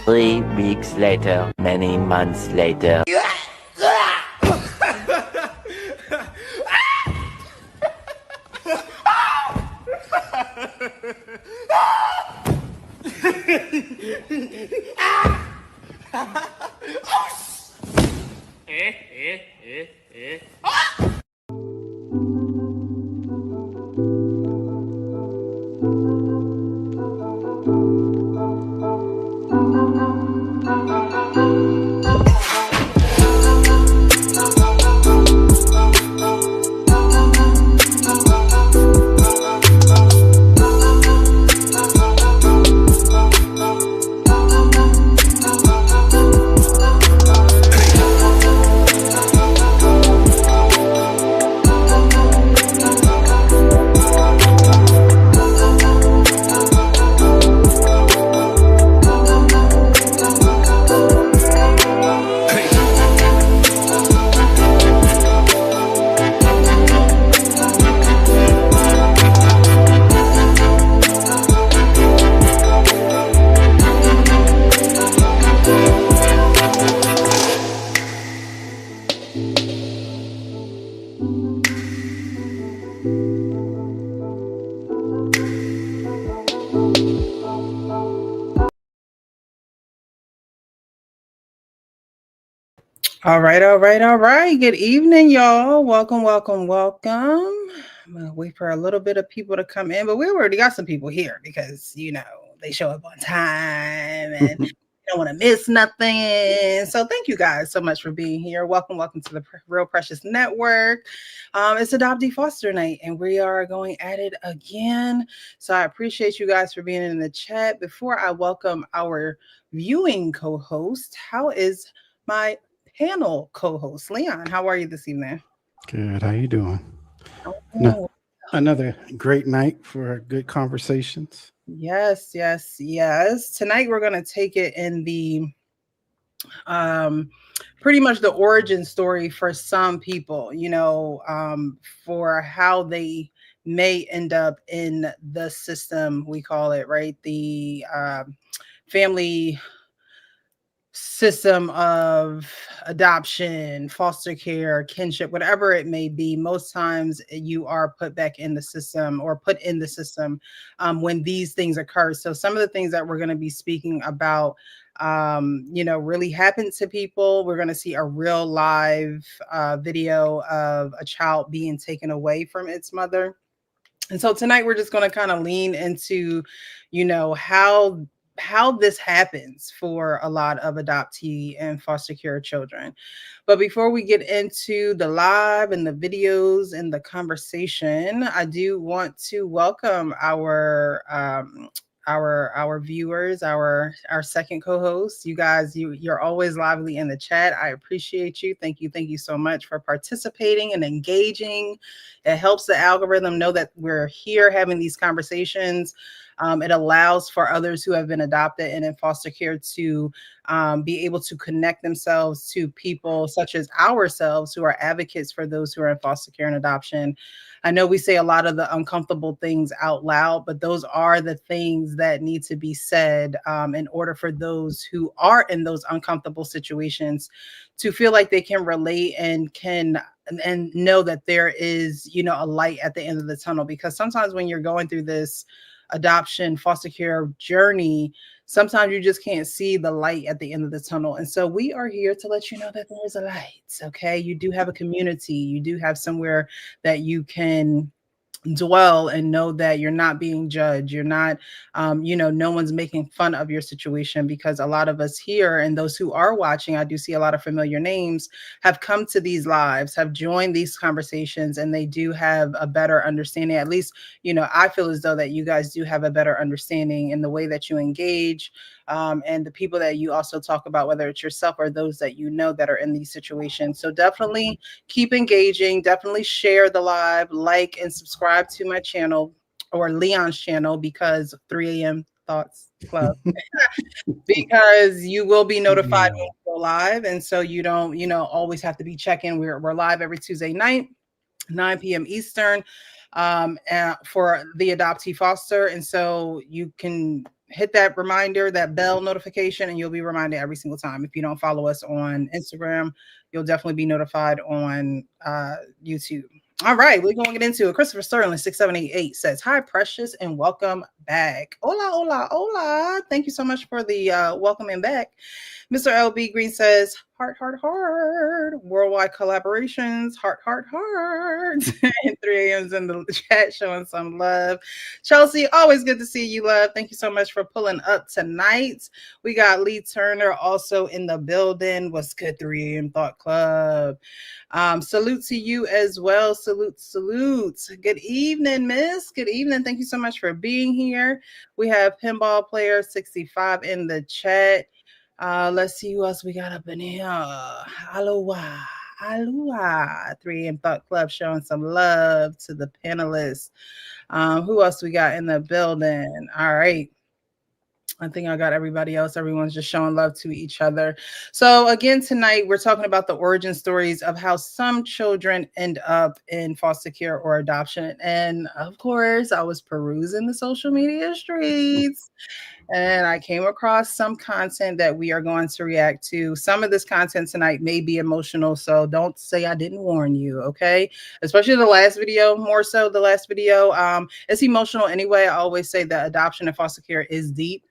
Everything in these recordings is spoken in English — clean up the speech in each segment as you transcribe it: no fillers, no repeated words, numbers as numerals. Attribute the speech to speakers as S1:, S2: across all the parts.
S1: 3 weeks later, many months later.
S2: All right. Good evening, y'all. Welcome. I'm gonna wait for a little bit of people to come in, but we already got some people here because they show up on time and don't want to miss nothing. So thank you guys so much for being here. Welcome to the Real Precious Network. It's Adoptee Foster Night, and we are going at it again. So I appreciate you guys for being in the chat. Before I welcome our viewing co-host, how is my panel co-host Leon? How are you this evening?
S3: Good. How you doing?
S2: Oh,
S3: Another great night for good conversations.
S2: yes. Tonight we're going to take it in the pretty much the origin story for some people, for how they may end up in the system, we call it, right? The family system of adoption, foster care, kinship, whatever it may be. Most times you are put back in the system or put in the system when these things occur. So some of the things that we're going to be speaking about really happened to people. We're going to see a real live video of a child being taken away from its mother. And so tonight we're just going to kind of lean into, how this happens for a lot of adoptee and foster care children. But before we get into the live and the videos and the conversation, I do want to welcome our viewers, our second co-host. You guys, you're always lively in the chat. I appreciate you. Thank you so much for participating and engaging. It helps the algorithm know that we're here having these conversations. It allows for others who have been adopted and in foster care to be able to connect themselves to people such as ourselves who are advocates for those who are in foster care and adoption. I know we say a lot of the uncomfortable things out loud, but those are the things that need to be said in order for those who are in those uncomfortable situations to feel like they can relate and know that there is, a light at the end of the tunnel. Because sometimes when you're going through this adoption, foster care journey, sometimes you just can't see the light at the end of the tunnel. And so we are here to let you know that there is a light. Okay. You do have a community. You do have somewhere that you can dwell and know that you're not being judged. You're not, no one's making fun of your situation, because a lot of us here and those who are watching, I do see a lot of familiar names, have come to these lives, have joined these conversations, and they do have a better understanding. At least, I feel as though that you guys do have a better understanding in the way that you engage. And the people that you also talk about, whether it's yourself or those that you know that are in these situations. So definitely keep engaging, definitely share the live, like and subscribe to my channel or Leon's channel, because 3 a.m. Thoughts Club, because you will be notified when we go live. And so you don't, always have to be checking. We're live every Tuesday night, 9 p.m. Eastern. For the adoptee foster. And so you can hit that reminder, that bell notification, and you'll be reminded every single time. If you don't follow us on Instagram, you'll definitely be notified on YouTube. All right, we're going to get into it. Christopher Sterling 6788 says, "Hi, Precious, and welcome back." Hola, hola, hola. Thank you so much for the welcoming back. Mr. LB Green says, "Heart, heart, heart. Worldwide collaborations. Heart, heart, heart." And 3 a.m.'s in the chat showing some love. Chelsea, always good to see you, love. Thank you so much for pulling up tonight. We got Lee Turner also in the building. What's good, 3 a.m. Thought Club? Salute to you as well. Salute, salute. Good evening, miss. Good evening. Thank you so much for being here. We have Pinball Player 65 in the chat. Let's see who else we got up in here. Aloha. Aloha. 3 a.m. Thought Club showing some love to the panelists. Who else we got in the building? All right. I think I got everybody else. Everyone's just showing love to each other. So again, tonight we're talking about the origin stories of how some children end up in foster care or adoption. And of course, I was perusing the social media streets and I came across some content that we are going to react to. Some of this content tonight may be emotional, so don't say I didn't warn you, okay? Especially the last video, more so the last video. It's emotional anyway. I always say that adoption and foster care is deep.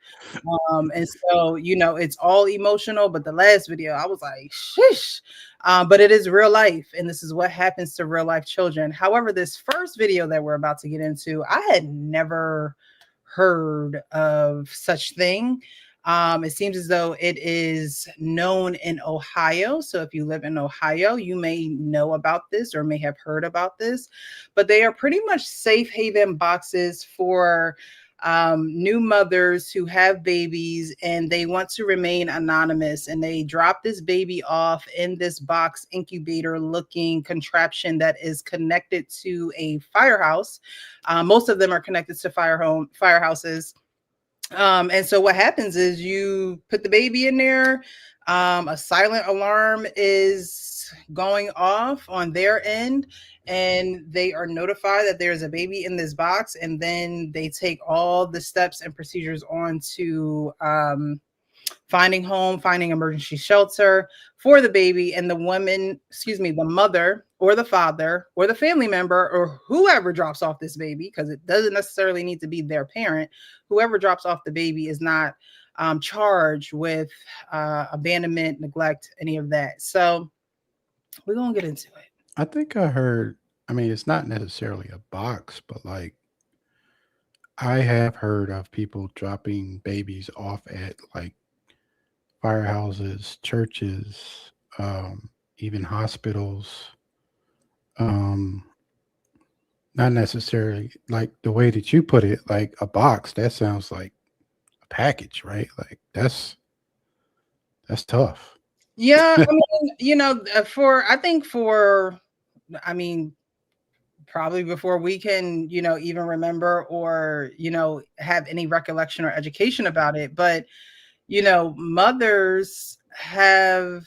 S2: And so, you know, it's all emotional, but the last video, I was like, shish. But it is real life, and this is what happens to real life children. However, this first video that we're about to get into, I had never heard of such thing. It seems as though it is known in Ohio. So if you live in Ohio, you may know about this or may have heard about this, but they are pretty much safe haven boxes for new mothers who have babies and they want to remain anonymous, and they drop this baby off in this box incubator looking contraption that is connected to a firehouse. Most of them are connected to firehouses. And so what happens is you put the baby in there, a silent alarm is going off on their end, and they are notified that there's a baby in this box, and then they take all the steps and procedures on to finding home, finding emergency shelter for the baby, and the woman, the mother or the father or the family member or whoever drops off this baby, because it doesn't necessarily need to be their parent, whoever drops off the baby is not charged with abandonment, neglect, any of that. So we're going to get into it.
S3: I think I heard, I mean, it's not necessarily a box, but like I have heard of people dropping babies off at like firehouses, churches, even hospitals. Um, Not necessarily like the way that you put it, like a box. That sounds like a package, right? Like that's tough.
S2: Yeah, I mean, you know, I mean, probably before we can, you know, even remember or, you know, have any recollection or education about it. But, you know, mothers have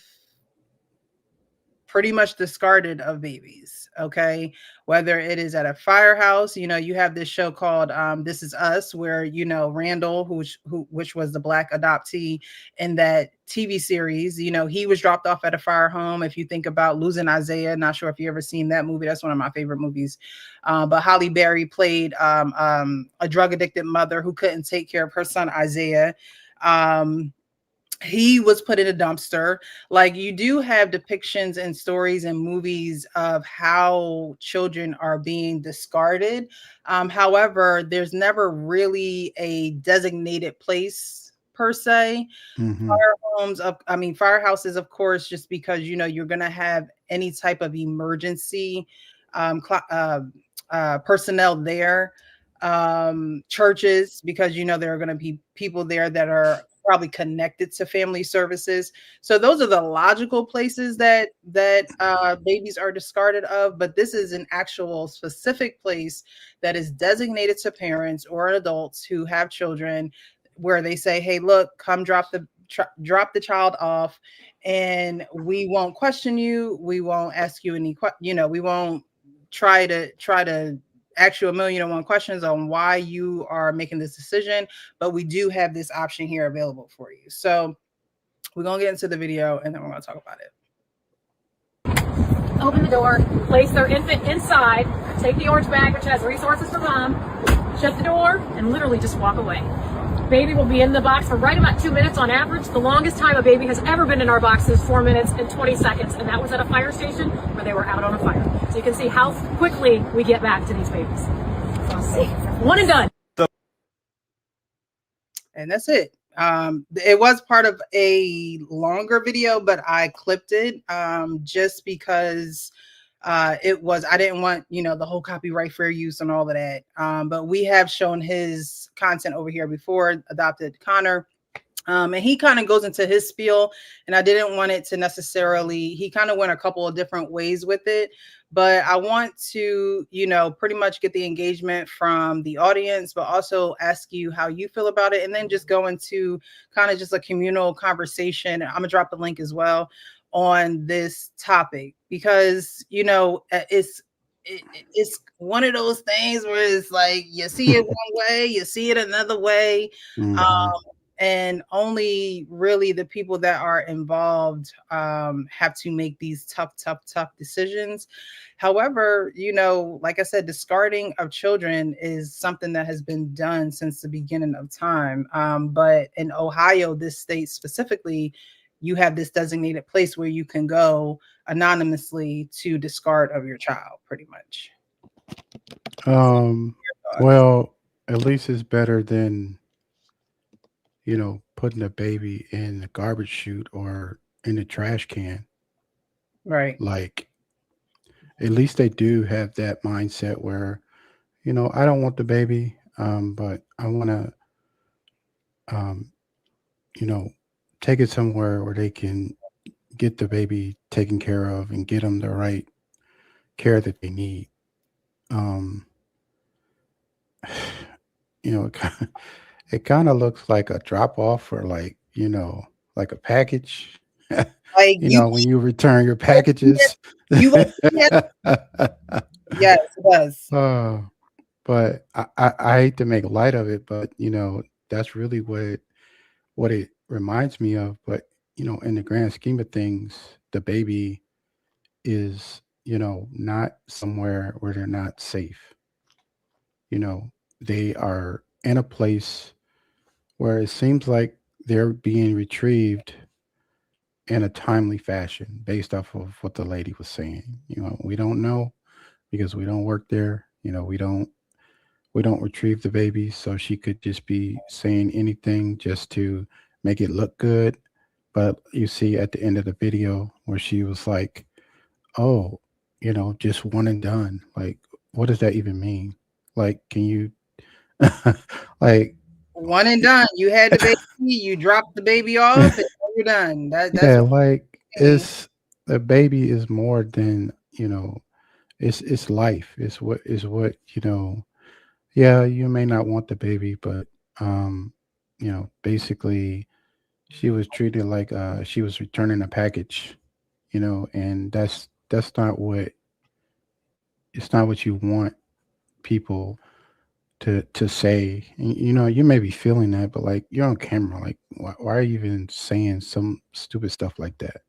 S2: pretty much discarded of babies, okay? Whether it is at a firehouse, you know, you have this show called This Is Us, where, you know, Randall, which was the Black adoptee in that TV series, you know, he was dropped off at a fire home. If you think about Losing Isaiah, not sure if you ever seen that movie. That's one of my favorite movies. But Holly Berry played a drug addicted mother who couldn't take care of her son Isaiah. He was put in a dumpster. Like, you do have depictions and stories and movies of how children are being discarded. However, there's never really a designated place per se.
S3: Mm-hmm.
S2: Firehouses, of course, just because, you know, you're going to have any type of emergency personnel there. Churches, because, you know, there are going to be people there that are probably connected to family services. So those are the logical places that babies are discarded of. But this is an actual specific place that is designated to parents or adults who have children, where they say, "Hey, look, come drop the child off, and we won't question you. We won't ask you any, we won't try to ask you 1,000,001 questions on why you are making this decision, but we do have this option here available for you. So we're going to get into the video and then we're going to talk about it.
S4: Open the door, place their infant inside, take the orange bag, which has resources for mom, shut the door, and literally just walk away. Baby will be in the box for right about 2 minutes on average. The longest time a baby has ever been in our box is 4 minutes and 20 seconds, and that was at a fire station where they were out on a fire. So you can see how quickly we get back to these babies. So see, one and done.
S2: And that's it. It was part of a longer video, but I clipped it just because I didn't want, the whole copyright fair use and all of that. But we have shown his content over here before, Adopted Connor. And he kind of goes into his spiel, and I didn't want it to necessarily, he kind of went a couple of different ways with it, but I want to, pretty much get the engagement from the audience, but also ask you how you feel about it. And then just go into kind of just a communal conversation. I'm gonna drop the link as well on this topic, because, it's one of those things where it's like, you see it one way, you see it another way. And only really the people that are involved have to make these tough decisions. However, like I said, discarding of children is something that has been done since the beginning of time. But in Ohio, this state specifically, you have this designated place where you can go anonymously to discard of your child, pretty much.
S3: Well, at least it's better than putting a baby in the garbage chute or in the trash can.
S2: Right.
S3: Like, at least they do have that mindset where, I don't want the baby, but I want to, take it somewhere where they can get the baby taken care of and get them the right care that they need. It kind of looks like a drop off, or like a package.
S2: Like
S3: when you return your packages.
S2: Yes, it does.
S3: But I hate to make light of it, but that's really what it reminds me of. But in the grand scheme of things, the baby is not somewhere where they're not safe. They are in a place where it seems like they're being retrieved in a timely fashion based off of what the lady was saying. We don't know because we don't work there. We don't retrieve the baby, so she could just be saying anything just to make it look good. But you see at the end of the video where she was like, oh, just one and done. Like, what does that even mean? Like, can you like,
S2: one and done? You had the baby, you dropped the baby off, and you're done. That's
S3: it's the baby is more than it's life. It's what yeah, you may not want the baby, but basically she was treated like she was returning a package, and that's not what it's not what you want people to say. And, you may be feeling that, but like, you're on camera, like, why are you even saying some stupid stuff like that?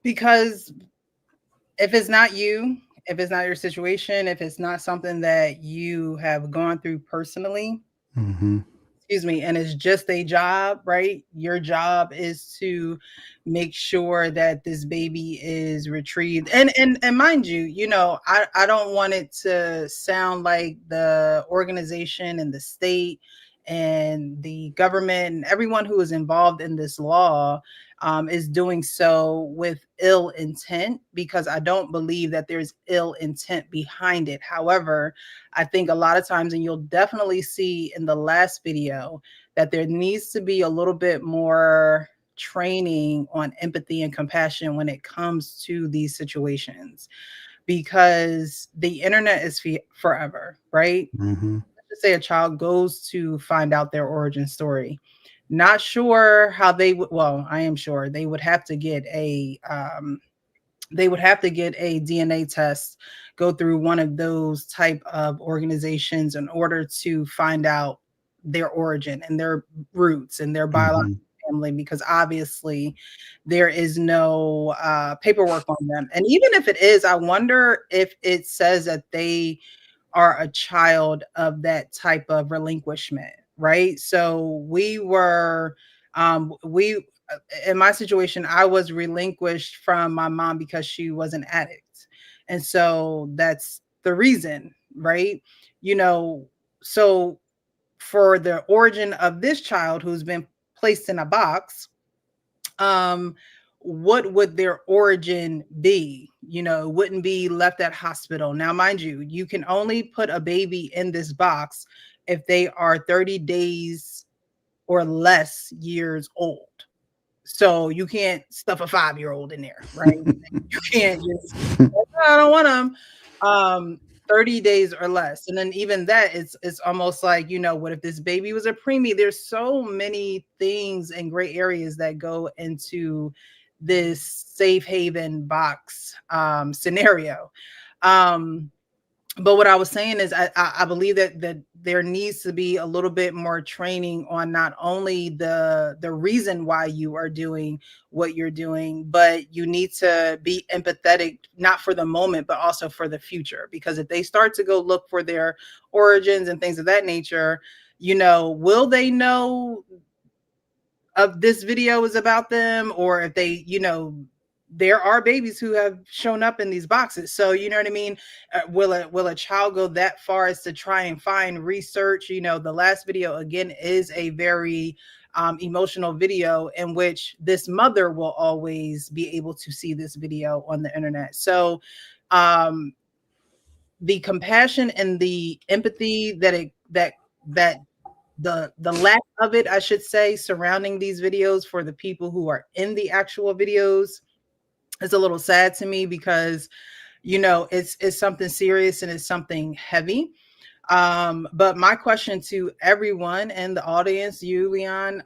S2: Because if it's not you, if it's not your situation, if it's not something that you have gone through personally, excuse me, and it's just a job, right? Your job is to make sure that this baby is retrieved. And mind you, I don't want it to sound like the organization and the state and the government and everyone who is involved in this law is doing so with ill intent, because I don't believe that there's ill intent behind it. However, I think a lot of times, and you'll definitely see in the last video, that there needs to be a little bit more training on empathy and compassion when it comes to these situations, because the internet is forever, right? Let's just say a child goes to find out their origin story. Not sure how they would, well, I am sure they would have to get a they would have to get a DNA test, go through one of those type of organizations in order to find out their origin and their roots and their biological family, because obviously there is no paperwork on them. And even if it is, I wonder if it says that they are a child of that type of relinquishment, right? So we in my situation, I was relinquished from my mom because she was an addict. And so that's the reason, right? You know, so for the origin of this child who's been placed in a box, um, what would their origin be? You know, it wouldn't be left at hospital. Now, mind you, you can only put a baby in this box if they are 30 days or less years old. So you can't stuff a 5-year-old in there, right? You can't just, I don't want them. 30 days or less. And then even that, it's almost like, you know, what if this baby was a preemie? There's so many things and gray areas that go into this safe haven box scenario. But what I was saying is I believe that there needs to be a little bit more training on not only the reason why you are doing what you're doing, but you need to be empathetic, not for the moment, but also for the future. Because if they start to go look for their origins and things of that nature, you know, will they know of this video is about them? Or if they, you know, there are babies who have shown up in these boxes. So, you know what I mean? Will a child go that far as to try and find research? You know, the last video, again, is a very emotional video in which this mother will always be able to see this video on the internet. So the compassion and the empathy that the lack of it, I should say, surrounding these videos for the people who are in the actual videos, it's a little sad to me, because, you know, it's something serious and it's something heavy. But my question to everyone in the audience, you, Leon,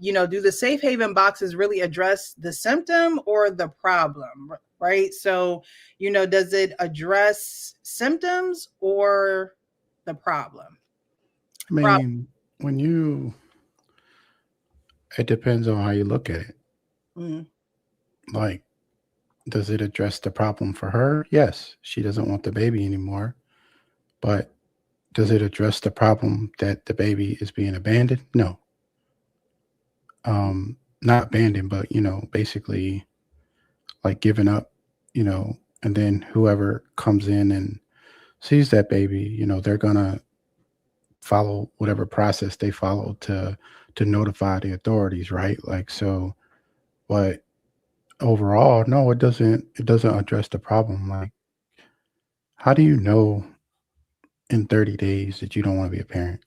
S2: you know, do the safe haven boxes really address the symptom or the problem, right? So, you know, does it address symptoms or the problem?
S3: I mean, it depends on how you look at it. Like, does it address the problem for her? Yes, she doesn't want the baby anymore. But does it address the problem that the baby is being abandoned? No. Not abandoned, but, you know, basically like given up, you know, and then whoever comes in and sees that baby, you know, they're gonna follow whatever process they follow to notify the authorities, right? Like, so, but overall, no, it doesn't address the problem. Like, how do you know in 30 days that you don't want to be a parent?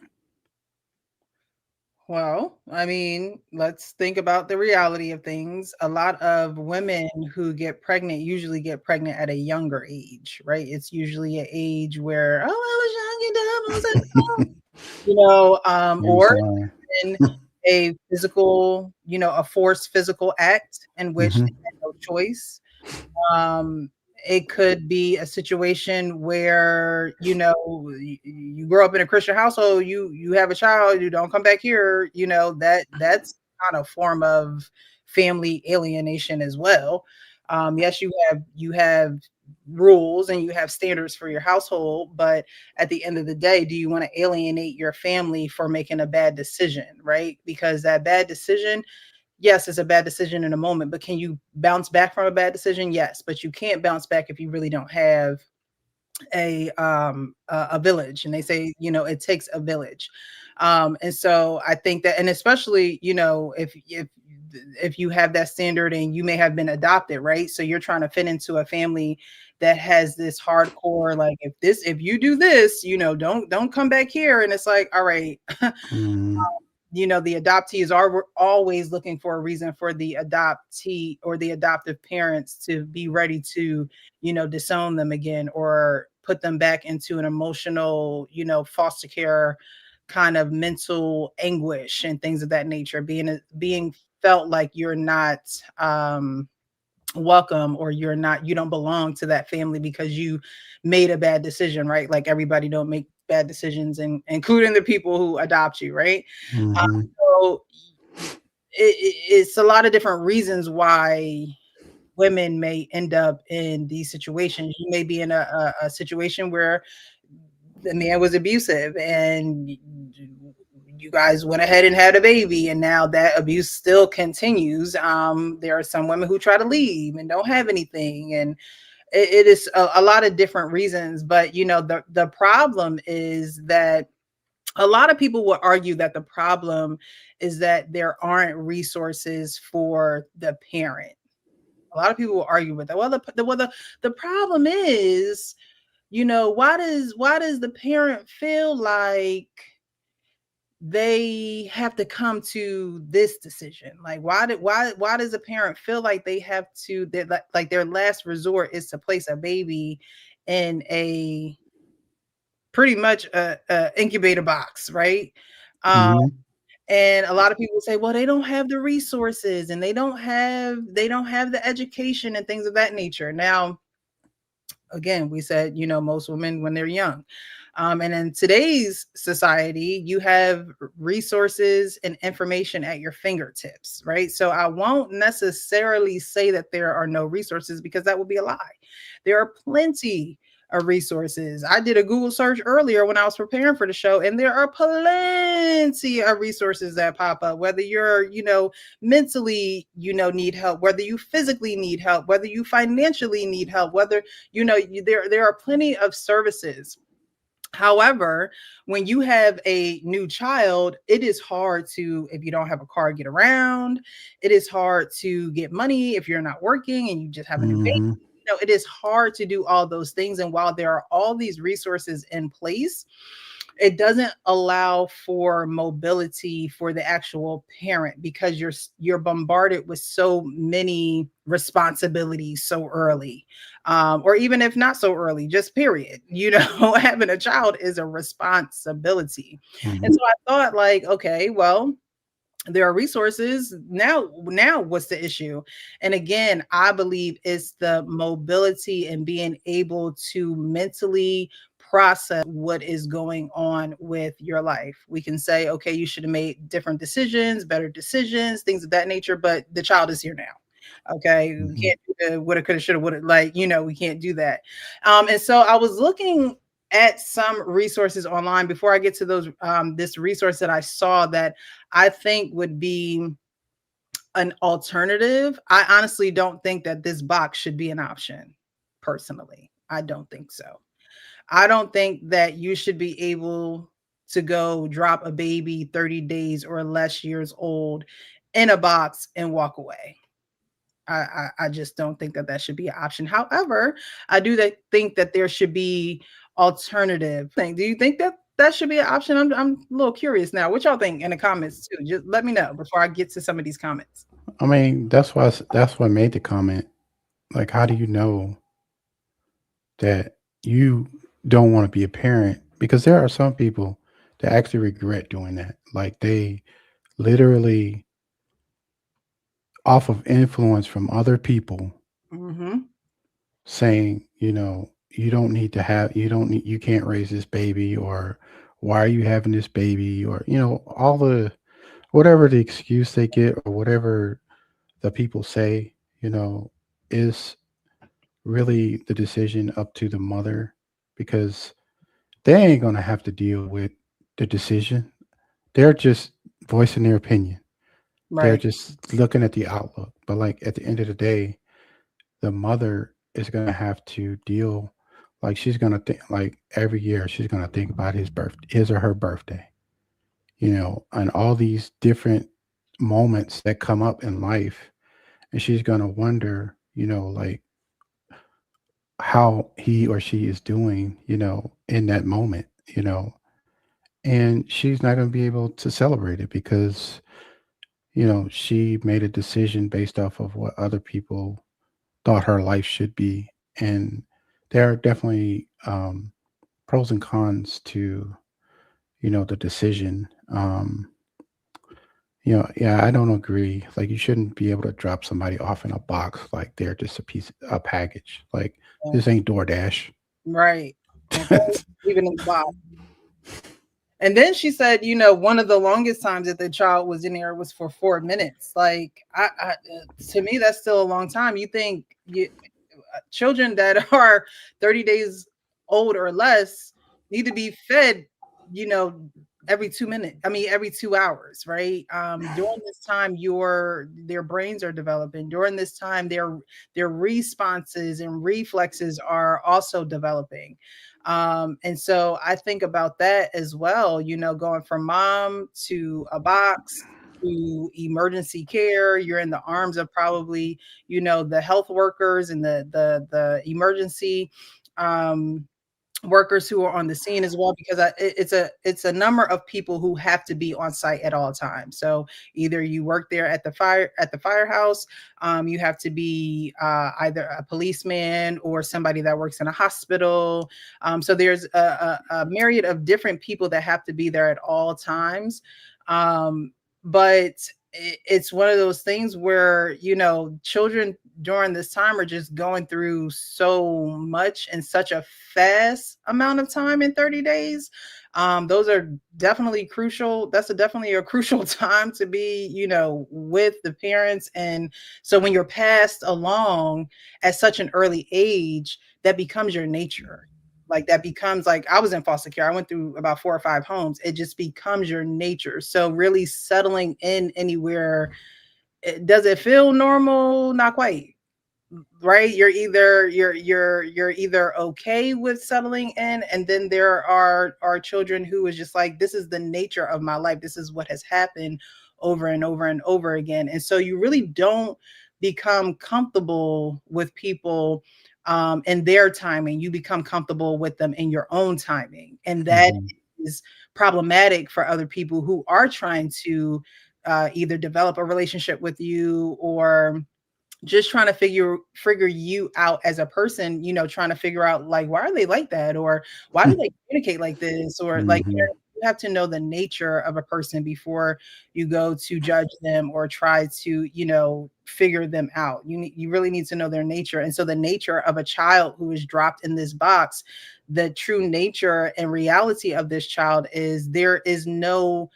S2: Well, I mean, let's think about the reality of things. A lot of women who get pregnant usually get pregnant at a younger age, right? It's usually an age where, oh, I was young and dumb, I was like, you know, or in a physical, you know, a forced physical act in which they had no choice. It could be a situation where, you know, you grow up in a Christian household, you have a child, you don't come back here, you know, that's kind of form of family alienation as well. Yes, you have rules and you have standards for your household, but at the end of the day, do you want to alienate your family for making a bad decision, right? Because that bad decision, yes, it's a bad decision in a moment, but can you bounce back from a bad decision? Yes, but you can't bounce back if you really don't have a village. And they say, you know, it takes a village. And so I think that, and especially, you know, if you have that standard and you may have been adopted, right? So you're trying to fit into a family that has this hardcore, like, if you do this, you know, don't come back here. And it's like, all right, you know, the adoptees are always looking for a reason for the adoptee or the adoptive parents to be ready to, you know, disown them again or put them back into an emotional, you know, foster care kind of mental anguish and things of that nature, being felt like you're not welcome, or you don't belong to that family because you made a bad decision, right? Like everybody don't make bad decisions, and including the people who adopt you, right?
S3: Mm-hmm.
S2: So it's a lot of different reasons why women may end up in these situations. You may be in a situation where the man was abusive and you guys went ahead and had a baby, and now that abuse still continues. There are some women who try to leave and don't have anything, and it is a lot of different reasons. But the problem is that a lot of people will argue that the problem is that there aren't resources for the parent. A lot of people will argue with that. Well, the problem is, why does the parent feel like they have to come to this decision? Like, why does a parent feel like they have to, that like their last resort is to place a baby in a pretty much a incubator box, right? Um,
S3: Mm-hmm.
S2: and a lot of people say, well, they don't have the resources, and they don't have the education and things of that nature. Now, again, we said, most women when they're young. And in today's society, you have resources and information at your fingertips, right? So I won't necessarily say that there are no resources, because that would be a lie. There are plenty of resources. I did a Google search earlier when I was preparing for the show, and there are plenty of resources that pop up, whether you're, mentally, need help, whether you physically need help, whether you financially need help, whether there are plenty of services. However, when you have a new child, it is hard to, if you don't have a car, get around. It is hard to get money if you're not working and you just have a new baby.
S3: Mm-hmm.
S2: It is hard to do all those things. And while there are all these resources in place, it doesn't allow for mobility for the actual parent, because you're bombarded with so many responsibilities so early, or even if not so early, just period. Having a child is a responsibility.
S3: Mm-hmm.
S2: And so I thought, like, okay, well, there are resources now. What's the issue? And again, I believe it's the mobility and being able to mentally process what is going on with your life. We can say, okay, you should have made different decisions, better decisions, things of that nature, but the child is here now. Okay, we
S3: Mm-hmm.
S2: can't do the woulda, coulda, shoulda, woulda. Like, we can't do that. And so I was looking at some resources online before I get to those. This resource that I saw that I think would be an alternative. I honestly don't think that this box should be an option. Personally, I don't think so. I don't think that you should be able to go drop a baby 30 days or less years old in a box and walk away. I just don't think that that should be an option. However, I do think that there should be alternative thing. Do you think that that should be an option? I'm a little curious now. What y'all think in the comments too? Just let me know before I get to some of these comments.
S3: I mean, that's why I made the comment. Like, how do you know that you don't want to be a parent? Because there are some people that actually regret doing that. Like, they literally, off of influence from other people,
S2: Mm-hmm.
S3: saying, you can't raise this baby, or why are you having this baby, or, all the, whatever the excuse they get, or whatever the people say, is really the decision up to the mother, because they ain't going to have to deal with the decision. They're just voicing their opinion. They're
S2: Right.
S3: just looking at the outlook. But like at the end of the day, the mother is going to have to deal, like she's going to think, like every year she's going to think about his or her birthday, and all these different moments that come up in life. And she's going to wonder, like how he or she is doing, in that moment, and she's not going to be able to celebrate it because, she made a decision based off of what other people thought her life should be. And there are definitely pros and cons to, the decision. Yeah, I don't agree. Like, you shouldn't be able to drop somebody off in a box like they're just a package. Like,
S2: Yeah.
S3: this ain't DoorDash.
S2: Right. Okay. Even in the box. And then she said, one of the longest times that the child was in there was for 4 minutes. Like, to me, that's still a long time. You think children that are 30 days old or less need to be fed, every 2 minutes. I mean, every 2 hours, right? During this time, their brains are developing. During this time, their responses and reflexes are also developing. And so I think about that as well, going from mom to a box to emergency care. You're in the arms of probably, the health workers and the emergency workers who are on the scene as well, because it's a number of people who have to be on site at all times. So either you work there at the firehouse, you have to be either a policeman or somebody that works in a hospital. So there's a myriad of different people that have to be there at all times. But it's one of those things where, children during this time are just going through so much in such a fast amount of time in 30 days. Those are definitely crucial. That's definitely a crucial time to be, with the parents. And so when you're passed along at such an early age, that becomes your nature. Like, that becomes, like, I was in foster care. I went through about 4 or 5 homes. It just becomes your nature. So really settling in anywhere, does it feel normal? Not quite. Right? You're either okay with settling in, and then there are children who is just like, this is the nature of my life. This is what has happened over and over and over again. And so you really don't become comfortable with people in their timing. You become comfortable with them in your own timing. And that
S3: Mhm.
S2: is problematic for other people who are trying to either develop a relationship with you, or just trying to figure you out as a person, trying to figure out, like, why are they like that, or why do they communicate like this, or like,
S3: Mhm.
S2: you have to know the nature of a person before you go to judge them or try to, figure them out. You really need to know their nature. And so the nature of a child who is dropped in this box, the true nature and reality of this child is there is no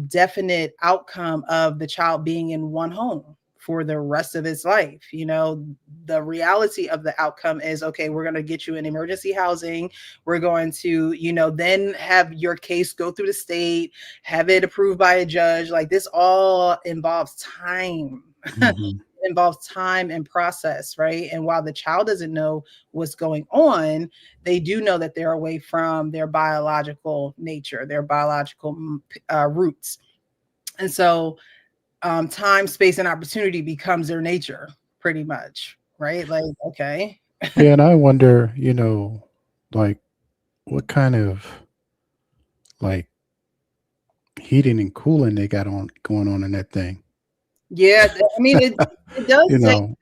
S2: definite outcome of the child being in one home for the rest of its life. The reality of the outcome is, okay, we're going to get you in emergency housing. We're going to, then have your case go through the state, have it approved by a judge. Like, this all involves time.
S3: Mhm.
S2: Involves time and process, right? And while the child doesn't know what's going on, they do know that they're away from their biological nature, their biological roots. And so time, space, and opportunity becomes their nature, pretty much, right? Like, okay.
S3: Yeah, and I wonder, like, what kind of, like, heating and cooling they got on going on in that thing.
S2: Yeah, I mean, it does
S3: You
S2: say
S3: know.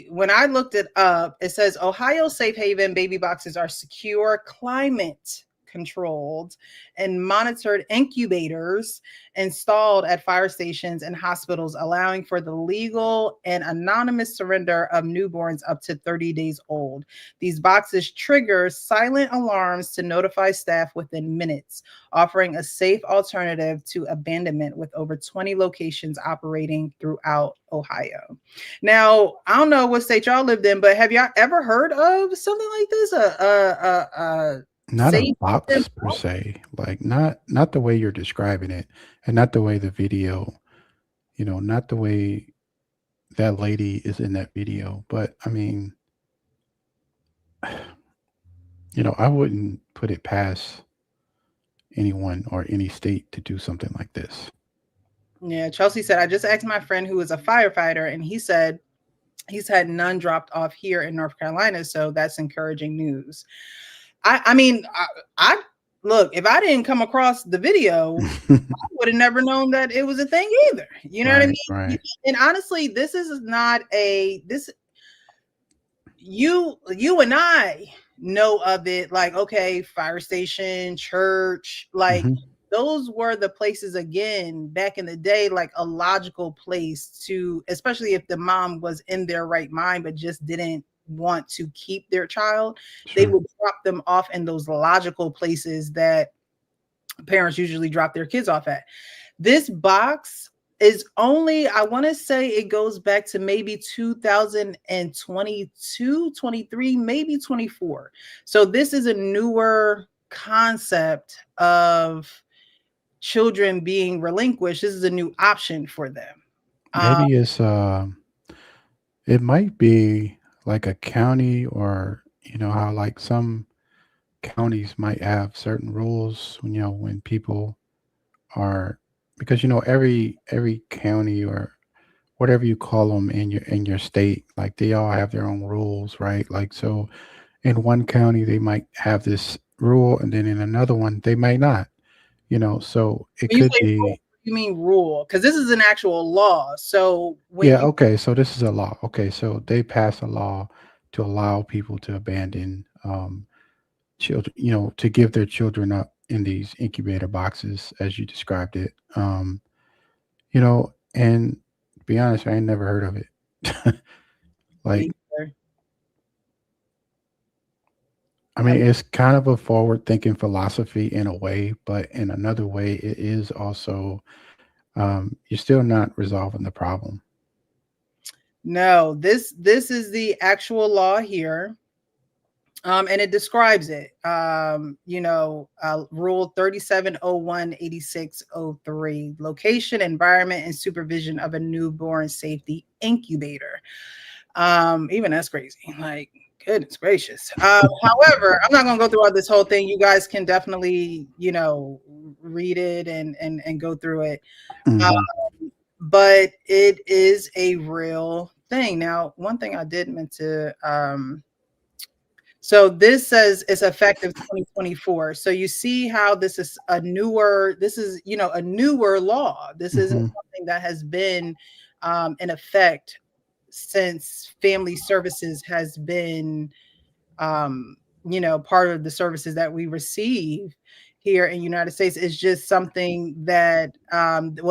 S2: when I looked it up, it says Ohio Safe Haven baby boxes are secure, climate controlled, and monitored incubators installed at fire stations and hospitals, allowing for the legal and anonymous surrender of newborns up to 30 days old. These boxes trigger silent alarms to notify staff within minutes, offering a safe alternative to abandonment, with over 20 locations operating throughout Ohio. Now, I don't know what state y'all lived in, but have y'all ever heard of something like this?
S3: Not a
S2: Safe
S3: box per se, like, not the way you're describing it, and not the way the video, not the way that lady is in that video. But I mean, I wouldn't put it past anyone or any state to do something like this.
S2: Yeah, Chelsea said, I just asked my friend who is a firefighter, and he said he's had none dropped off here in North Carolina. So that's encouraging news. I mean, I look, if I didn't come across the video, I would have never known that it was a thing either. You know what I
S3: Right,
S2: mean?
S3: right.
S2: And honestly, this is not you and I know of it, like, okay, fire station, church, like,
S3: Mhm.
S2: those were the places, again, back in the day, like a logical place to, especially if the mom was in their right mind, but just didn't want to keep their child, they would drop them off in those logical places that parents usually drop their kids off at. This box is only, I want to say it goes back to maybe 2022, 23, maybe 24. So this is a newer concept of children being relinquished. This is a new option for them.
S3: Maybe it might be like a county, or how like some counties might have certain rules when people are, because every county or whatever you call them in your state, like they all have their own rules, right? Like, so in one county they might have this rule, and then in another one they might not, so it
S2: When you
S3: could
S2: say rule,
S3: be.
S2: you mean rule? Because this is an actual law. So when
S3: Yeah, okay, so this is a law. Okay, so they pass a law to allow people to abandon children, to give their children up in these incubator boxes, as you described it. And to be honest, I ain't never heard of it. Like, I mean, it's kind of a forward-thinking philosophy in a way, but in another way, it is also, you're still not resolving the problem.
S2: No, this is the actual law here. And it describes it. Rule 3701-8603, location, environment, and supervision of a newborn safety incubator. Even that's crazy. Like, goodness gracious. However, I'm not gonna go through all this whole thing. You guys can definitely, read it and go through it. But it is a real thing. Now, one thing I did meant to so this says it's effective 2024. So you see how this is a newer law. This isn't something that has been in effect since family services has been part of the services that we receive here in the United States. Is just something that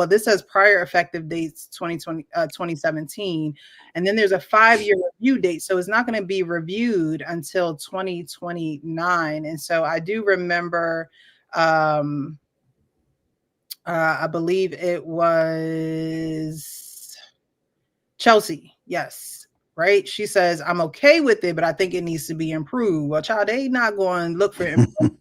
S2: this says prior effective dates 2017, and then there's a 5-year review date, so it's not going to be reviewed until 2029. And so I do remember I believe it was Chelsea, yes, right? She says, I'm okay with it, but I think it needs to be improved. Well, child, they not going to look for improvement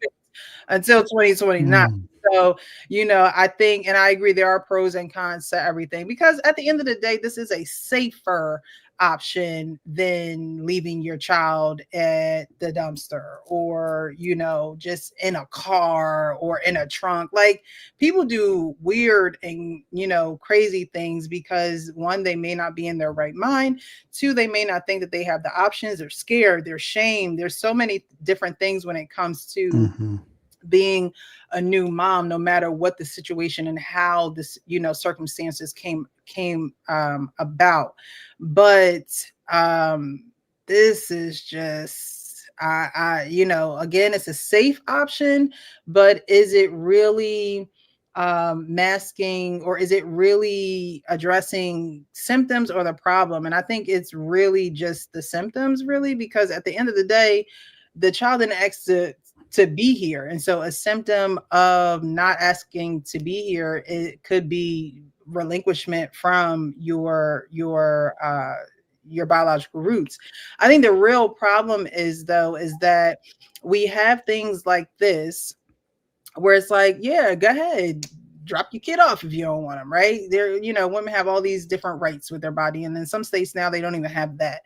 S2: until 2029. So, I think, and I agree, there are pros and cons to everything, because at the end of the day, this is a safer option than leaving your child at the dumpster, or, just in a car or in a trunk. Like, people do weird and, crazy things because, one, they may not be in their right mind. Two, they may not think that they have the options. They're scared. They're shamed. There's so many different things when it comes to being a new mom, no matter what the situation and how this, circumstances came about. But this is just, again, it's a safe option, but is it really masking, or is it really addressing symptoms or the problem? And I think it's really just the symptoms, really, because at the end of the day, the child didn't ask to be here. And so a symptom of not asking to be here, it could be relinquishment from your biological roots. I think the real problem is that we have things like this where it's like, yeah, go ahead, drop your kid off if you don't want them, right? There, women have all these different rights with their body, and in some states now they don't even have that.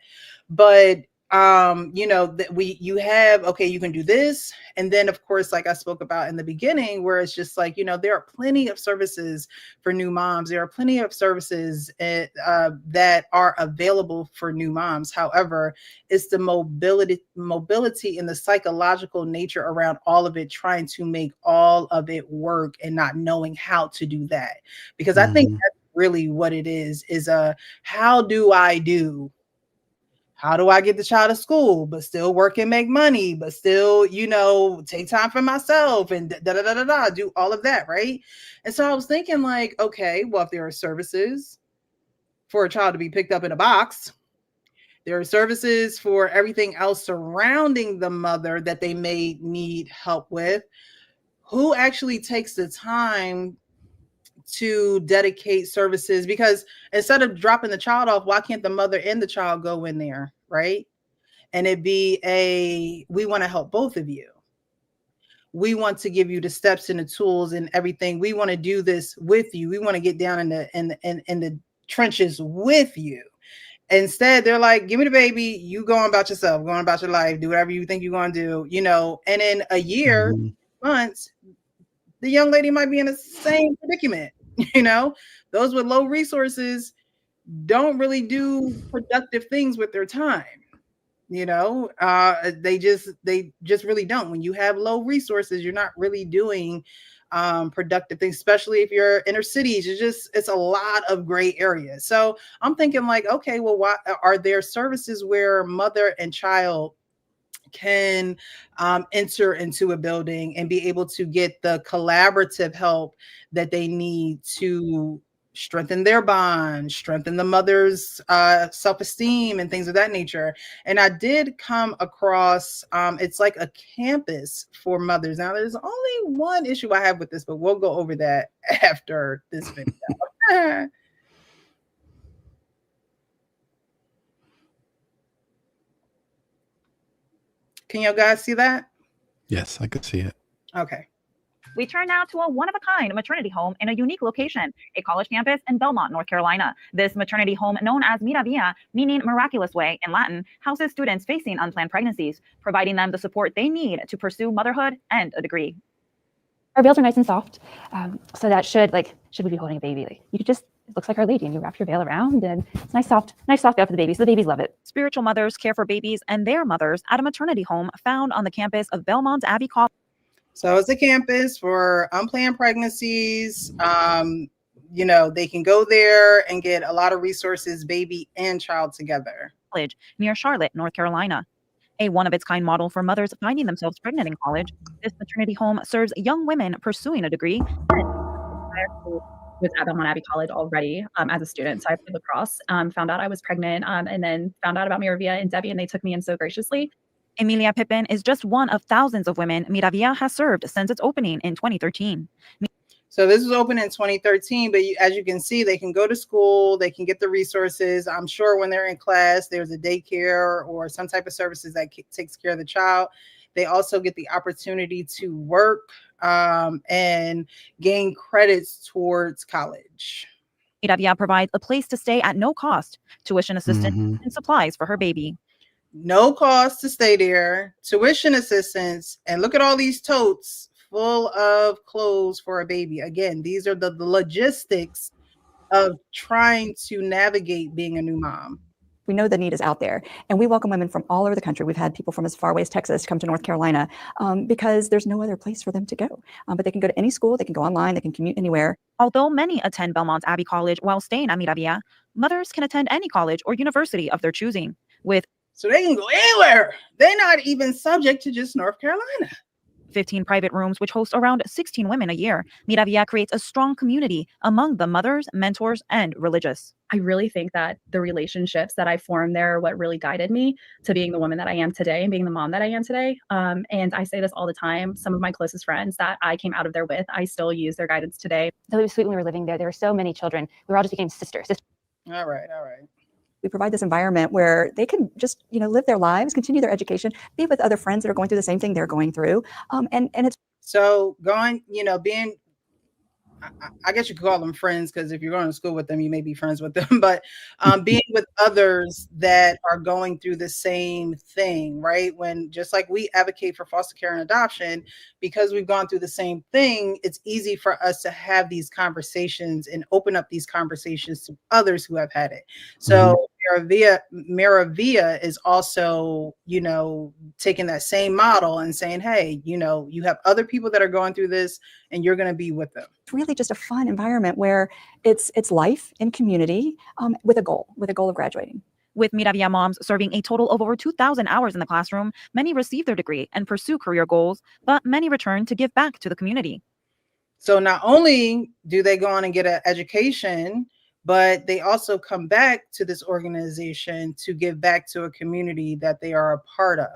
S2: But that you have, okay, you can do this. And then, of course, like I spoke about in the beginning, where it's just like, there are plenty of services for new moms. There are plenty of services that are available for new moms. However, it's the mobility and the psychological nature around all of it, trying to make all of it work and not knowing how to do that. Because I think that's really what it is how do I do how do I get the child to school, but still work and make money, but still, take time for myself and do all of that, right? And so I was thinking like, okay, well, if there are services for a child to be picked up in a box, there are services for everything else surrounding the mother that they may need help with. Who actually takes the time to dedicate services? Because instead of dropping the child off, why can't the mother and the child go in there, right? And it'd be we want to help both of you. We want to give you the steps and the tools and everything. We want to do this with you. We want to get down in the trenches with you. Instead, they're like, give me the baby, you go on about yourself, going about your life, do whatever you think you're going to do, and in a year, months, the young lady might be in the same predicament. Those with low resources don't really do productive things with their time. They just really don't. When you have low resources, you're not really doing productive things, especially if you're inner cities. It's a lot of gray areas. So I'm thinking like, okay, well, why are there services where mother and child can enter into a building and be able to get the collaborative help that they need to strengthen their bond, strengthen the mother's self-esteem and things of that nature? And I did come across, it's like a campus for mothers. Now, there's only one issue I have with this, but we'll go over that after this video. Can you guys see that?
S3: Yes, I could see it.
S2: Okay.
S5: We turn now to a one-of-a-kind maternity home in a unique location, a college campus in Belmont, North Carolina. This maternity home, known as Miravia, meaning miraculous way in Latin, houses students facing unplanned pregnancies, providing them the support they need to pursue motherhood and a degree.
S6: Our veils are nice and soft, so that should we be holding a baby, like you could just, it looks like Our Lady, and you wrap your veil around, and it's nice soft veil for the babies. The babies love it.
S5: Spiritual mothers care for babies and their mothers at a maternity home found on the campus of Belmont Abbey College.
S2: So it's a campus for unplanned pregnancies. They can go there and get a lot of resources, baby and child together.
S5: College near Charlotte, North Carolina. A one-of-its-kind model for mothers finding themselves pregnant in college, this maternity home serves young women pursuing a degree.
S7: Was at Belmont Abbey College already as a student. So I played lacrosse, found out I was pregnant, and then found out about Miravia and Debbie, and they took me in so graciously.
S5: Emilia Pippin is just one of thousands of women Miravia has served since its opening in 2013.
S2: So this was open in 2013, but as you can see, they can go to school, they can get the resources. I'm sure when they're in class, there's a daycare or some type of services that takes care of the child. They also get the opportunity to work and gain credits towards college.
S5: Miravia provides a place to stay at no cost, tuition assistance, and supplies for her baby.
S2: No cost to stay there, tuition assistance, and look at all these totes full of clothes for a baby. Again, these are the logistics of trying to navigate being a new mom.
S8: We know the need is out there, and we welcome women from all over the country. We've had people from as far away as Texas come to North Carolina because there's no other place for them to go. But they can go to any school, they can go online, they can commute anywhere.
S5: Although many attend Belmont Abbey College while staying at Miravia, mothers can attend any college or university of their choosing.
S2: So they can go anywhere. They're not even subject to just North Carolina.
S5: 15 private rooms, which host around 16 women a year. Miravia creates a strong community among the mothers, mentors, and religious.
S7: I really think that the relationships that I formed there are what really guided me to being the woman that I am today and being the mom that I am today. And I say this all the time. Some of my closest friends that I came out of there with, I still use their guidance today.
S6: So it was sweet when we were living there. There were so many children. We were all just became sisters.
S2: All right.
S8: We provide this environment where they can just, live their lives, continue their education, be with other friends that are going through the same thing they're going through. And it's
S2: so being, I guess you could call them friends, because if you're going to school with them, you may be friends with them, but being with others that are going through the same thing, right? When just like we advocate for foster care and adoption, because we've gone through the same thing, it's easy for us to have these conversations and open up these conversations to others who have had it. So Miravia is also, taking that same model and saying, hey, you have other people that are going through this and you're going to be with them.
S8: It's really just a fun environment where it's life in community with a goal of graduating.
S5: With Miravia moms serving a total of over 2,000 hours in the classroom, many receive their degree and pursue career goals, but many return to give back to the community.
S2: So not only do they go on and get an education, but they also come back to this organization to give back to a community that they are a part of.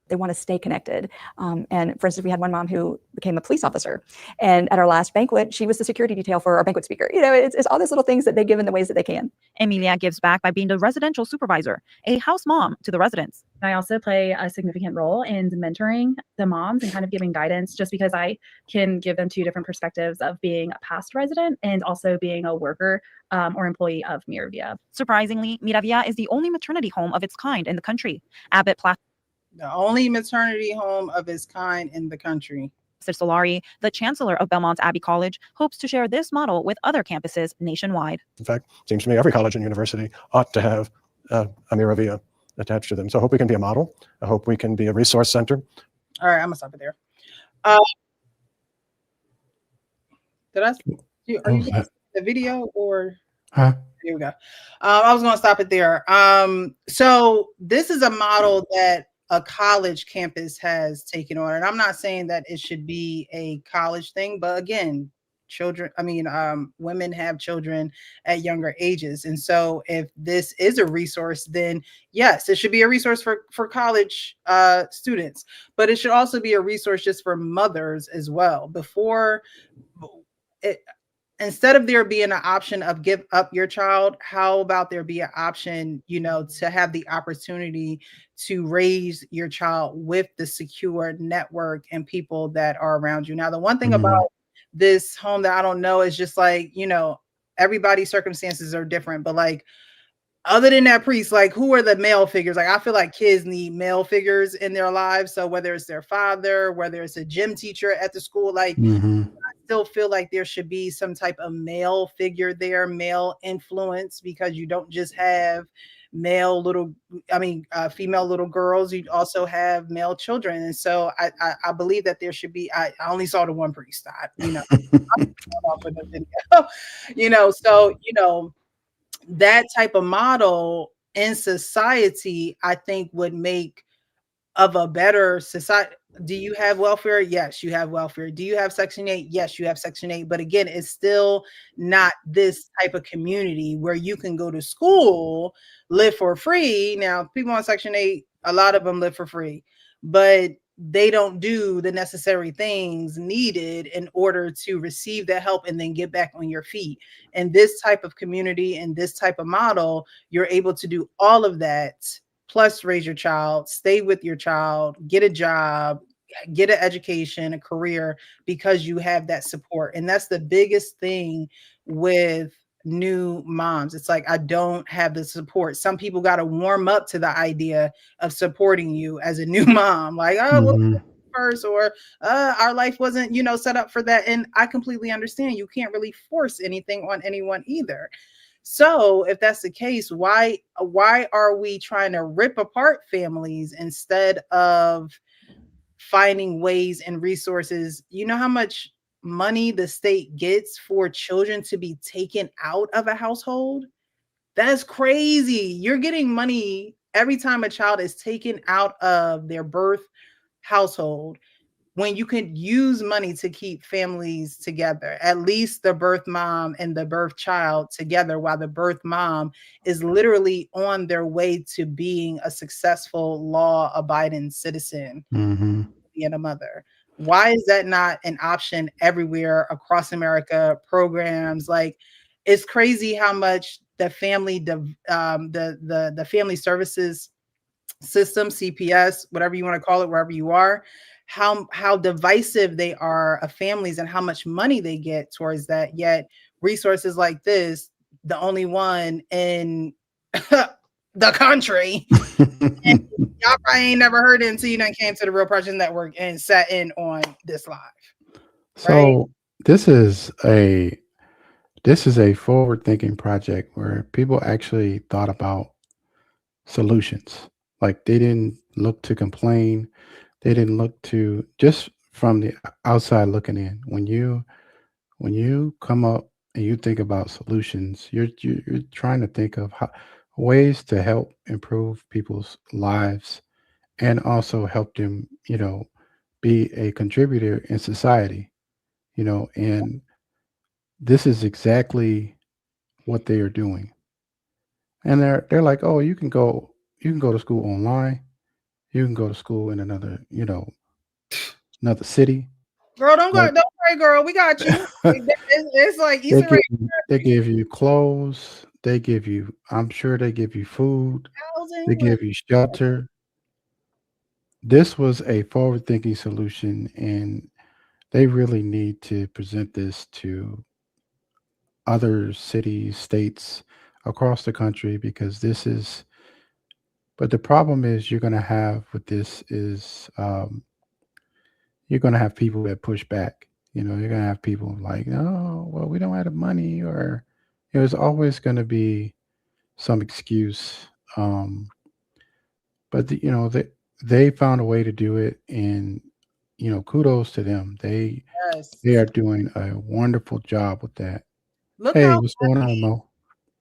S8: They want to stay connected. And for instance, we had one mom who became a police officer. And at our last banquet, she was the security detail for our banquet speaker. You know, it's all these little things that they give in the ways that they can.
S5: Emilia gives back by being the residential supervisor, a house mom to the residents.
S7: I also play a significant role in mentoring the moms and kind of giving guidance, just because I can give them two different perspectives of being a past resident and also being a worker or employee of Miravia.
S5: Surprisingly, Miravia is the only maternity home of its kind in the country. Abbott
S2: The only maternity home of its kind in the country.
S5: Solari, the chancellor of Belmont's Abbey College, hopes to share this model with other campuses nationwide.
S9: In fact, it seems to me every college and university ought to have a Miravia attached to them. So I hope we can be a model. I hope we can be a resource center.
S2: All right, I'm gonna stop it there. Are you gonna the video or?
S3: Huh?
S2: Here we go. I was gonna stop it there. So this is a model that a college campus has taken on, and I'm not saying that it should be a college thing, but again, women have children at younger ages, and so if this is a resource, then yes, it should be a resource for college students, but it should also be a resource just for mothers as well. Instead of there being an option of give up your child, how about there be an option, to have the opportunity to raise your child with the secure network and people that are around you. Now, the one thing about this home that I don't know is just like, everybody's circumstances are different, but like, other than that priest, like, who are the male figures? Like, I feel like kids need male figures in their lives. So whether it's their father, whether it's a gym teacher at the school, like, I still feel like there should be some type of male figure there, male influence, because you don't just have female little girls. You also have male children. And so I believe that there should be, I only saw the one priest, that type of model in society, I think, would make of a better society. Do you have welfare? Yes, you have welfare. Do you have Section 8? Yes, you have Section 8. But again, it's still not this type of community where you can go to school, live for free. Now, people on Section 8, a lot of them live for free, but they don't do the necessary things needed in order to receive that help and then get back on your feet. And this type of community and this type of model, you're able to do all of that, plus raise your child, stay with your child, get a job, get an education, a career, because you have that support. And that's the biggest thing with new moms. It's like, I don't have the support. Some people got to warm up to the idea of supporting you as a new mom. Like, first, or our life wasn't, set up for that. And I completely understand. You can't really force anything on anyone either. So if that's the case, why are we trying to rip apart families instead of finding ways and resources? You know how much money the state gets for children to be taken out of a household? That's crazy. You're getting money every time a child is taken out of their birth household, when you can use money to keep families together, at least the birth mom and the birth child together, while the birth mom is literally on their way to being a successful law-abiding citizen, being a mother. Why is that not an option everywhere across America? Programs, like, it's crazy how much the family, the family services system, CPS, whatever you want to call it, wherever you are, how divisive they are of families and how much money they get towards that. Yet resources like this, the only one in the country, and y'all probably ain't never heard it until you done came to the Real Project Network and sat in on this live.
S3: So this is a forward-thinking project where people actually thought about solutions. Like, they didn't look to complain. They didn't look to, just from the outside looking in. When you come up and you think about solutions, you're trying to think of ways to help improve people's lives and also help them, be a contributor in society, and this is exactly what they are doing. And they're like, "Oh, you can go to school online. You can go to school in another city."
S2: Girl, don't go,
S3: Like
S2: don't worry, girl. We got you. It's like
S3: they
S2: Easter
S3: give
S2: egg
S3: they give you clothes, I'm sure they give you food, they
S2: housing.
S3: give you shelter. This was a forward-thinking solution, and they really need to present this to other cities, states across the country because this is but the problem is you're gonna have with this is, you're gonna have people that push back. You're gonna have people like, "Oh, well, we don't have the money," or there's always gonna be some excuse. But they found a way to do it, and kudos to them. They
S2: Yes.
S3: are doing a wonderful job with that.
S2: Look
S3: Hey,
S2: how
S3: what's going on,
S2: happy,
S3: Mo?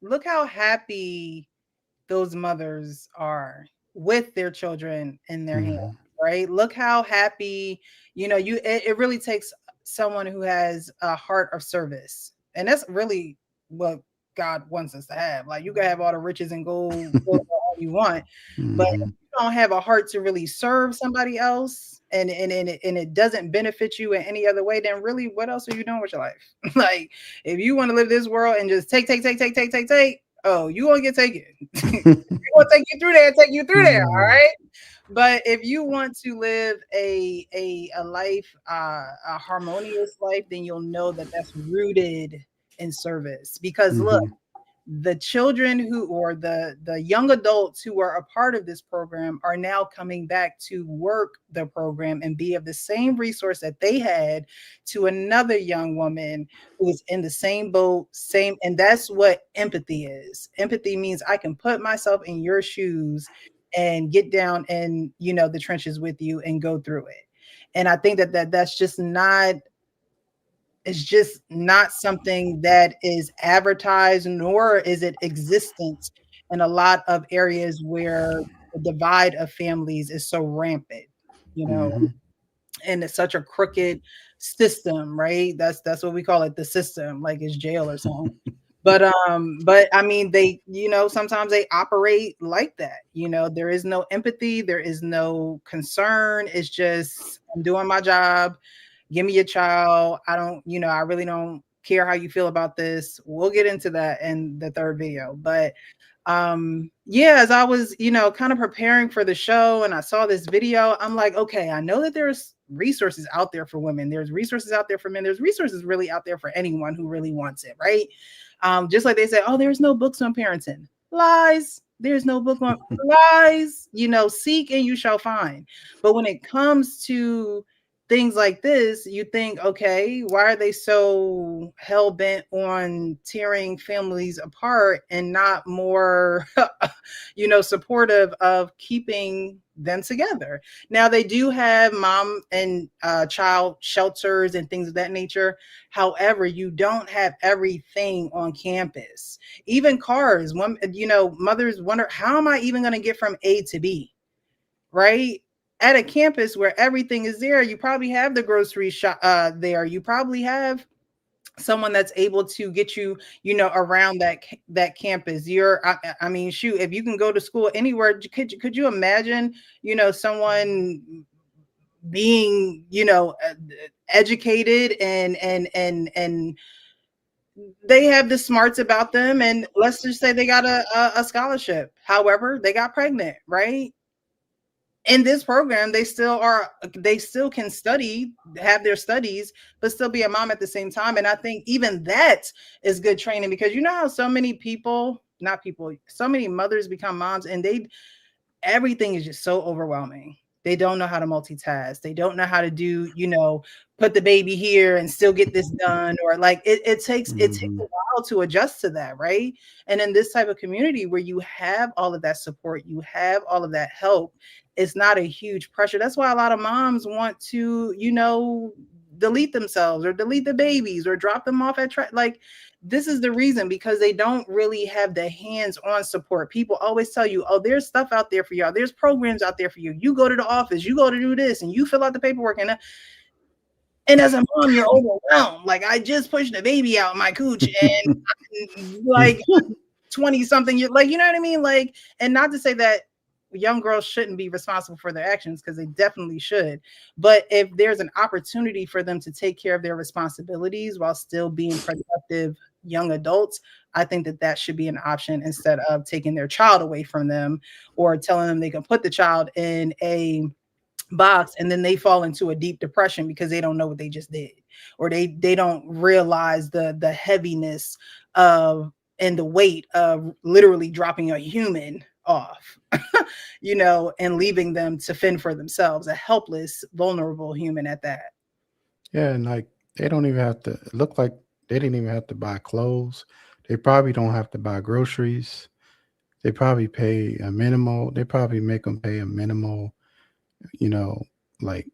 S2: look how happy those mothers are with their children in their hands,
S3: Hmm.
S2: right? Look how happy, it really takes someone who has a heart of service. And that's really what God wants us to have. Like you can have all the riches and gold, silver, all you want, but if
S3: Hmm.
S2: you don't have a heart to really serve somebody else and it doesn't benefit you in any other way, then really what else are you doing with your life? Like if you want to live this world and just take, oh, you gonna get taken. We're gonna take you through there, all
S3: Mm,
S2: right? But if you want to live a life, a harmonious life, then you'll know that that's rooted in service. Because look,
S3: mhm,
S2: the children who or the young adults who are a part of this program are now coming back to work the program and be of the same resource that they had to another young woman who is in the same boat, same. And that's what empathy is. Empathy means I can put myself in your shoes and get down in the trenches with you and go through it. And I think that's just not, it's just not something that is advertised, nor is it existent in a lot of areas where the divide of families is so rampant, you know,
S3: mhm.
S2: and it's such a crooked system, right? That's what we call it, the system, like it's jail or something. But I mean, they, sometimes they operate like that. There is no empathy, there is no concern. It's just I'm doing my job. Give me your child. I don't, I really don't care how you feel about this. We'll get into that in the third video. But yeah, as I was, kind of preparing for the show and I saw this video, I'm like, okay, I know that there's resources out there for women. There's resources out there for men. There's resources really out there for anyone who really wants it, right? Just like they say, oh, there's no books on parenting. Lies. There's no book on lies. Seek and you shall find. But when it comes to things like this, you think, okay, why are they so hell bent on tearing families apart and not more, supportive of keeping them together? Now, they do have mom and child shelters and things of that nature. However, you don't have everything on campus. Even cars, mothers wonder, how am I even going to get from A to B? Right? At a campus where everything is there, you probably have the grocery shop there. You probably have someone that's able to get you, around that campus. I mean, shoot, if you can go to school anywhere, could you imagine, someone being, educated and they have the smarts about them, and let's just say they got a scholarship. However, they got pregnant, right? In this program, they still can study, have their studies, but still be a mom at the same time. And I think even that is good training, because you know how so many people, not people, so many mothers become moms and everything is just so overwhelming. They don't know how to multitask. They don't know how to do, put the baby here and still get this done. Or like it takes a
S3: Mhm.
S2: while to adjust to that, right? And in this type of community where you have all of that support, you have all of that help, it's not a huge pressure. That's why a lot of moms want to, delete themselves or delete the babies or drop them off at like, this is the reason, because they don't really have the hands-on support. People always tell you, oh, there's stuff out there for y'all. There's programs out there for you. You go to the office, you go to do this, and you fill out the paperwork. And as a mom, you're overwhelmed. Like, I just pushed a baby out my cooch and like 20 something, you're like, you know what I mean? Like, and not to say that young girls shouldn't be responsible for their actions, because they definitely should. But if there's an opportunity for them to take care of their responsibilities while still being productive young adults, I think that that should be an option, instead of taking their child away from them or telling them they can put the child in a box and then they fall into a deep depression because they don't know what they just did, or they don't realize the heaviness of and the weight of literally dropping a human off, you know, and leaving them to fend for themselves, a helpless, vulnerable human at that.
S3: Yeah, and like they don't even have to look like they didn't even have to buy clothes. They probably don't have to buy groceries. They probably pay a minimal. They probably make them pay a minimal, you know, like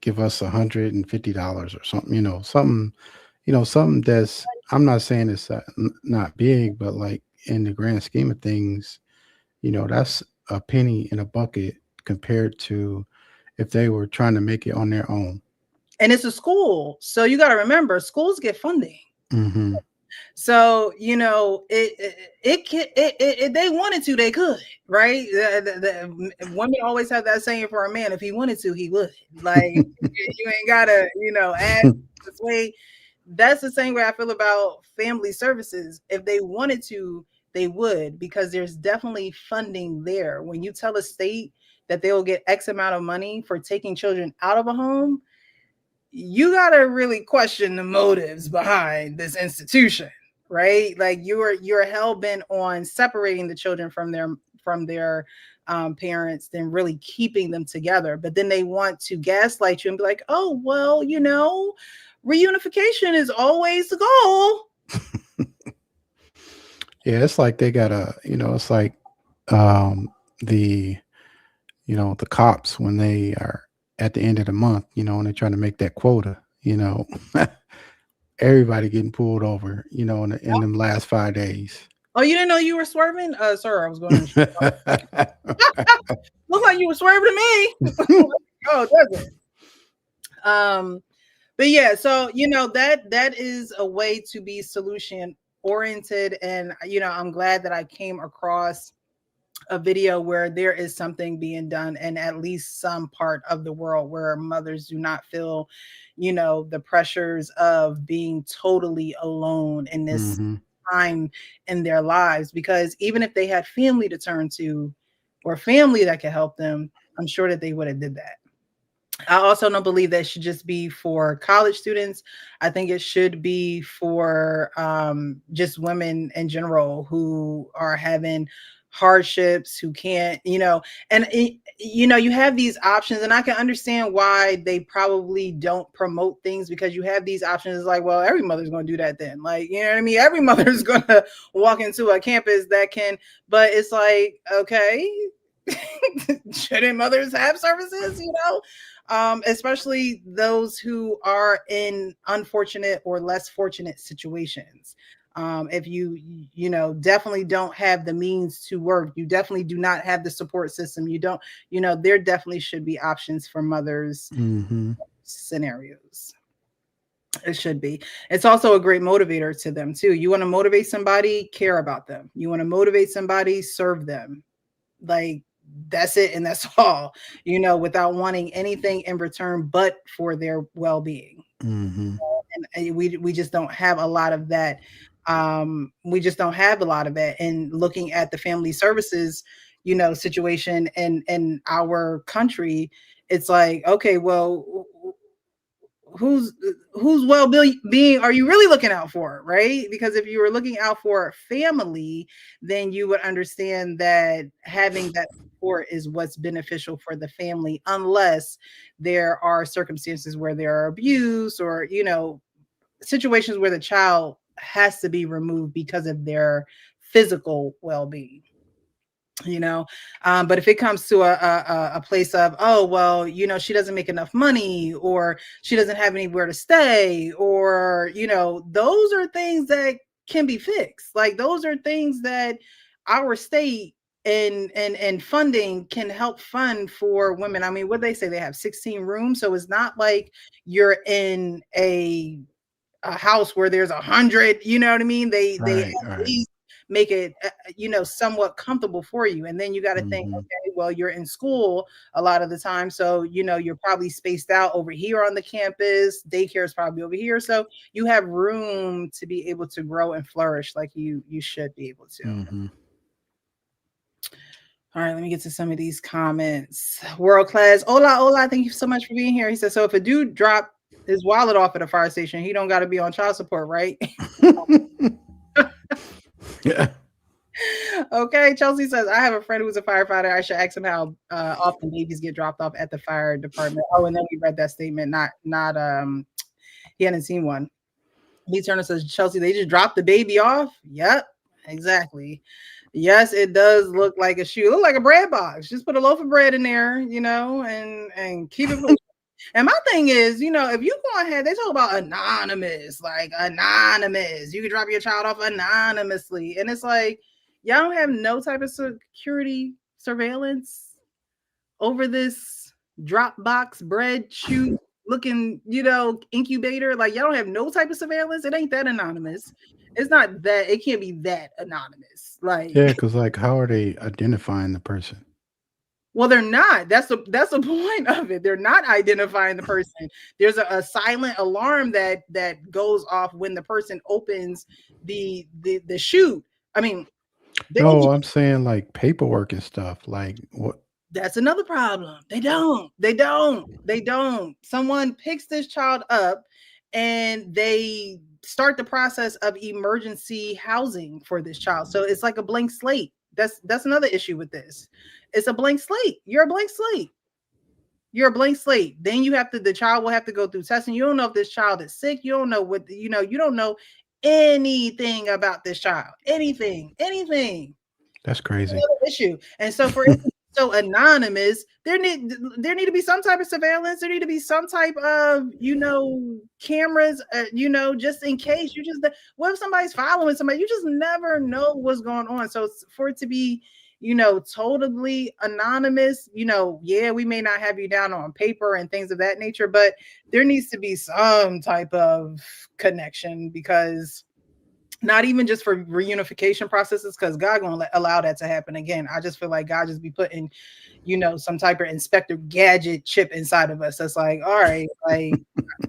S3: give us $150 or something, something that's, I'm not saying it's not big, but like in the grand scheme of things, that's a penny in a bucket compared to if they were trying to make it on their own.
S2: And it's a school. So you got to remember, schools get funding.
S3: Mm-hmm.
S2: So, if they wanted to, they could, right? The women always have that saying for a man, if he wanted to, he would. Like, you ain't gotta, ask this way. That's the same way I feel about family services. If they wanted to, they would, because there's definitely funding there. When you tell a state that they will get X amount of money for taking children out of a home, you got to really question the motives behind this institution, right? Like you're hell-bent on separating the children from their parents than really keeping them together. But then they want to gaslight you and be like, oh, well, reunification is always the goal.
S3: Yeah, it's like they got it's like the cops when they are at the end of the month, and they're trying to make that quota, everybody getting pulled over, in them last 5 days.
S2: Oh, you didn't know you were swerving? Sir, I was going to look like you were swerving to me. Oh, does it? But yeah, so that is a way to be solution oriented. And I'm glad that I came across a video where there is something being done in at least some part of the world where mothers do not feel, the pressures of being totally alone in this time in their lives. Because even if they had family to turn to or family that could help them, I'm sure that they would have did that. I also don't believe that should just be for college students. I think it should be for just women in general who are having hardships, who can't, and you have these options, and I can understand why they probably don't promote things, because you have these options. It's like, well, every mother's going to do that then. Like, you know what I mean? Every mother's going to walk into a campus that can, but it's like, okay, shouldn't mothers have services, especially those who are in unfortunate or less fortunate situations. If you definitely don't have the means to work, you definitely do not have the support system, you don't, there definitely should be options for mothers scenarios. It should be. It's also a great motivator to them too. You want to motivate somebody, care about them. You want to motivate somebody, serve them. Like, that's it, and that's all, without wanting anything in return but for their well-being. And we just don't have a lot of that. We just don't have a lot of it. And looking at the family services, situation in our country, it's like, okay, well, whose well-being are you really looking out for, right? Because if you were looking out for family, then you would understand that having that support is what's beneficial for the family, unless there are circumstances where there are abuse or situations where the child has to be removed because of their physical well-being. you know. But if it comes to a place of, oh well, you know, she doesn't make enough money, or she doesn't have anywhere to stay, or, you know, those are things that can be fixed. Like those are things that our state and funding can help fund for women. I mean, what they say, they have 16 rooms, so it's not like you're in a house where there's 100, you know what I mean? They
S3: Right,
S2: at
S3: right.
S2: least make it you know, somewhat comfortable for you. And then you got to think,
S3: Mhm.
S2: okay, well, you're in school a lot of the time, so you know, you're probably spaced out over here on the campus, daycare is probably over here, so you have room to be able to grow and flourish like you should be able to.
S3: Mhm.
S2: All right, let me get to some of these comments. World class. Hola, hola. Thank you so much for being here. He said, so if a dude drop his wallet off at a fire station, he don't got to be on child support, right?
S3: Yeah.
S2: Okay. Chelsea says, I have a friend who's a firefighter. I should ask him how often babies get dropped off at the fire department. Oh, and then we read that statement. He hadn't seen one. Lee Turner says, Chelsea, they just dropped the baby off. Yep, exactly. Yes, it does look like a shoe. It look like a bread box. Just put a loaf of bread in there, you know, and keep it. And my thing is, you know, if you go ahead, they talk about anonymous, like anonymous. You can drop your child off anonymously. And it's like, y'all don't have no type of security surveillance over this drop box bread shoe looking, you know, incubator. Like, y'all don't have no type of surveillance. It ain't that anonymous. It's not that, it can't be that anonymous. Like,
S3: Yeah, because like, how are they identifying the person?
S2: well, they're not. That's the point of it. They're not identifying the person. There's a silent alarm that goes off when the person opens the chute. I mean,
S3: No, I'm saying like paperwork and stuff. Like what?
S2: that's another problem. They don't. Someone picks this child up and they start the process of emergency housing for this child. So it's like a blank slate. That's another issue with this. It's a blank slate. You're a blank slate. You're a blank slate. Then the child will have to go through testing. You don't know if this child is sick. You don't know what, you know, you don't know anything about this child. Anything.
S3: That's crazy.
S2: Issue. And so for it to be so anonymous, there need to be some type of surveillance. There need to be some type of, you know, cameras, you know, just in case. What if somebody's following somebody? You just never know what's going on. So for it to be, you know, totally anonymous, you know, yeah, we may not have you down on paper and things of that nature, but there needs to be some type of connection, because not even just for reunification processes, because God gonna allow that to happen again. I just feel like God just be putting, you know, some type of Inspector Gadget chip inside of us. That's like, all right, like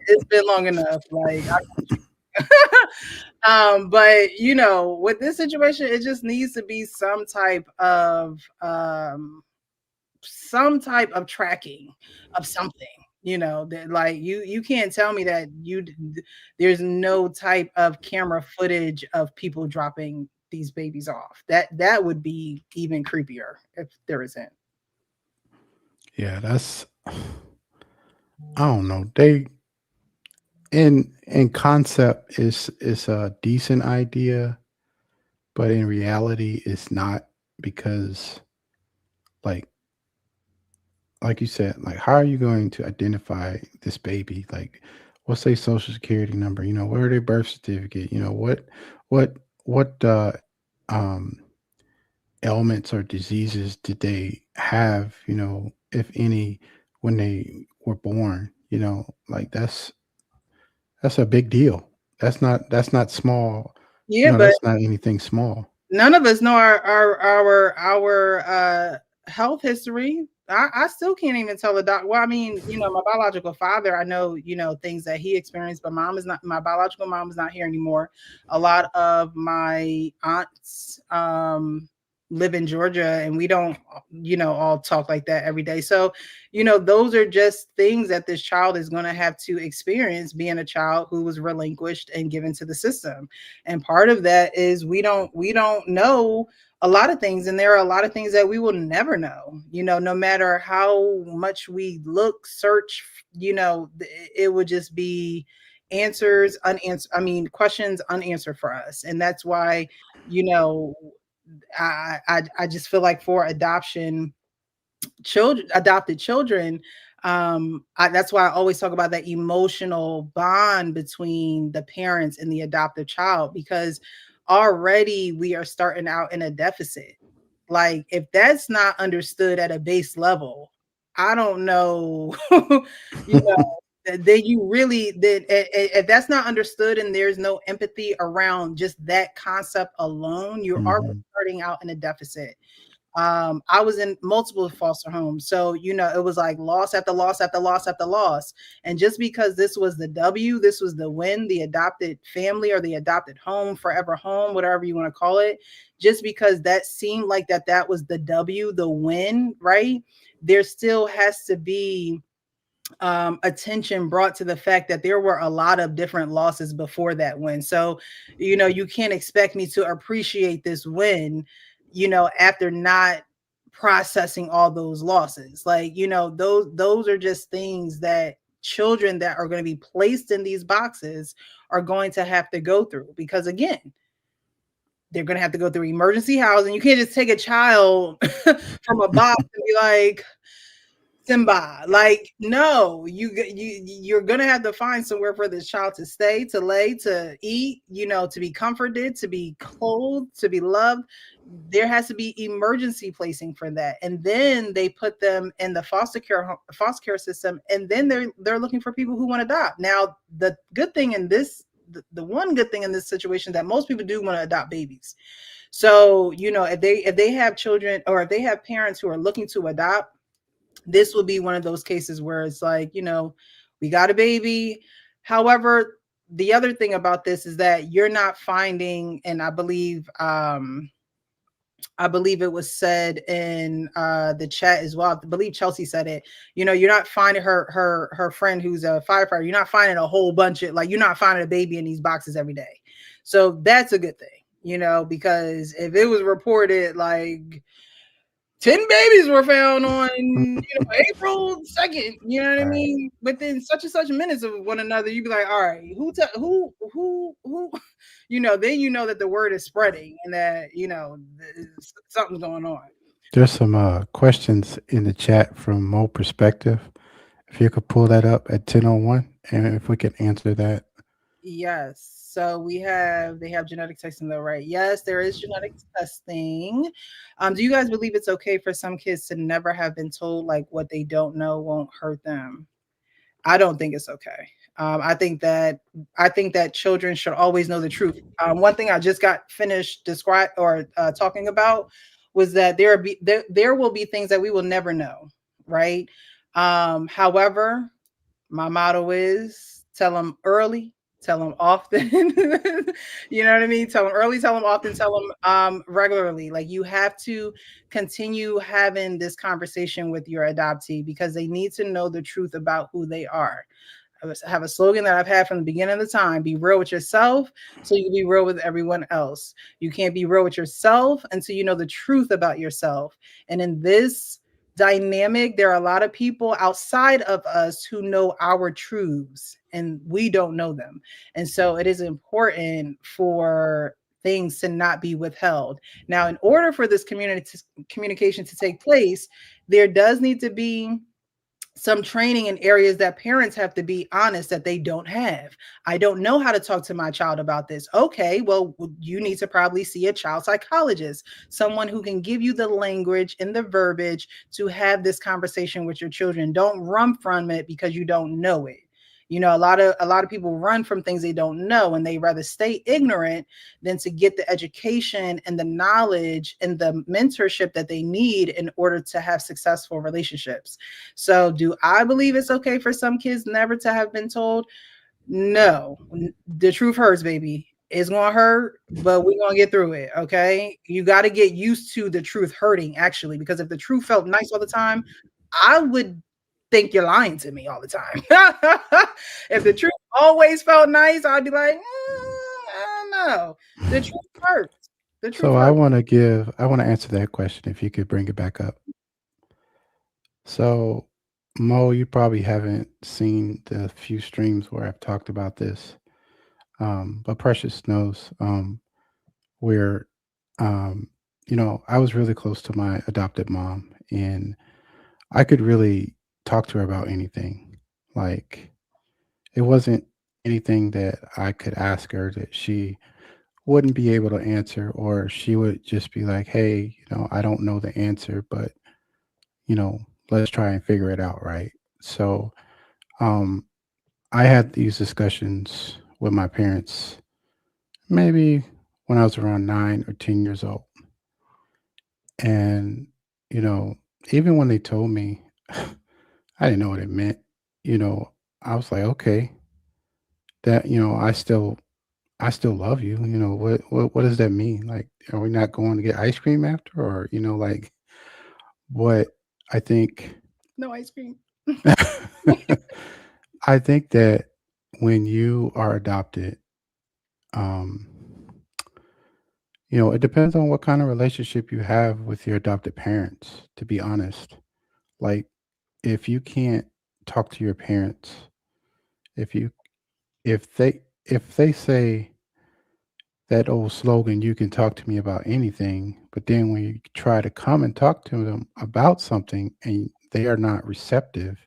S2: it's been long enough. Like, but you know, with this situation, it just needs to be some type of tracking of something. You know, that like you can't tell me that there's no type of camera footage of people dropping these babies off. That would be even creepier if there isn't.
S3: Yeah, that's, I don't know. They in concept is a decent idea, but in reality it's not, because like you said, like how are you going to identify this baby? Like what's their social security number? You know, what are their birth certificate? You know, what what um ailments or diseases did they have, you know, if any, when they were born? You know, like that's a big deal. That's not small. You
S2: Yeah,
S3: know,
S2: but
S3: that's not anything small.
S2: none of us know our health history. I still can't even tell the doc. Well, I mean, you know, my biological father, I know, you know, things that he experienced, but my biological mom is not here anymore. A lot of my aunts live in Georgia, and we don't, you know, all talk like that every day. So, you know, those are just things that this child is going to have to experience, being a child who was relinquished and given to the system. And part of that is we don't know a lot of things, and there are a lot of things that we will never know, you know, no matter how much we look, search, you know, it would just be questions unanswered for us. And that's why, you know, I just feel like for adopted children, that's why I always talk about that emotional bond between the parents and the adoptive child, because already we are starting out in a deficit. Like, if that's not understood at a base level, I don't know, you know, then you really did. If that's not understood and there's no empathy around just that concept alone, you're already starting out in a deficit. I was in multiple foster homes, so it was like loss after loss after loss after loss. And just because this was the W, this was the win, the adopted family or the adopted home, forever home, whatever you want to call it, just because that seemed like that was the W, the win, right? There still has to be attention brought to the fact that there were a lot of different losses before that win. So, you can't expect me to appreciate this win, after not processing all those losses. Like, those are just things that children that are going to be placed in these boxes are going to have to go through, because again, they're going to have to go through emergency housing. You can't just take a child from a box and be like, Simba, like, no, you're gonna have to find somewhere for this child to stay, to lay, to eat, to be comforted, to be clothed, to be loved. There has to be emergency placing for that, and then they put them in the foster care system, and then they're looking for people who want to adopt. Now, the good thing in this, the one good thing in this situation, that most people do want to adopt babies. So, if they have children, or if they have parents who are looking to adopt, this will be one of those cases where it's like, we got a baby. However, the other thing about this is that you're not finding, and I believe it was said in the chat as well. I believe Chelsea said it. You're not finding her friend who's a firefighter. You're not finding a whole bunch of, like, you're not finding a baby in these boxes every day. So that's a good thing, because if it was reported like 10 babies were found on, April 2nd, you know what I mean? Within such and such minutes of one another, you'd be like, all right, who, then that the word is spreading and that, something's going on.
S3: There's some questions in the chat from Mo Perspective. If you could pull that up at 10:01, and if we could answer that.
S2: Yes. So they have genetic testing though, right? Yes, there is genetic testing. Do you guys believe it's okay for some kids to never have been told, like, what they don't know won't hurt them? I don't think it's okay. I think that children should always know the truth. One thing I just got finished talking about was that there will be things that we will never know, right? However, my motto is tell them early, tell them often. You know what I mean? Tell them early, tell them often, tell them regularly. Like, you have to continue having this conversation with your adoptee, because they need to know the truth about who they are. I have a slogan that I've had from the beginning of the time: be real with yourself so you can be real with everyone else. You can't be real with yourself until you know the truth about yourself. And in this dynamic, there are a lot of people outside of us who know our truths, and we don't know them. And so it is important for things to not be withheld. Now, in order for this communication to take place, there does need to be some training in areas that parents have to be honest that they don't have. I don't know how to talk to my child about this. Okay, well, you need to probably see a child psychologist, someone who can give you the language and the verbiage to have this conversation with your children. Don't run from it because you don't know it. A lot of people run from things they don't know, and they rather stay ignorant than to get the education and the knowledge and the mentorship that they need in order to have successful relationships. So, do I believe it's okay for some kids never to have been told? No. The truth hurts, baby. It's gonna hurt, but we're gonna get through it. Okay. You got to get used to the truth hurting, actually, because if the truth felt nice all the time, I would think you're lying to me all the time. If the truth always felt nice, I'd be like, I don't know. The truth hurts. The truth
S3: So
S2: hurts.
S3: I want to answer that question if you could bring it back up. So, Mo, you probably haven't seen the few streams where I've talked about this, but Precious knows where I was really close to my adopted mom, and I could really talk to her about anything. Like, it wasn't anything that I could ask her that she wouldn't be able to answer, or she would just be like, "Hey, I don't know the answer, but you know, let's try and figure it out, right?" So, um, I had these discussions with my parents maybe when I was around 9 or 10 years old, and you know, even when they told me, I didn't know what it meant. You know, I was like, okay, that I still love you. What does that mean? Like, are we not going to get ice cream after, or like what? I think
S2: No ice cream.
S3: I think that when you are adopted, um, it depends on what kind of relationship you have with your adopted parents, to be honest. Like, if you can't talk to your parents, if you if they say that old slogan, "You can talk to me about anything," but then when you try to come and talk to them about something and they are not receptive,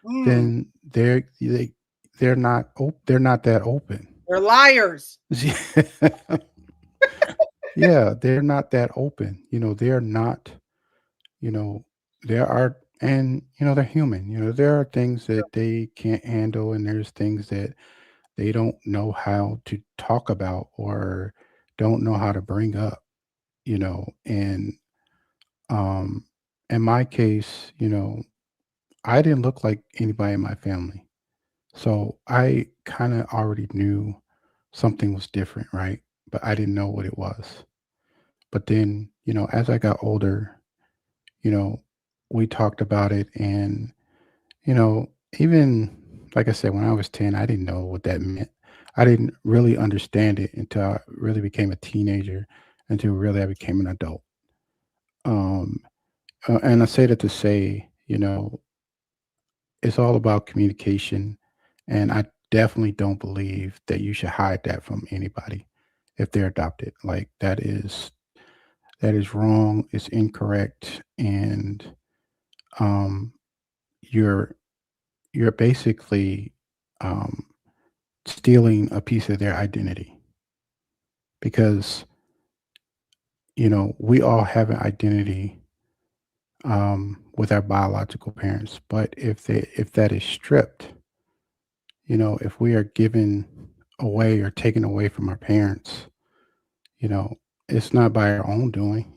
S2: Mm,
S3: then they're not that open.
S2: they're liars.
S3: Yeah, they're not that open. They're not, you know, there are, and they're human. There are things that they can't handle, and there's things that they don't know how to talk about or don't know how to bring up. And um, in my case, I didn't look like anybody in my family, so I kind of already knew something was different, right? But I didn't know what it was. But then, as I got older, you know, we talked about it. And, you know, even like I said, when I was 10, I didn't know what that meant. I didn't really understand it until I really became a teenager, until really I became an adult. Um, and I say that to say, it's all about communication. And I definitely don't believe that you should hide that from anybody if they're adopted. Like, that is wrong, it's incorrect, and um, you're you're basically um, stealing a piece of their identity, because we all have an identity with our biological parents, but if that is stripped, if we are given away or taken away from our parents, you know it's not by our own doing.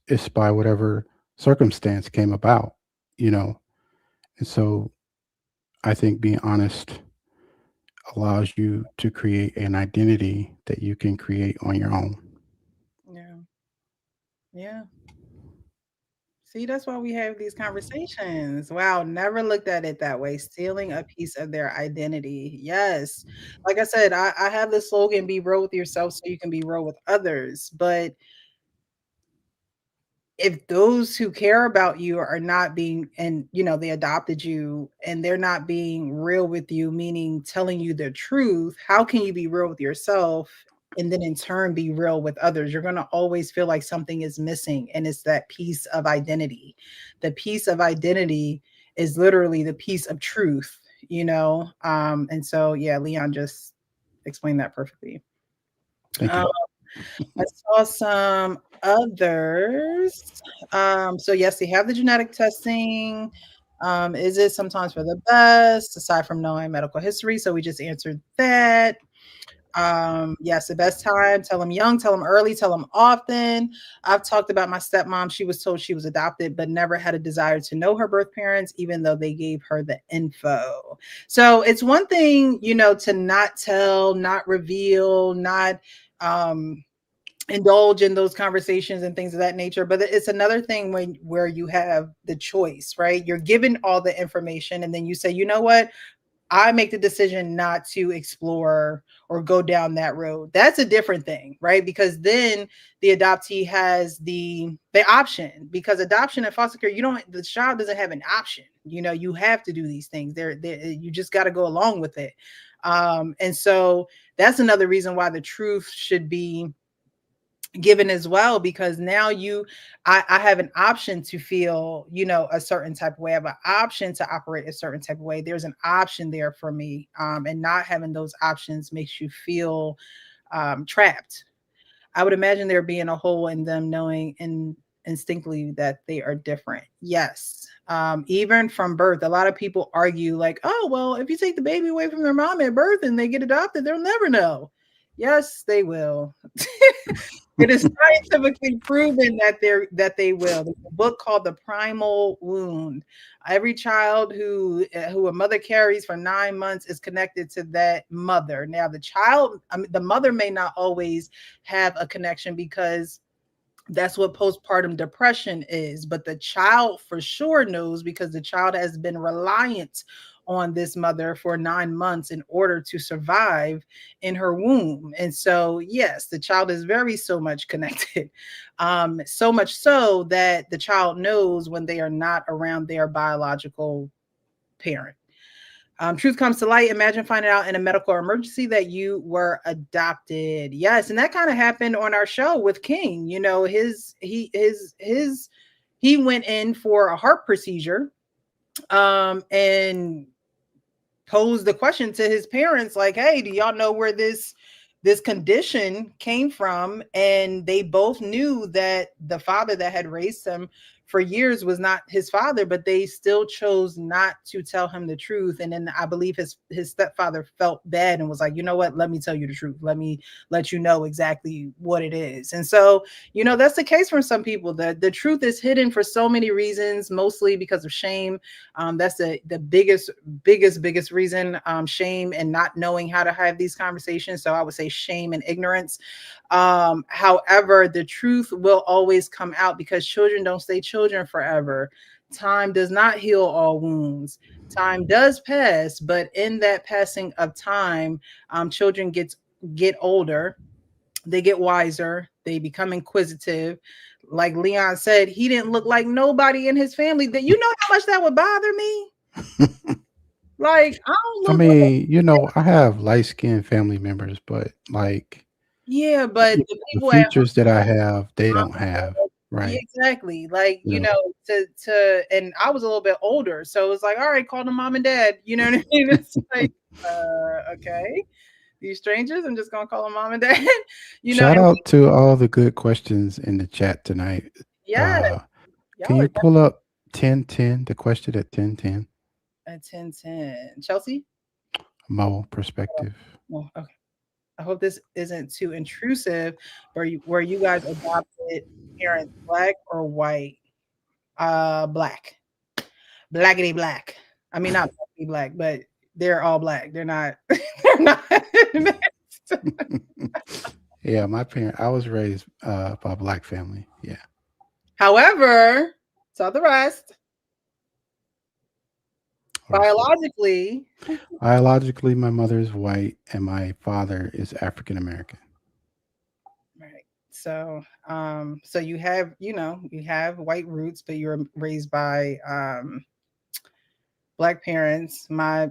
S3: It's by whatever circumstance came about. you know and so I think being honest allows you to create an identity that you can create on your own.
S2: Yeah. Yeah. See, that's why we have these conversations. Wow, never looked at it that way. Stealing a piece of their identity. Yes. Like I said, I have the slogan, be real with yourself so you can be real with others. But if those who care about you are not being, and they adopted you and they're not being real with you, meaning telling you the truth, how can you be real with yourself and then in turn be real with others? You're going to always feel like something is missing, and it's that piece of identity. The piece of identity is literally the piece of truth. And so yeah, Leon just explained that perfectly.
S3: Thank
S2: um,
S3: you.
S2: I saw some others. So yes, they have the genetic testing. Is it sometimes for the best, aside from knowing medical history? So we just answered that. Yes, the best time, tell them young, tell them early, tell them often. I've talked about my stepmom. She was told she was adopted, but never had a desire to know her birth parents, even though they gave her the info. So it's one thing, to not tell, not reveal, not indulge in those conversations and things of that nature. But it's another thing where you have the choice, right? You're given all the information and then you say, you know what? I make the decision not to explore or go down that road. That's a different thing, right? Because then the adoptee has the option, because adoption and foster care, the child doesn't have an option. You have to do these things. You just got to go along with it. And so that's another reason why the truth should be given as well, because now I have an option to feel, a certain type of way. I have an option to operate a certain type of way. There's an option there for me. And not having those options makes you feel trapped. I would imagine there being a hole in them knowing instinctively that they are different. Yes. Even from birth, a lot of people argue like, oh, well, if you take the baby away from their mom at birth and they get adopted, they'll never know. Yes, they will. It is scientifically proven that they will. There's a book called The Primal Wound. Every child who a mother carries for 9 months is connected to that mother. Now, the mother may not always have a connection because that's what postpartum depression is, but the child for sure knows, because the child has been reliant on this mother for 9 months in order to survive in her womb. And so, yes, the child is so much connected, so much so that the child knows when they are not around their biological parent. Truth comes to light. Imagine finding out in a medical emergency that you were adopted. Yes, and that kind of happened on our show with King. He went in for a heart procedure, and posed the question to his parents, like, hey, do y'all know where this condition came from? And they both knew that the father that had raised him for years was not his father, but they still chose not to tell him the truth. And then I believe his stepfather felt bad and was like, you know what, let me tell you the truth. Let me let you know exactly what it is. And so, that's the case for some people. The truth is hidden for so many reasons, mostly because of shame. That's the biggest reason, shame and not knowing how to have these conversations. So I would say shame and ignorance. However, the truth will always come out, because children don't stay children forever. Time does not heal all wounds. Time does pass, but in that passing of time, children get older, they get wiser, they become inquisitive. Like Leon said, he didn't look like nobody in his family. That, how much that would bother me. Like,
S3: I have light-skinned family members, but like,
S2: yeah, but the people
S3: the features that I have, they don't have. Right.
S2: Yeah, exactly. Like, and I was a little bit older, so it was like, all right, call them mom and dad. You know what I mean? It's like, okay, these strangers, I'm just gonna call them mom and dad.
S3: Shout out to all the good questions in the chat tonight.
S2: Yeah.
S3: Can you pull up 1010, the question at 1010?
S2: At 1010, Chelsea.
S3: Mo perspective.
S2: Well, okay. I hope this isn't too intrusive. Were you guys adopted parents black or white? Black. Blackity black. I mean, not blackity black, but they're all black. They're not. They're not.
S3: Yeah, I was raised by a black family. Yeah.
S2: However, so the rest. Biologically,
S3: my mother is white and my father is African American.
S2: Right. So, so you have, you have white roots, but you're raised by black parents. My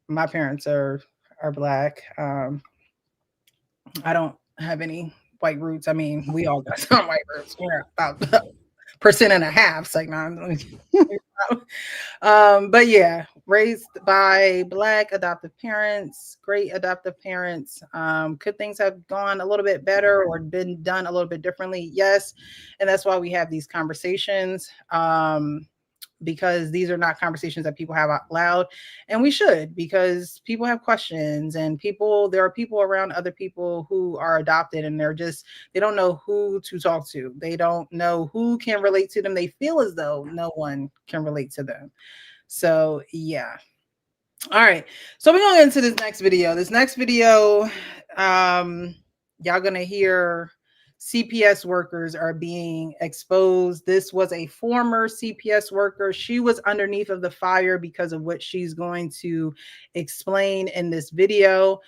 S2: parents are black. I don't have any white roots. I mean, we all got some white roots. We're about 1.5%. It's like, no, but yeah, raised by black adoptive parents, great adoptive parents. Could things have gone a little bit better or been done a little bit differently? Yes. And that's why we have these conversations, because these are not conversations that people have out loud, and we should, because people have questions, and there are people around other people who are adopted, and they don't know who to talk to. They don't know who can relate to them. They feel as though no one can relate to them. So yeah. All right. So we're going to get into this next video. This next video, y'all going to hear CPS workers are being exposed. This was a former CPS worker. She was underneath of the fire because of what she's going to explain in this video.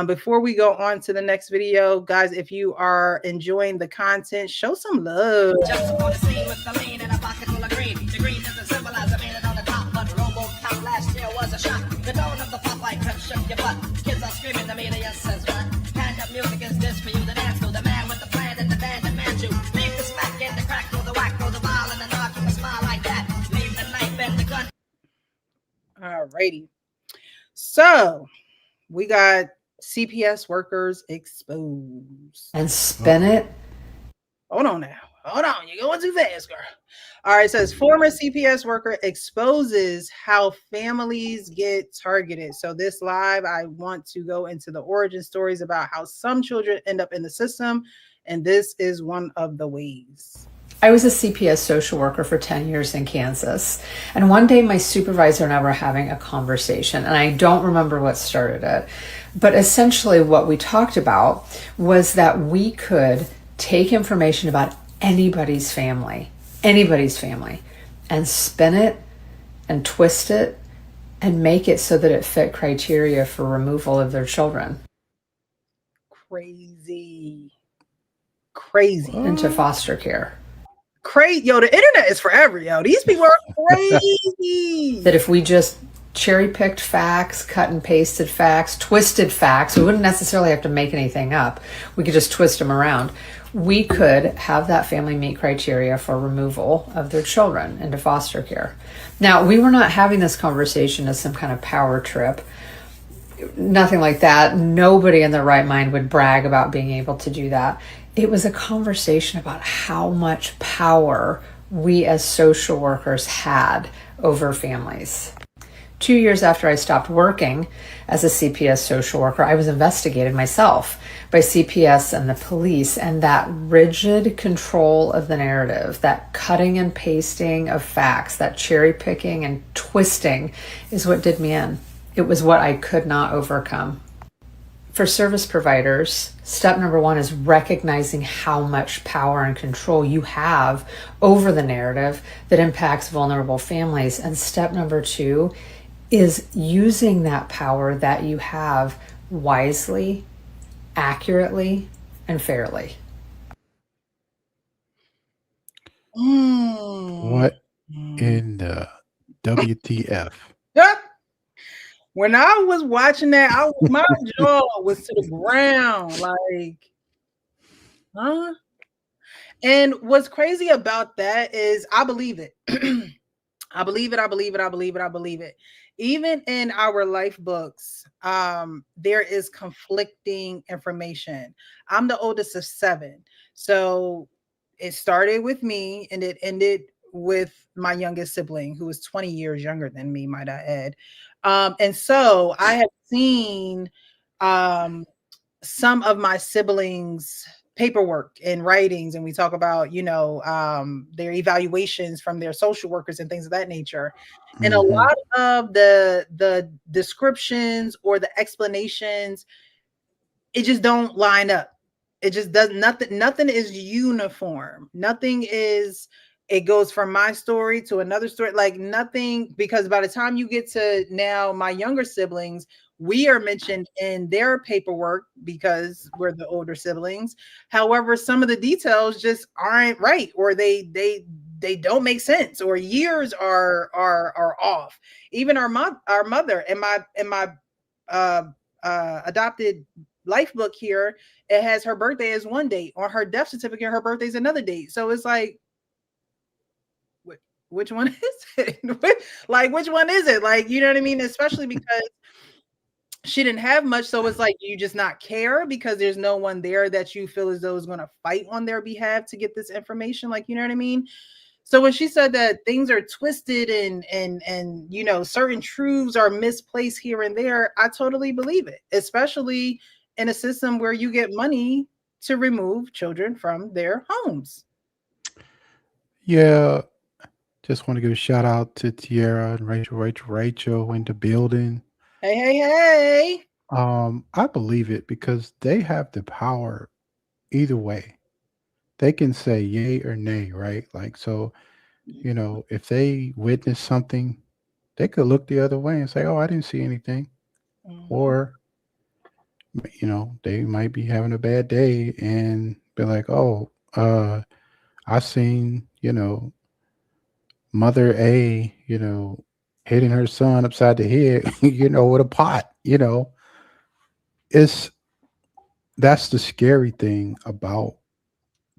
S2: Before we go on to the next video, guys, if you are enjoying the content, show some love.
S10: Just on the scene with the lean and a pocket full of green. The green doesn't symbolize a minute on the top, but RoboCop last year was a shot. The tone of the Popeye crunch shook your butt. Kids are screaming, the media says what? Hand up music, is this for you to dance to? The man with the plan and the dance.
S2: All righty. So we got CPS workers exposed.
S11: And spin it.
S2: Hold on now. Hold on. You're going too fast, girl. All right. It says former CPS worker exposes how families get targeted. So this live, I want to go into the origin stories about how some children end up in the system. And this is one of the ways.
S11: I was a CPS social worker for 10 years in Kansas. And one day my supervisor and I were having a conversation, and I don't remember what started it. But essentially what we talked about was that we could take information about anybody's family, and spin it and twist it and make it so that it fit criteria for removal of their children.
S2: Crazy.
S11: Into foster care.
S2: Crazy. Yo, the internet is forever, yo. These people are crazy.
S11: That if we just cherry-picked facts, cut and pasted facts, twisted facts, we wouldn't necessarily have to make anything up. We could just twist them around. We could have that family meet criteria for removal of their children into foster care. Now, we were not having this conversation as some kind of power trip. Nothing like that. Nobody in their right mind would brag about being able to do that. It was a conversation about how much power we as social workers had over families. 2 years after I stopped working as a CPS social worker, I was investigated myself by CPS and the police, and that rigid control of the narrative, that cutting and pasting of facts, that cherry picking and twisting is what did me in. It was what I could not overcome. For service providers, step number one is recognizing how much power and control you have over the narrative that impacts vulnerable families. And step number two is using that power that you have wisely, accurately, and fairly.
S3: What in the WTF?
S2: When I was watching that, my jaw was to the ground. Like, huh? And what's crazy about that is I believe it. I believe it. Even in our life books, there is conflicting information. I'm the oldest of 7. So it started with me and it ended with my youngest sibling, who was 20 years younger than me, might I add. And so I have seen some of my siblings' paperwork and writings, and we talk about, their evaluations from their social workers and things of that nature. And a lot of the descriptions or the explanations, it just don't line up. It just does nothing is uniform. Nothing is, it goes from my story to another story, like nothing, because by the time you get to now my younger siblings, we are mentioned in their paperwork because we're the older siblings. However, some of the details just aren't right, or they don't make sense, or years are off. Even our mother and my adopted life book here, it has her birthday as one date. On her death certificate, her birthday is another date. So it's like, which one is it? Like, which one is it? Like, you know what I mean? Especially because she didn't have much. So it's like, you just not care because there's no one there that you feel as though is going to fight on their behalf to get this information. Like, you know what I mean? So when she said that things are twisted and certain truths are misplaced here and there, I totally believe it, especially in a system where you get money to remove children from their homes.
S3: Yeah. Just want to give a shout out to Tiara and Rachel in the building.
S2: Hey.
S3: I believe it because they have the power either way. They can say yay or nay, right? Like, so, if they witness something, they could look the other way and say, oh, I didn't see anything. Or, they might be having a bad day and be like, oh, I seen, Mother A, hitting her son upside the head, with a pot, that's the scary thing about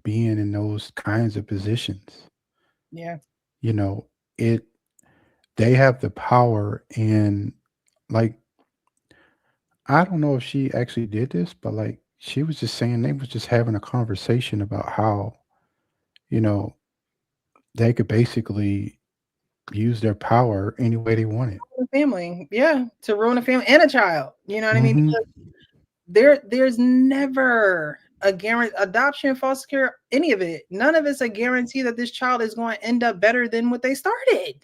S3: being in those kinds of positions.
S2: Yeah.
S3: they have the power, and like I don't know if she actually did this, but like she was just saying they was just having a conversation about how, you know, they could basically use their power any way they wanted.
S2: Family, yeah, to ruin a family and a child. You know what I mean?
S3: Hmm.
S2: Because there's never a guarantee, adoption, foster care, any of it. None of it's a guarantee that this child is going to end up better than what they started.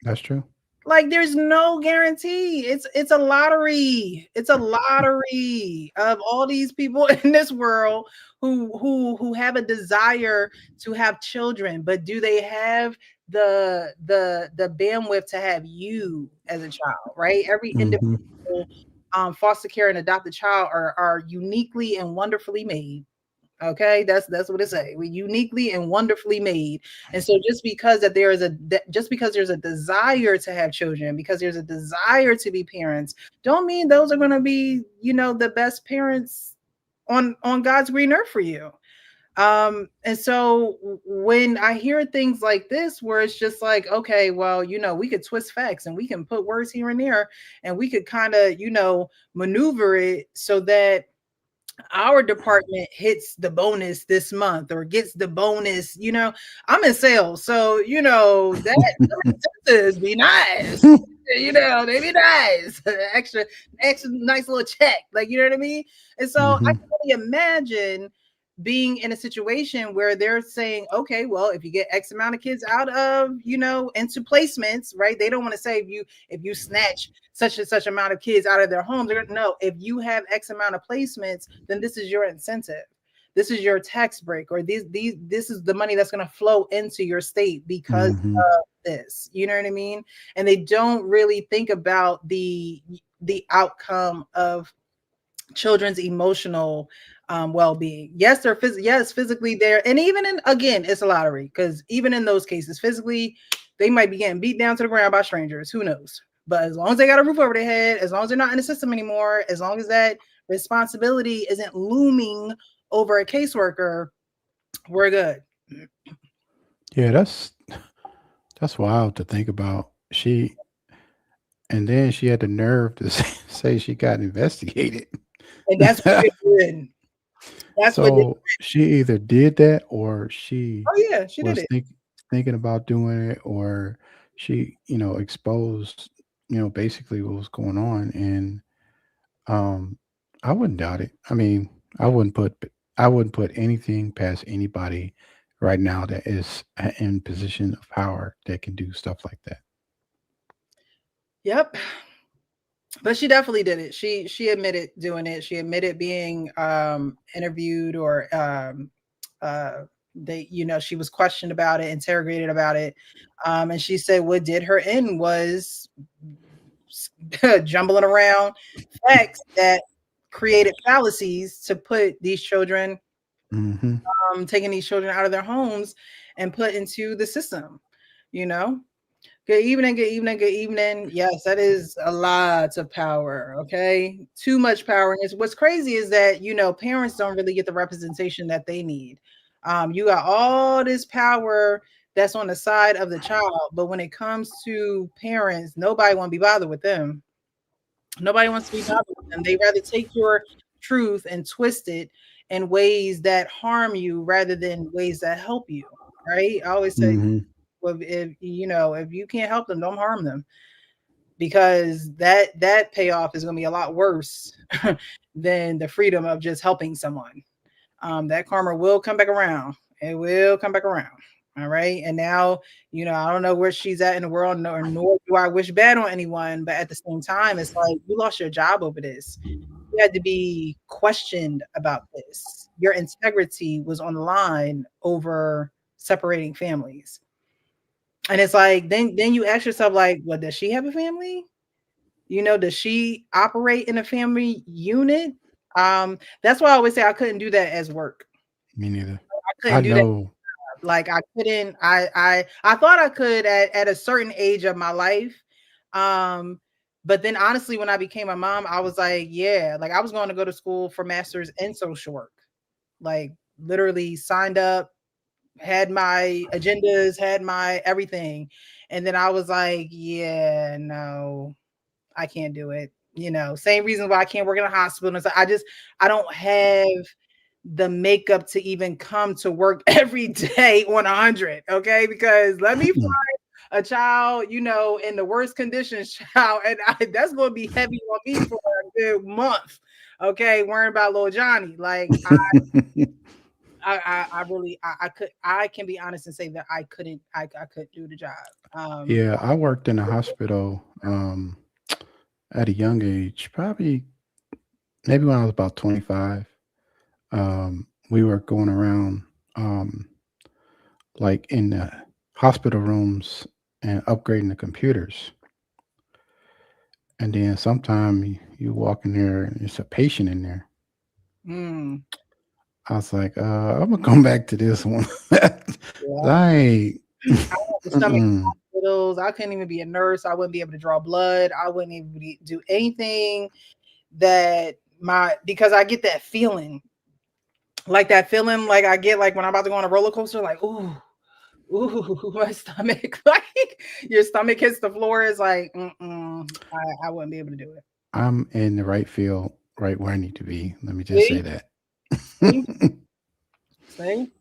S3: That's true.
S2: Like there's no guarantee. It's a lottery. It's a lottery of all these people in this world who have a desire to have children, but do they have the bandwidth to have you as a child, right? Every
S3: Hmm.
S2: individual foster care and adopted child are uniquely and wonderfully made. Okay, that's what it say. We're uniquely and wonderfully made. And so just because just because there's a desire to have children, because there's a desire to be parents, don't mean those are going to be, the best parents on God's green earth for you. And so when I hear things like this, where it's just like, okay, well, we could twist facts and we can put words here and there, and we could kind of, maneuver it so that our department hits the bonus this month or gets the bonus. I'm in sales, so that incentives be nice. They be nice. extra nice little check, like, you know what I mean? And so I
S3: Hmm.
S2: can only imagine being in a situation where they're saying, okay, well, if you get X amount of kids out of, into placements, right? They don't want to say if you snatch such and such amount of kids out of their homes. They're going to know if you have X amount of placements, then this is your incentive. This is your tax break, or this is the money that's going to flow into your state because
S3: Hmm.
S2: of this. You know what I mean? And they don't really think about the outcome of children's emotional well-being. Yes, they're physically there, and even again, it's a lottery, because even in those cases, physically, they might be getting beat down to the ground by strangers. Who knows? But as long as they got a roof over their head, as long as they're not in the system anymore, as long as that responsibility isn't looming over a caseworker, we're good.
S3: Yeah, that's wild to think about. And then she had the nerve to say she got investigated.
S2: And that's what they're doing. That's what.
S3: So she either did that, or she
S2: Oh yeah, she did
S3: was
S2: it.
S3: thinking about doing it, or she, exposed, basically what was going on. And um, I wouldn't doubt it. I mean, I wouldn't put I wouldn't put anything past anybody right now that is in position of power that can do stuff like that.
S2: Yep. But she definitely did it. She admitted doing it. She admitted being interviewed, or she was questioned about it, interrogated about it. And she said what did her in was jumbling around facts that created fallacies to put these children,
S3: Hmm.
S2: taking these children out of their homes and put into the system, you know. Good evening, good evening, good evening. Yes, that is a lot of power. Okay. Too much power. And what's crazy is that, parents don't really get the representation that they need. You got all this power that's on the side of the child, but when it comes to parents, nobody want to be bothered with them. Nobody wants to be bothered with them. They rather take your truth and twist it in ways that harm you rather than ways that help you. Right. I always say,
S3: Hmm.
S2: well, if you can't help them, don't harm them, because that payoff is going to be a lot worse than the freedom of just helping someone. That karma will come back around. It will come back around. All right. And now, I don't know where she's at in the world, nor do I wish bad on anyone. But at the same time, it's like you lost your job over this. You had to be questioned about this. Your integrity was on the line over separating families. And it's like, then you ask yourself, like, well, does she have a family? Does she operate in a family unit? That's why I always say I couldn't do that as work.
S3: Me neither.
S2: I
S3: I
S2: couldn't do that.
S3: know.
S2: Like I couldn't, I thought I could at a certain age of my life. But then honestly, when I became a mom, I was like, yeah, like I was going to go to school for master's in social work. Like literally signed up, had my agendas, had my everything. And then I was like, yeah, no, I can't do it. Same reason why I can't work in a hospital. And so I don't have the makeup to even come to work every day on 100. Okay. Because let me find a child, in the worst conditions, child. And that's going to be heavy on me for a good month. Okay. Worrying about little Johnny. Like, I can be honest and say that I couldn't do the job.
S3: Yeah, I worked in a hospital at a young age, probably maybe when I was about 25. We were going around like in the hospital rooms and upgrading the computers. And then sometime you walk in there and it's a patient in there. I was like, I'm gonna come back to this one. Like,
S2: I have the stomach hospitals. I couldn't even be a nurse. I wouldn't be able to draw blood. I wouldn't even do anything because I get that feeling. Like I get like when I'm about to go on a roller coaster, like, ooh, my stomach. Like your stomach hits the floor. Is like, I wouldn't be able to do it.
S3: I'm in the right field, right where I need to be. Let me just say that.
S2: See?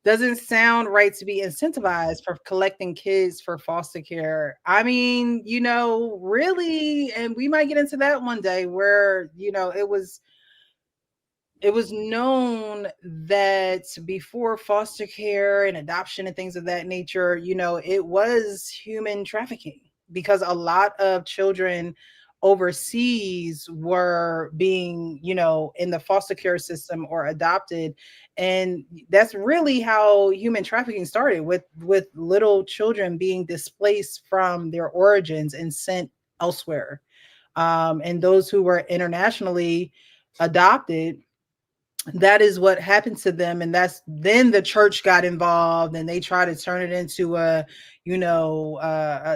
S2: Doesn't sound right to be incentivized for collecting kids for foster care. I mean, really, and we might get into that one day where, it was known that before foster care and adoption and things of that nature, it was human trafficking because a lot of children overseas were being, in the foster care system or adopted. And that's really how human trafficking started with little children being displaced from their origins and sent elsewhere. And those who were internationally adopted, that is what happened to them. And then the church got involved and they tried to turn it into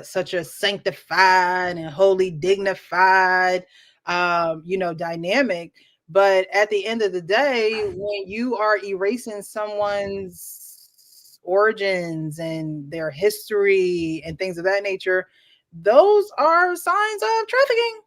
S2: such a sanctified and holy dignified, dynamic. But at the end of the day, when you are erasing someone's origins and their history and things of that nature, those are signs of trafficking.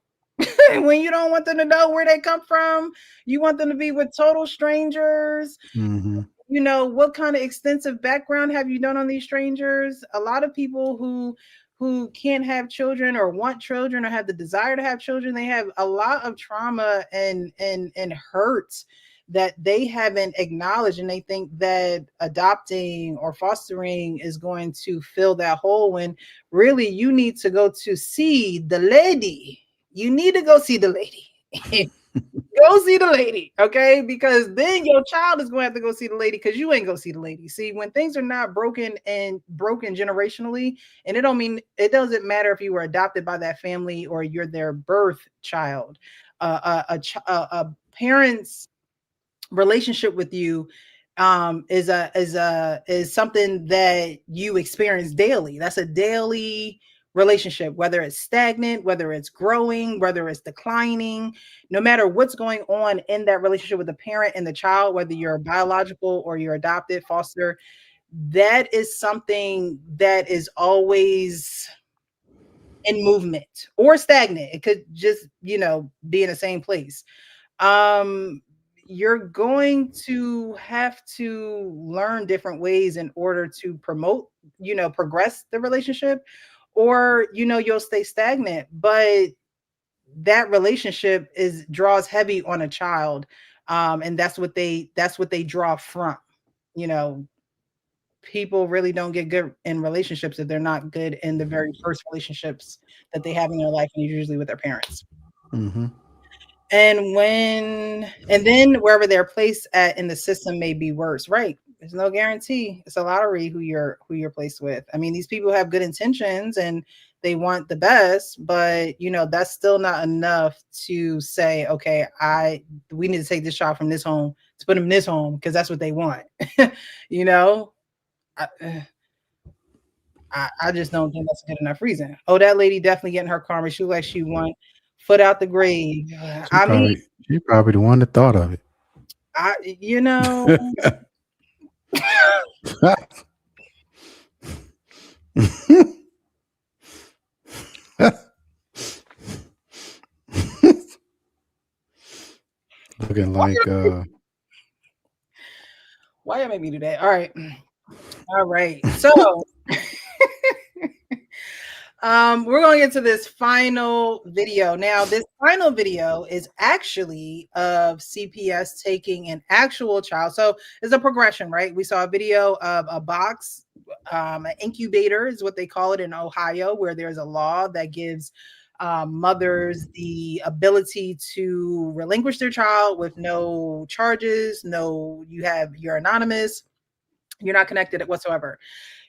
S2: When you don't want them to know where they come from, you want them to be with total strangers. What kind of extensive background have you done on these strangers? A lot of people who can't have children or want children or have the desire to have children, they have a lot of trauma and hurt that they haven't acknowledged, and they think that adopting or fostering is going to fill that hole, when really you need to go to see the lady. You need to go see the lady. Go see the lady, okay? Because then your child is going to have to go see the lady because you ain't go see the lady. See, when things are not broken generationally, and it doesn't matter if you were adopted by that family or you're their birth child. A parent's relationship with you is something that you experience daily. That's a daily relationship, whether it's stagnant, whether it's growing, whether it's declining, no matter what's going on in that relationship with the parent and the child, whether you're biological or you're adopted, foster, that is something that is always in movement or stagnant. It could just, be in the same place. You're going to have to learn different ways in order to promote, progress the relationship, or, you'll stay stagnant. But that relationship draws heavy on a child. And that's what they draw from. People really don't get good in relationships if they're not good in the very first relationships that they have in their life, and usually with their parents. And then wherever they're placed at in the system may be worse, right? There's no guarantee. It's a lottery who you're placed with. I mean, these people have good intentions and they want the best, but that's still not enough to say, okay, we need to take this child from this home to put him in this home because that's what they want. I just don't think that's a good enough reason. Oh, that lady definitely getting her karma. She like she won. Foot out the grave.
S3: She's probably the one that thought of it. Looking like
S2: why y'all make me do that? All right. All right. So we're going into this final video. Now, this final video is actually of CPS taking an actual child. So it's a progression, right? We saw a video of a box, an incubator is what they call it in Ohio, where there's a law that gives mothers the ability to relinquish their child with no charges, you're anonymous, you're not connected whatsoever.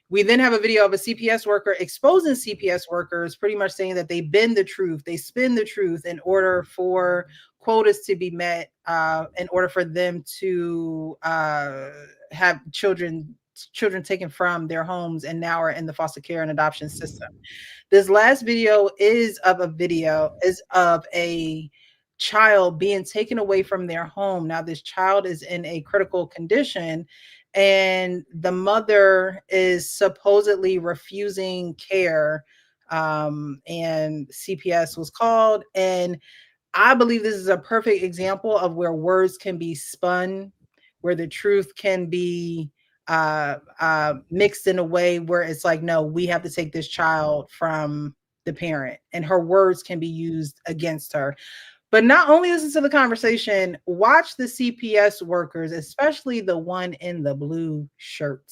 S2: We then have a video of a CPS worker exposing CPS workers, pretty much saying that they bend the truth, they spin the truth in order for quotas to be met, in order for them to have children taken from their homes and now are in the foster care and adoption system. This last video is of a child being taken away from their home. Now, this child is in a critical condition, and the mother is supposedly refusing care, and CPS was called. And I believe this is a perfect example of where words can be spun, where the truth can be mixed in a way where it's like, no, we have to take this child from the parent, and her words can be used against her. But not only listen to the conversation, watch the CPS workers, especially the one in the blue shirt.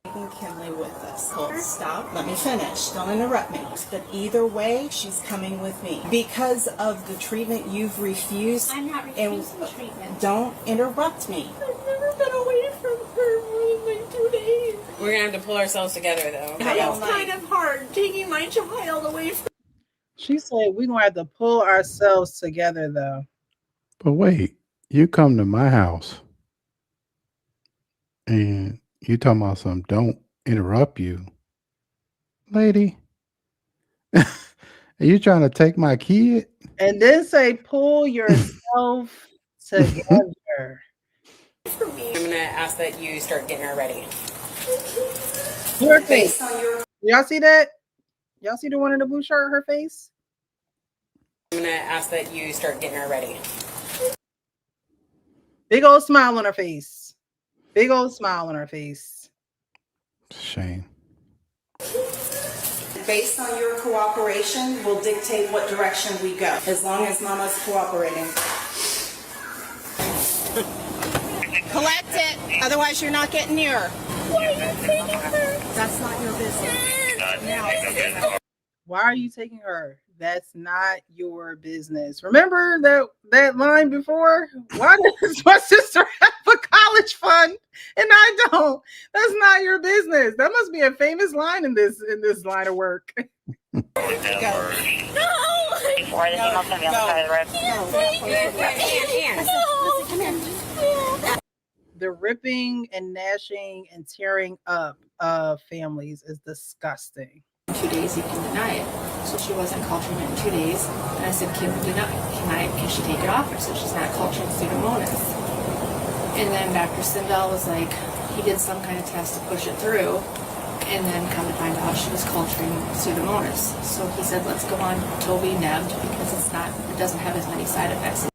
S12: Taking Kinley with us. Hold, stop. Let me finish. Don't interrupt me. But either way, she's coming with me. Because of the treatment you've refused. I'm not refusing treatment. Don't interrupt me. I've never been away from her more than like 2 days. We're going to have to pull ourselves together, though. It's kind of hard taking my child away from.
S2: She said we're going to have to pull ourselves together, though.
S3: But wait, you come to my house and you talking about something, don't interrupt you. Lady, are you trying to take my kid?
S2: And then say, pull yourself together.
S12: I'm going to ask that you start getting her ready.
S2: Her face. Y'all see that? Y'all see the one in the blue shirt, her face?
S12: I'm going to ask that you start getting her ready.
S2: Big old smile on her face. Big old smile on her face.
S3: Shame.
S12: Based on your cooperation, we'll dictate what direction we go, as long as Mama's cooperating. Collect it, otherwise you're not getting near her. Why are you taking her? That's not your business.
S2: Why are you taking her? That's not your business. Remember that line before? Why does my sister have a college fund and I don't? That's not your business. That must be a famous line in this line of work. The ripping and gnashing and tearing up of families is disgusting.
S13: 2 days you can deny it. So she wasn't culturing it in 2 days. And I said, can she take it off? Or so she's not culturing Pseudomonas. And then Dr. Sindel was like, he did some kind of test to push it through. And then come to find out she was culturing Pseudomonas. So he said, let's go on Toby Nebbed because it doesn't have as many side effects.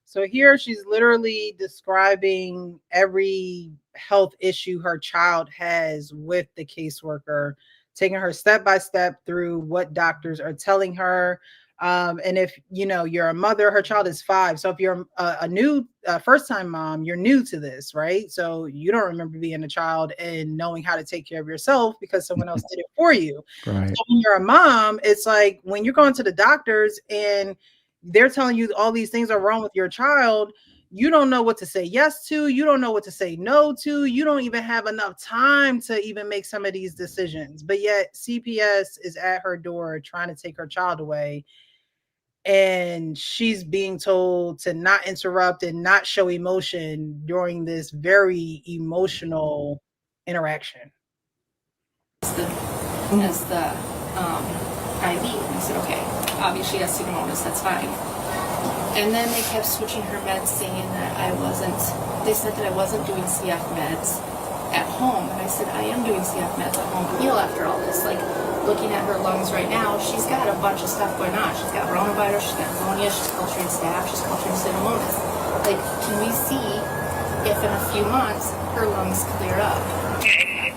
S2: So here she's literally describing every health issue her child has with the caseworker, taking her step by step through what doctors are telling her. And if you're a mother, her child is 5. So if you're a new first-time mom, you're new to this, right? So you don't remember being a child and knowing how to take care of yourself because someone else did it for you.
S3: Right.
S2: So when you're a mom, it's like when you're going to the doctors and they're telling you all these things are wrong with your child, you don't know what to say yes to. You don't know what to say no to. You don't even have enough time to even make some of these decisions. But yet CPS is at her door trying to take her child away. And she's being told to not interrupt and not show emotion during this very emotional interaction.
S13: As the IV. And I said, okay, obviously she has Pseudomonas, that's fine. And then they kept switching her meds, saying that they said that I wasn't doing CF meds. at home. And I said, I am doing CF meds at home to heal after all this. Like, looking at her lungs right now, she's got a bunch of stuff going on. She's got coronavirus, she's got pneumonia, she's culturing staph, she's culturing pseudomonas. Like, can we see if in a few months her lungs clear up?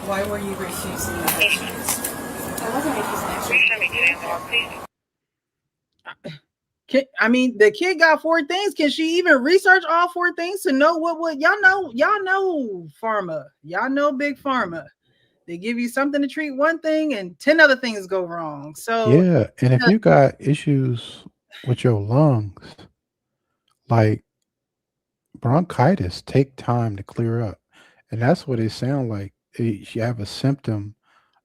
S12: Why were you refusing the x-rays?
S13: I wasn't refusing x-rays.
S2: I mean, the kid got 4 things. Can she even research all 4 things to know what y'all know pharma. Y'all know big pharma. They give you something to treat one thing and 10 other things go wrong. So
S3: Yeah, and if you got issues with your lungs, like bronchitis, take time to clear up. And that's what it sounds like. You have a symptom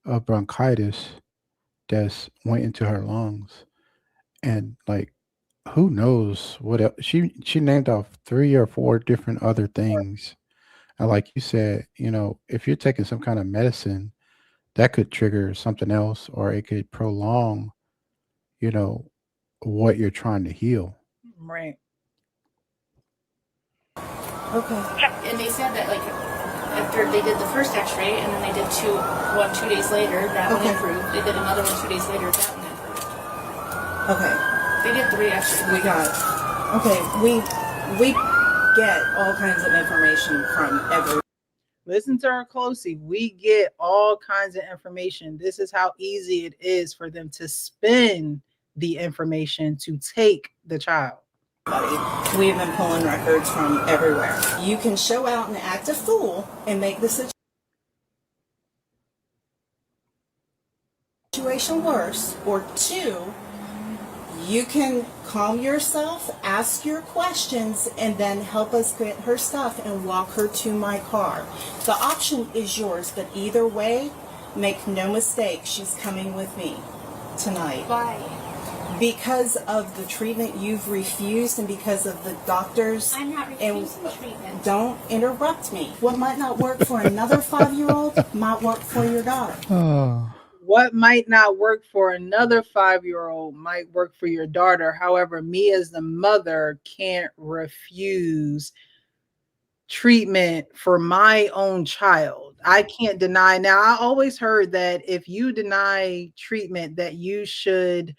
S3: of bronchitis that's went into her lungs. And like, who knows what else? She named off 3 or 4 different other things. And like you said, you know, if you're taking some kind of medicine, that could trigger something else, or it could prolong, you know, what you're trying to heal.
S2: Right.
S12: Okay.
S13: And they said that, like, after they did the first x-ray, and then they did 2 days later, that one improved. They did another one 2 days later, that one improved.
S12: Okay.
S13: They did 3 x-rays.
S12: We got it. Okay. We get all kinds of information from every.
S2: Listen to her closely. We get all kinds of information. This is how easy it is for them to spin the information to take the child.
S12: We've been pulling records from everywhere. You can show out and act a fool and make the situation worse, or 2, you can calm yourself, ask your questions, and then help us get her stuff and walk her to my car. The option is yours, but either way, make no mistake, she's coming with me tonight.
S13: Why?
S12: Because of the treatment you've refused and because of the doctors.
S13: I'm not refusing treatment.
S12: Don't interrupt me. What might not work for another 5-year-old might work for your daughter.
S3: Oh.
S2: What might not work for another 5-year-old might work for your daughter. However, me as the mother can't refuse treatment for my own child. I can't deny. Now, I always heard that if you deny treatment, that you should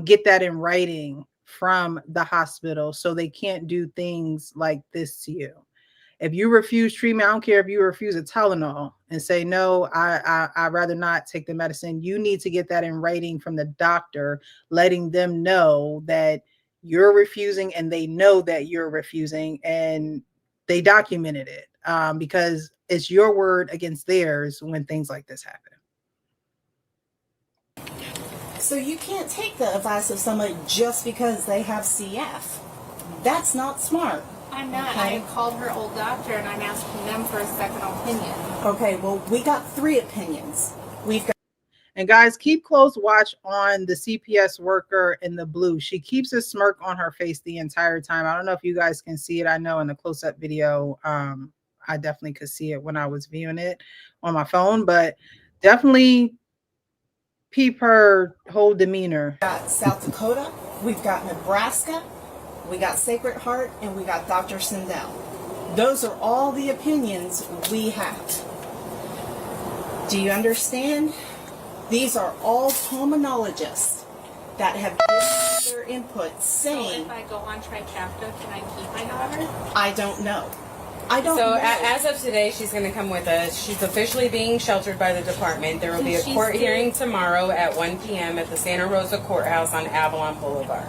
S2: get that in writing from the hospital so they can't do things like this to you. If you refuse treatment, I don't care if you refuse a Tylenol and say, no, I'd rather not take the medicine. You need to get that in writing from the doctor, letting them know that you're refusing and they know that you're refusing, and they documented it because it's your word against theirs when things like this happen.
S12: So you can't take the advice of somebody just because they have CF. That's not smart.
S13: I'm not.
S12: Okay.
S13: I called her old doctor, and I'm asking them for a second opinion.
S12: Okay, well, we got 3 opinions. We've got.
S2: And guys, keep close watch on the CPS worker in the blue. She keeps a smirk on her face the entire time. I don't know if you guys can see it. I know in the close-up video, I definitely could see it when I was viewing it on my phone, but definitely peep her whole demeanor.
S12: We've got South Dakota, we've got Nebraska, we got Sacred Heart, and we got Dr. Sindel. Those are all the opinions we have. Do you understand? These are all pulmonologists that have given their input saying.
S13: So if I go on Trikafta, can I keep my daughter?
S12: I don't know. I don't know.
S14: As of today, she's going to come with us. She's officially being sheltered by the department. There will be a court hearing tomorrow at 1 p.m. at the Santa Rosa Courthouse on Avalon Boulevard.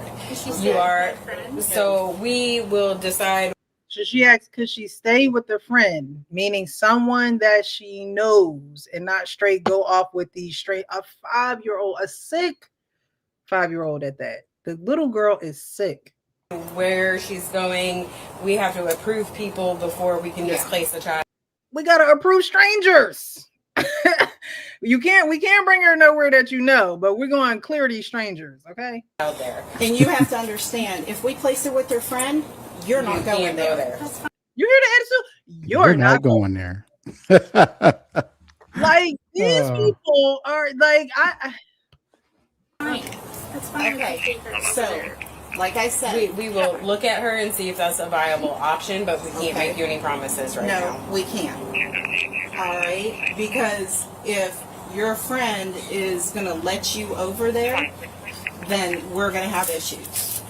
S14: So we will decide.
S2: So she asked, could she stay with a friend, meaning someone that she knows, and not straight go off with these a 5-year-old, a sick 5-year-old at that. The little girl is sick.
S14: Where she's going, we have to approve people before we can just place a child.
S2: We got to approve strangers. We can't bring her nowhere that you know, but we're going to clear these strangers, okay?
S14: Out there.
S12: And you have to understand, if we place her with her friend, you're not going there.
S2: You hear the attitude? You're not
S3: going there.
S2: Like, these people are like,
S13: That's fine.
S12: Okay, so, like I said,
S14: we will look at her and see if that's a viable option, but we can't make you any promises right now.
S12: No, we can't. All right, because if your friend is gonna let you over there, then we're gonna have issues.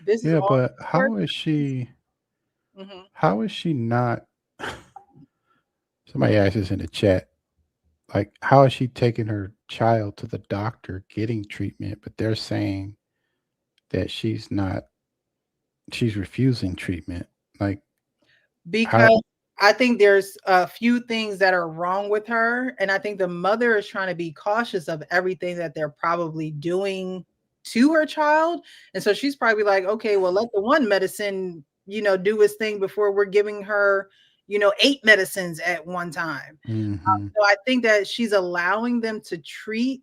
S2: This is
S3: Yeah,
S2: all.
S3: but how is she?
S2: Mhm.
S3: How is she not? Somebody asked this in the chat. Like, how is she taking her child to the doctor getting treatment, but they're saying that she's refusing treatment. Like, how?
S2: Because I think there's a few things that are wrong with her, and I think the mother is trying to be cautious of everything that they're probably doing to her child, and so she's probably like, okay, well, let the one medicine, do its thing before we're giving her, 8 medicines at one time.
S3: Mm-hmm.
S2: So I think that she's allowing them to treat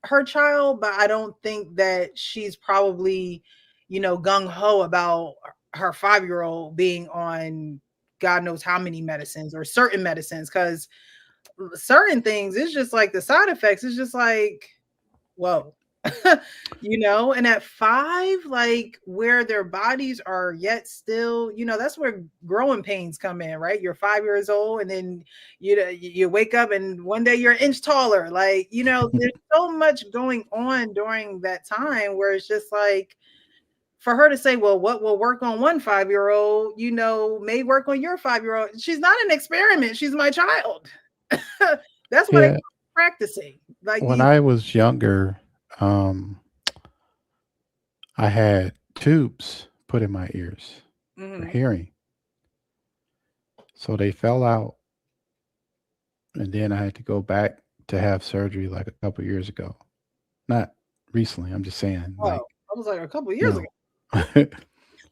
S2: her child, but I don't think that she's probably, gung ho about her 5-year-old being on God knows how many medicines or certain medicines. Because certain things, it's just like the side effects, it's just like, whoa. And at 5, like where their bodies are yet still, that's where growing pains come in, right? You're 5 years old, and then you wake up and one day you're an inch taller. Like, there's so much going on during that time where it's just like, for her to say, well, what will work on one 5-year-old, may work on your 5-year-old. She's not an experiment. She's my child. That's what I
S3: Yeah.
S2: practicing. Like,
S3: When I was younger, I had tubes put in my ears for hearing. So they fell out, and then I had to go back to have surgery like a couple years ago. Not recently. I'm just saying, like,
S2: I was like a couple of years ago.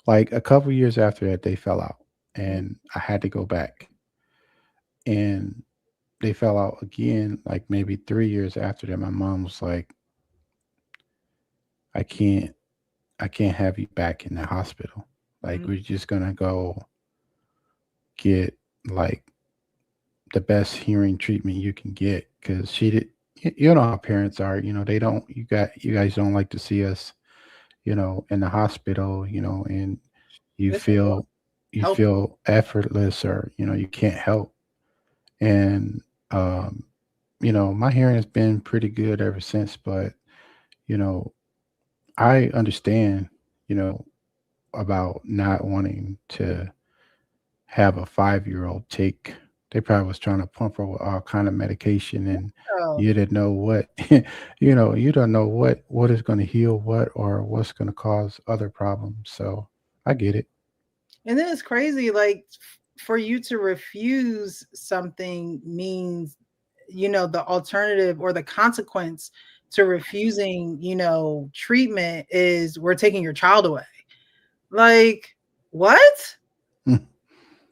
S3: like a couple years after that, they fell out, and I had to go back, and they fell out again, like maybe 3 years after that. My mom was like, I can't have you back in the hospital. Like, we're just gonna go get like the best hearing treatment you can get, because she did. You know how parents are. They don't. You guys don't like to see us, in the hospital. And you feel effortless, or you can't help. And my hearing has been pretty good ever since. But I understand, about not wanting to have a 5-year-old take. They probably was trying to pump her with all kind of medication, and you didn't know what, you don't know what is going to heal what, or what's going to cause other problems. So I get it.
S2: And then it's crazy, like, for you to refuse something means, the alternative or the consequence to refusing, treatment is we're taking your child away. Like, what?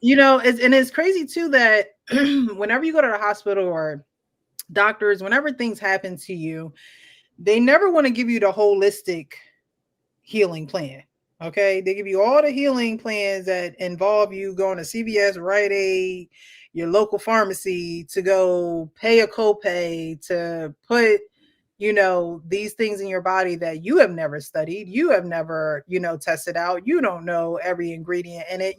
S2: It's crazy too that whenever you go to the hospital or doctors, whenever things happen to you, they never want to give you the holistic healing plan. Okay, they give you all the healing plans that involve you going to CPS, Rite Aid, your local pharmacy, to go pay a copay, to put these things in your body that you have never studied, you have never tested out, you don't know every ingredient in it.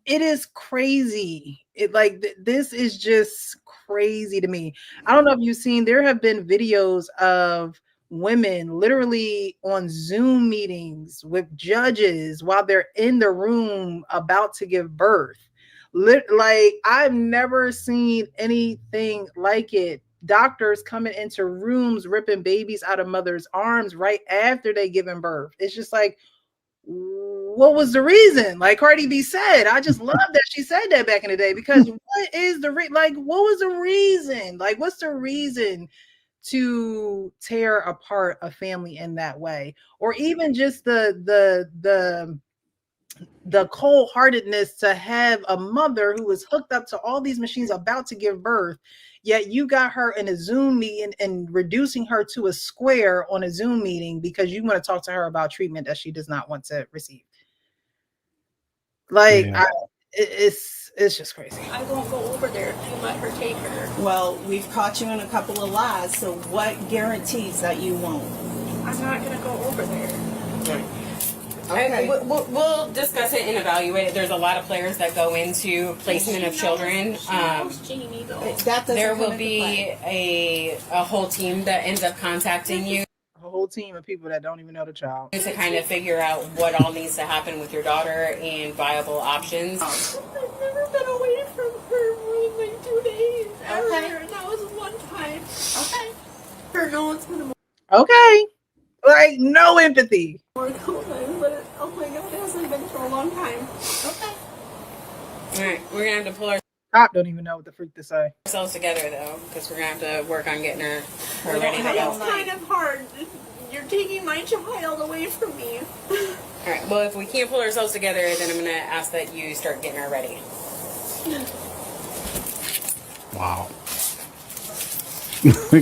S2: It is crazy. This is just crazy to me. I don't know if you've seen, there have been videos of women literally on Zoom meetings with judges while they're in the room about to give birth. Like, I've never seen anything like it. Doctors coming into rooms ripping babies out of mothers' arms right after they given birth. It's just like, what was the reason? Like Cardi B said, I just love that she said that back in the day, because what is the what was the reason? Like, what's the reason to tear apart a family in that way? Or even just the cold-heartedness to have a mother who is hooked up to all these machines about to give birth, yet you got her in a Zoom meeting and reducing her to a square on a Zoom meeting because you want to talk to her about treatment that she does not want to receive. Like,
S3: Yeah.
S2: It's just crazy.
S13: I won't go over there if you let her take her.
S12: Well, we've caught you in a couple of lies, so what guarantees that you won't?
S13: I'm not going to go over there.
S14: Okay. We'll discuss it and evaluate it. There's a lot of players that go into placement of children. There will be a whole team that ends up contacting you.
S2: A whole team of people that don't even know the child.
S14: To kind of figure out what all needs to happen with your daughter and viable options.
S15: I've never been away from her more than like 2 days. Okay. And that was one time. Okay. Her no one's gonna.
S2: Okay. Like, no empathy.
S15: More couple times, but oh my god, it hasn't been for a long time. Okay.
S14: Alright, we're gonna have to pull
S2: Cop don't even know what the freak to say.
S14: ourselves together though, because we're gonna have to work on getting her ready to go.
S15: It's kind of hard. You're taking my child away from me.
S14: Alright, well if we can't pull ourselves together, then I'm gonna ask that you start getting her ready.
S3: Wow.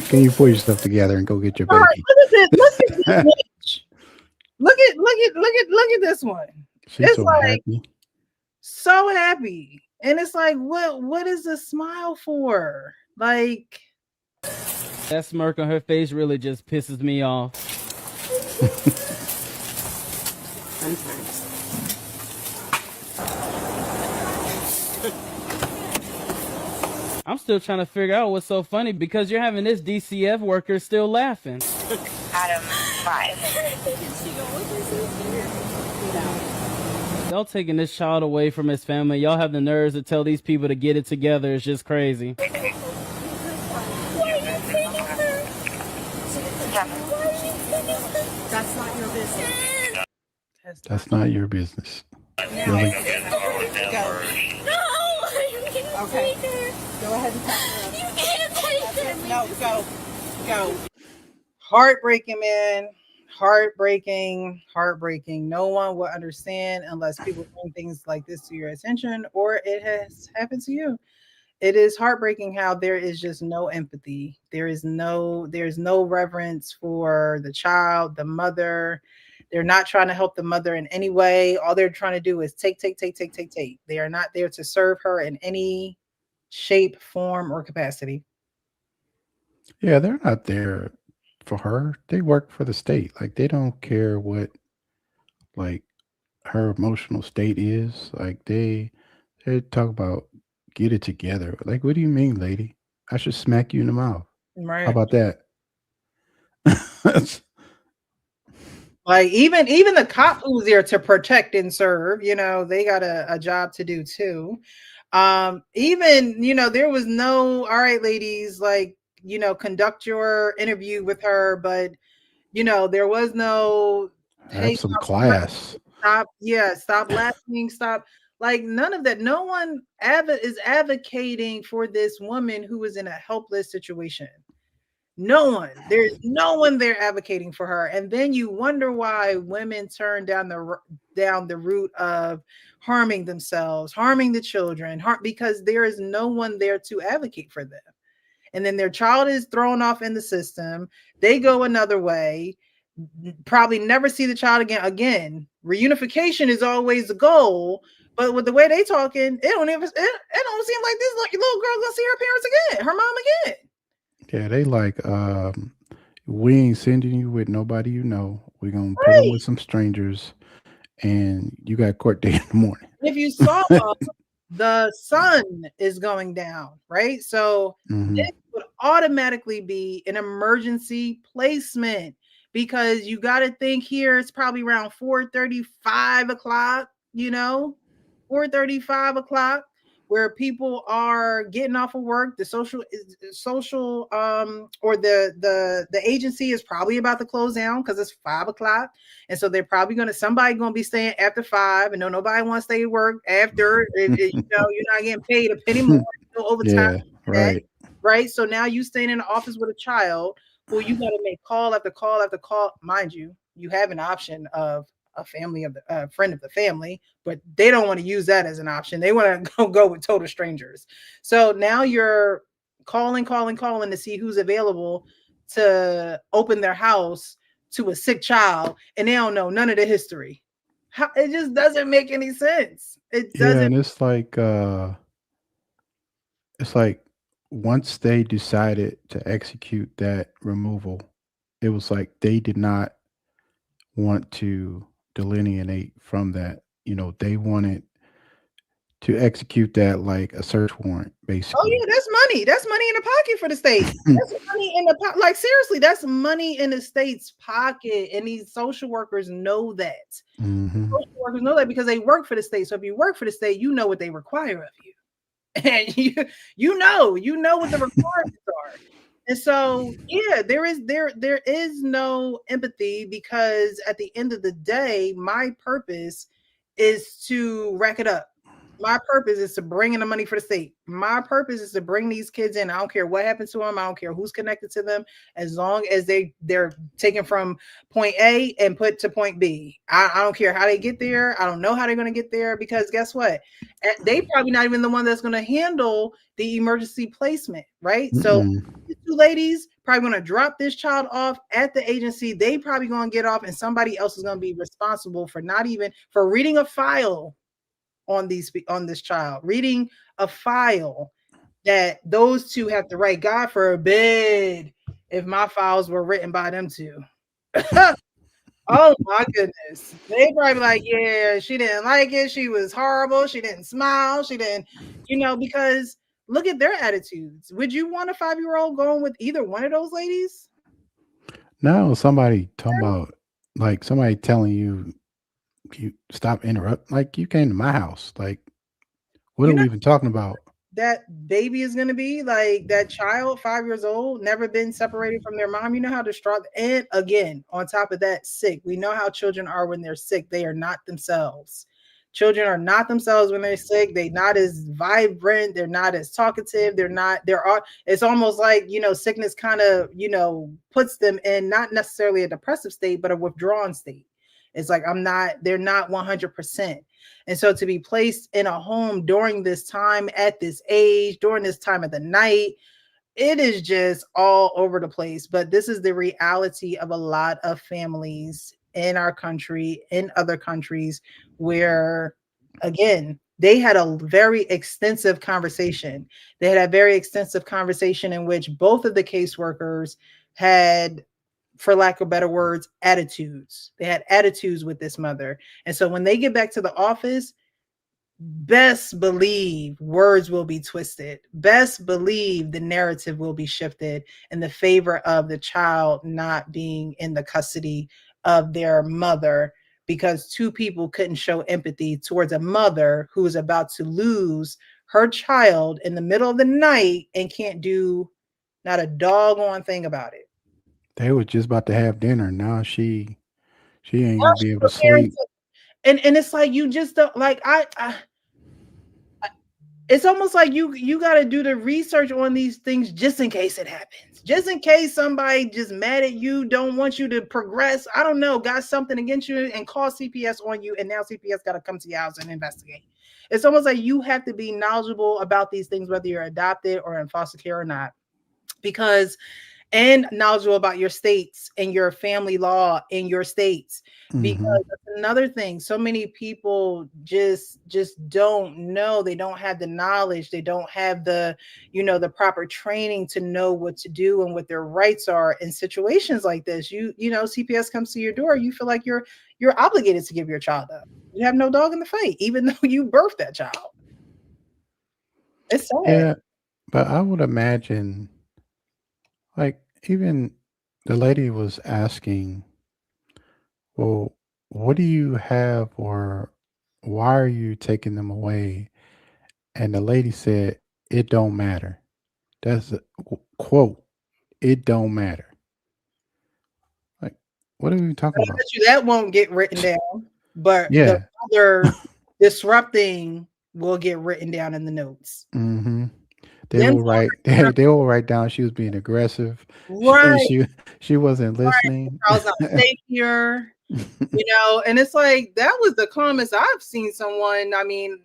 S3: Can you pull yourself together and go get your baby?
S2: All right, look at this. Look at this bitch. Look at this one.
S3: She's
S2: it's
S3: so
S2: like
S3: happy.
S2: so happy. And it's like, what is the smile for? Like,
S16: that smirk on her face really just pisses me off.
S14: Sometimes.
S16: I'm still trying to figure out what's so funny because you're having this DCF worker still laughing.
S17: Adam 5.
S16: Y'all taking this child away from his family. Y'all have the nerves to tell these people to get it together. It's just crazy.
S15: That's not your business.
S3: That's not your business. Really?
S15: Go. No! Okay. Go ahead and pack her up. You can't take her. No, go. Go.
S2: heartbreaking, man. Heartbreaking. No one will understand unless people bring things like this to your attention or it has happened to you. It is heartbreaking how there is just no empathy. There's no reverence for the child, the mother. They're not trying to help the mother in any way. All they're trying to do is take. They are not there to serve her in any shape, form, or capacity.
S3: Yeah, they're not there for her. They work for the state. Like, they don't care what, like, her emotional state is. Like, they talk about get it together. Like, what do you mean, lady? I should smack you in the mouth.
S2: Right.
S3: How about that?
S2: Like, even the cop who's there to protect and serve, they got a job to do too. Even, there was no, all right, ladies, like, conduct your interview with her, but there was no
S3: have some class.
S2: Stop laughing, stop, like, none of that. No one is advocating for this woman who is in a helpless situation. No one. There's no one there advocating for her. And then you wonder why women turn down the route of harming themselves, harming the children, because there is no one there to advocate for them. And then their child is thrown off in the system. They go another way, probably never see the child again. Reunification is always the goal, but with the way they talking, it don't seem like this little girl's gonna see her parents again, her mom again.
S3: Yeah, they like, we ain't sending you with nobody you know. We're gonna put them with some strangers, and you got court date in the morning.
S2: If you saw the sun is going down, right? So this would automatically be an emergency placement because you got to think here it's probably around 4:35 o'clock, 4:35 o'clock, where people are getting off of work. The social or the agency is probably about to close down because it's 5 o'clock. And so they're probably somebody gonna be staying after 5, and nobody wants to stay at work after. You're not getting paid a penny more, no overtime.
S3: Yeah,
S2: right. So now you staying in the office with a child who you got to make call after call after call. Mind you, you have an option of a family of the friend of the family, but they don't want to use that as an option. They want to go with total strangers. So now you're calling to see who's available to open their house to a sick child, and they don't know none of the history. It just doesn't make any sense. It doesn't.
S3: Yeah, and it's like once they decided to execute that removal, it was like they did not want to delineate from that. They wanted to execute that like a search warrant,
S2: Oh
S3: basically.
S2: yeah, that's money. That's money in the pocket for the state. That's money in the like seriously, that's money in the state's pocket, and these social workers know that. Social workers know that because they work for the state. So if you work for the state, you know what they require of you, and you know what the requirements are. And so yeah, there is no empathy, because at the end of the day, my purpose is to rack it up. My purpose is to bring in the money for the state. My purpose is to bring these kids in. I don't care what happens to them. I don't care who's connected to them, as long as they're taken from point A and put to point B. I don't care how they get there. I don't know how they're going to get there, because guess what? They probably not even the one that's going to handle the emergency placement, right? So these two ladies probably going to drop this child off at the agency. They probably going to get off, and somebody else is going to be responsible for not even for reading a file on this child, reading a file that those two have to write. God forbid if my files were written by them two. Oh my goodness. They probably like, yeah, she didn't like it. She was horrible. She didn't smile. She didn't, because look at their attitudes. Would you want a 5-year-old going with either one of those ladies?
S3: Now somebody talking about, like, somebody telling you stop interrupt, like, you came to my house, like, what are we even talking about?
S2: That baby is going to be like, that child, 5 years old, never been separated from their mom. You know how distraught, and again, on top of that, sick. We know how children are when they're sick. They are not themselves. Children are not themselves when they're sick. They're not as vibrant. They're not as talkative. It's almost like, sickness kind of, puts them in not necessarily a depressive state, but a withdrawn state. It's like, they're not 100%. And so to be placed in a home during this time, at this age, during this time of the night, it is just all over the place. But this is the reality of a lot of families in our country, in other countries, where, again, they had a very extensive conversation. They had a very extensive conversation in which both of the caseworkers had, for lack of better words, attitudes. They had attitudes with this mother. And so when they get back to the office, best believe words will be twisted. Best believe the narrative will be shifted in the favor of the child not being in the custody of their mother, because two people couldn't show empathy towards a mother who is about to lose her child in the middle of the night and can't do not a doggone thing about it.
S3: They were just about to have dinner. Now she ain't gonna be able to sleep.
S2: And it's like, you just don't, like, it's almost like you got to do the research on these things just in case it happens, just in case somebody just mad at you, don't want you to progress, I don't know, got something against you and call CPS on you, and now CPS got to come to your house and investigate. It's almost like you have to be knowledgeable about these things, whether you're adopted or in foster care or not, and knowledgeable about your states and your family law in your states, because that's another thing. So many people just don't know. They don't have the knowledge. They don't have the, the proper training to know what to do and what their rights are in situations like this. CPS comes to your door. You feel like you're obligated to give your child up. You have no dog in the fight, even though you birthed that child. It's sad.
S3: Yeah, but I would imagine, like, even the lady was asking, well, what do you have, or why are you taking them away? And the lady said, it don't matter. That's a quote. It don't matter. Like, what are we talking about?
S2: That won't get written down, but
S3: Yeah.
S2: the other disrupting will get written down in the notes.
S3: They will write down she was being aggressive.
S2: Right.
S3: She wasn't listening.
S2: I was not safe here. And it's like, that was the comments I've seen someone. I mean,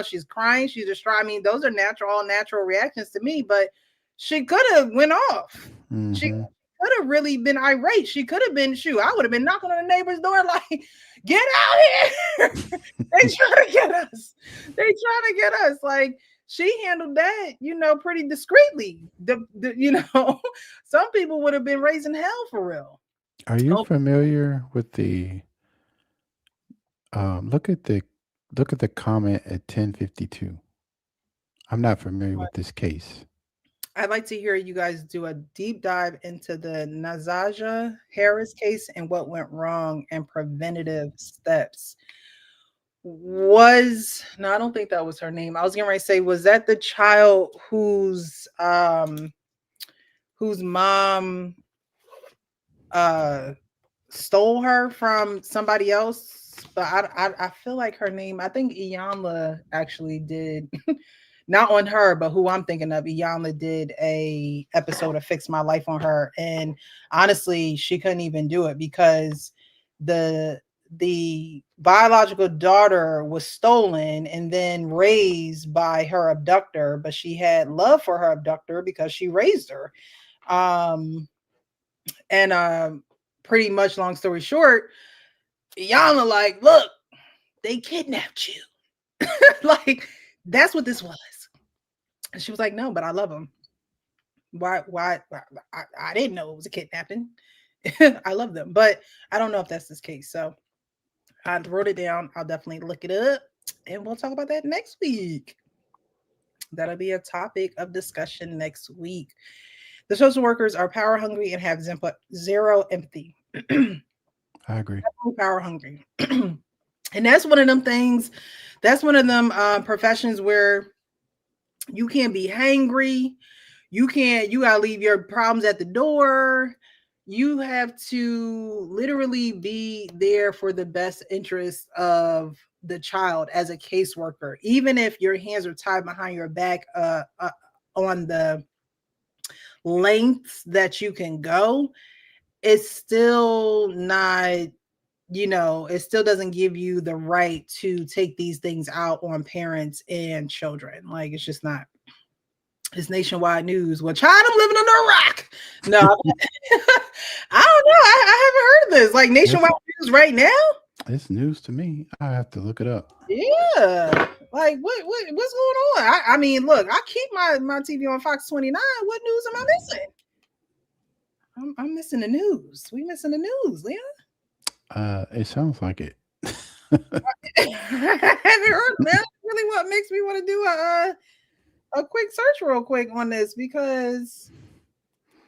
S2: she's crying, she's distraught. I mean, those are all natural reactions to me, but she could have went off. She could have really been irate. She could have been, I would have been knocking on the neighbor's door like, get out here. They trying to get us. Like, she handled that, pretty discreetly. Some people would have been raising hell for real.
S3: Are you familiar with the Look at the comment at 10:52. I'm not familiar with this case.
S2: I'd like to hear you guys do a deep dive into the Nazaja Harris case and what went wrong and preventative steps. No, I don't think that was her name. I was getting ready to say, was that the child whose mom stole her from somebody else? But I feel like her name, I think Iyanla actually did. Not on her, but who I'm thinking of, Iyanla did a episode of Fix My Life on her, and honestly, she couldn't even do it because the biological daughter was stolen and then raised by her abductor, but she had love for her abductor because she raised her. Pretty much, long story short, Iyanla like, look, they kidnapped you. Like, that's what this was. And she was like, no, but I love him. Why? I didn't know it was a kidnapping. I love them, but I don't know if that's this case. So I wrote it down. I'll definitely look it up and we'll talk about that next week. That'll be a topic of discussion next week. The social workers are power hungry and have zero empathy.
S3: I agree.
S2: Power hungry. And that's one of them things. That's one of them professions where you can't be hangry. You gotta leave your problems at the door. You have to literally be there for the best interest of the child as a caseworker, even if your hands are tied behind your back on the lengths that you can go. It's still not, it still doesn't give you the right to take these things out on parents and children. Like, it's just not. It's nationwide news. Well, child, I'm living under a rock. No, I don't know. I haven't heard of this. Like, nationwide news right now?
S3: It's news to me. I have to look it up.
S2: Yeah. Like, what's going on? I mean, look, I keep my TV on Fox 29. What news am I missing? I'm missing the news. We missing the news, Leon.
S3: It sounds like it.
S2: I haven't heard, man. That's really what makes me want to do a quick search real quick on this, because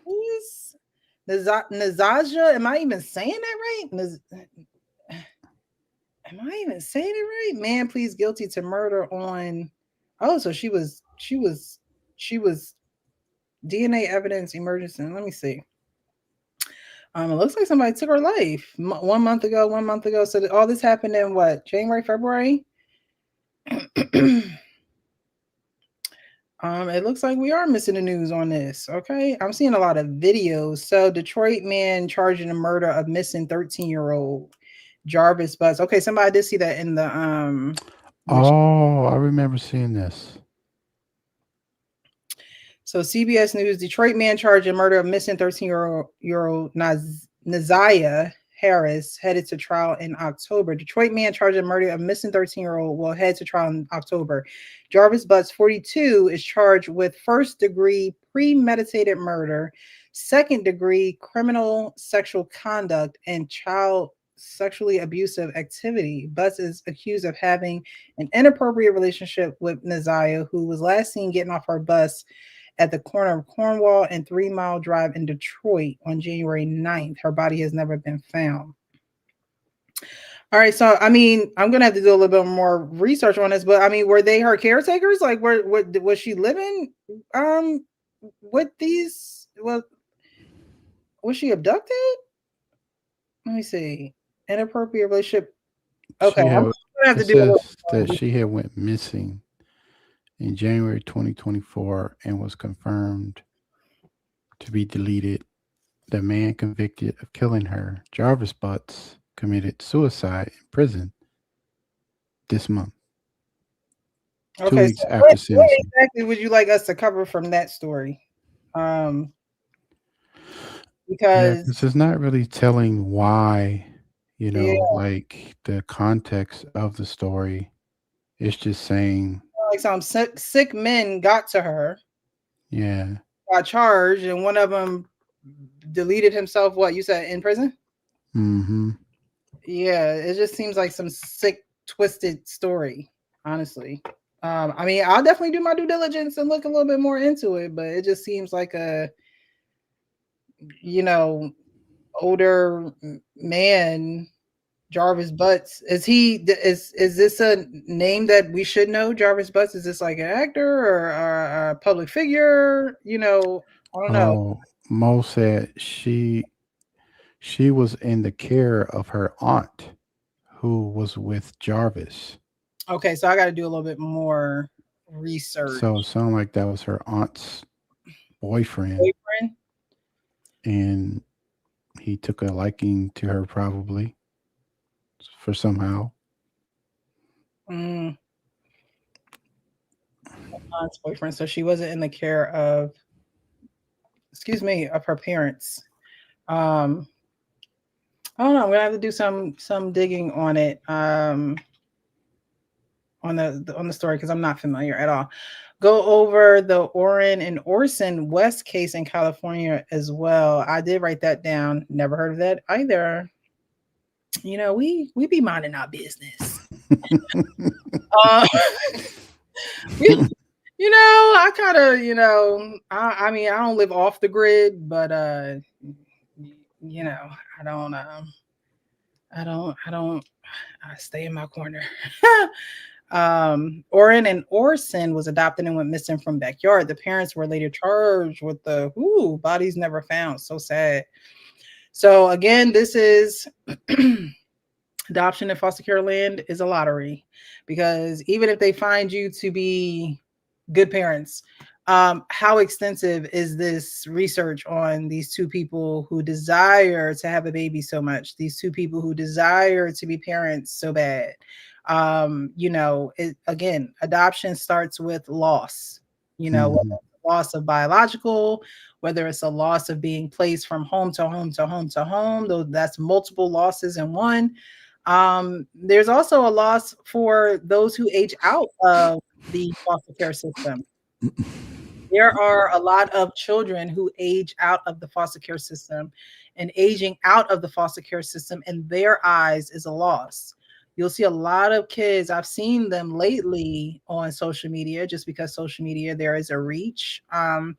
S2: who's Nazaja? Am I even saying that right? Am I even saying it right? Man, pleads guilty to murder on. Oh, so she was DNA evidence emergency. Let me see. It looks like somebody took her life 1 month ago. So all this happened in what, January, February? It looks like we are missing the news on this. Okay. I'm seeing a lot of videos. So Detroit man charged in the murder of missing 13-year-old Jarvis Butts. Okay, somebody did see that in the
S3: I remember seeing this.
S2: So CBS News, Detroit man charged in murder of missing 13-year-old Naziah Harris headed to trial in October. Detroit man charged in murder of missing 13-year-old will head to trial in October. Jarvis Butts, 42, is charged with first-degree premeditated murder, second-degree criminal sexual conduct, and child sexually abusive activity. Butts is accused of having an inappropriate relationship with Naziah, who was last seen getting off her bus at the corner of Cornwall and 3 Mile Drive in Detroit on January 9th. Her body has never been found. All right, so I mean, I'm gonna have to do a little bit more research on this, but I mean, were they her caretakers? Like, was she living with these? Well, was she abducted? Let me see. Inappropriate relationship. Okay, I'm gonna have to do
S3: that she had went missing in January 2024 and was confirmed to be deleted. The man convicted of killing her, Jarvis Butts, committed suicide in prison this month.
S2: Okay,
S3: 2 weeks
S2: so
S3: after
S2: what
S3: sentencing.
S2: exactly would you like us to cover from that story? Because
S3: this is not really telling why, like the context of the story. It's just saying
S2: like some sick men got to her.
S3: Yeah.
S2: Got charged, and one of them deleted himself. What you said, in prison?
S3: Mm-hmm.
S2: Yeah, it just seems like some sick, twisted story, honestly. I mean, I'll definitely do my due diligence and look a little bit more into it, but it just seems like a, older man, Jarvis Butts. Is this a name that we should know? Jarvis Butts? Is this like an actor or a public figure? I don't know.
S3: Oh, Mo said she was in the care of her aunt who was with Jarvis.
S2: Okay, so I got to do a little bit more research.
S3: So it sounded like that was her aunt's boyfriend. And he took a liking to her probably for somehow.
S2: Aunt's boyfriend. So she wasn't in the care of, of her parents. I don't know. I'm gonna have to do some digging on it. On the story, because I'm not familiar at all. Go over the Orrin and Orson West case in California as well. I did write that down. Never heard of that either. We be minding our business. I kind of, I mean, I don't live off the grid, but I stay in my corner. Orrin and Orson was adopted and went missing from backyard. The parents were later charged with the bodies never found. So sad. So again, this is adoption in foster care land is a lottery, because even if they find you to be good parents, how extensive is this research on these two people who desire to have a baby so much, these two people who desire to be parents so bad? Again, adoption starts with loss, whether it's a loss of biological, whether it's a loss of being placed from home to home to home to home, though that's multiple losses in one. There's also a loss for those who age out of the foster care system. There are a lot of children who age out of the foster care system, and aging out of the foster care system in their eyes is a loss. You'll see a lot of kids. I've seen them lately on social media, just because social media, there is a reach in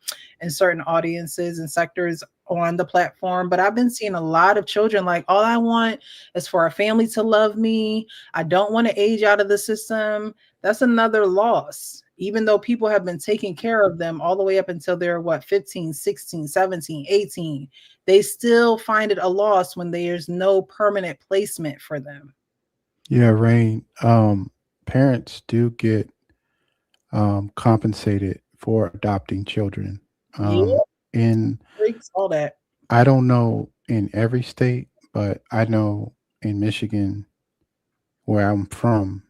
S2: certain audiences and sectors on the platform. But I've been seeing a lot of children like, all I want is for a family to love me. I don't want to age out of the system. That's another loss. Even though people have been taking care of them all the way up until they're 15, 16, 17, 18, they still find it a loss when there's no permanent placement for them.
S3: Yeah, Rain. Parents do get compensated for adopting children. In
S2: all that.
S3: I don't know in every state, but I know in Michigan, where I'm from,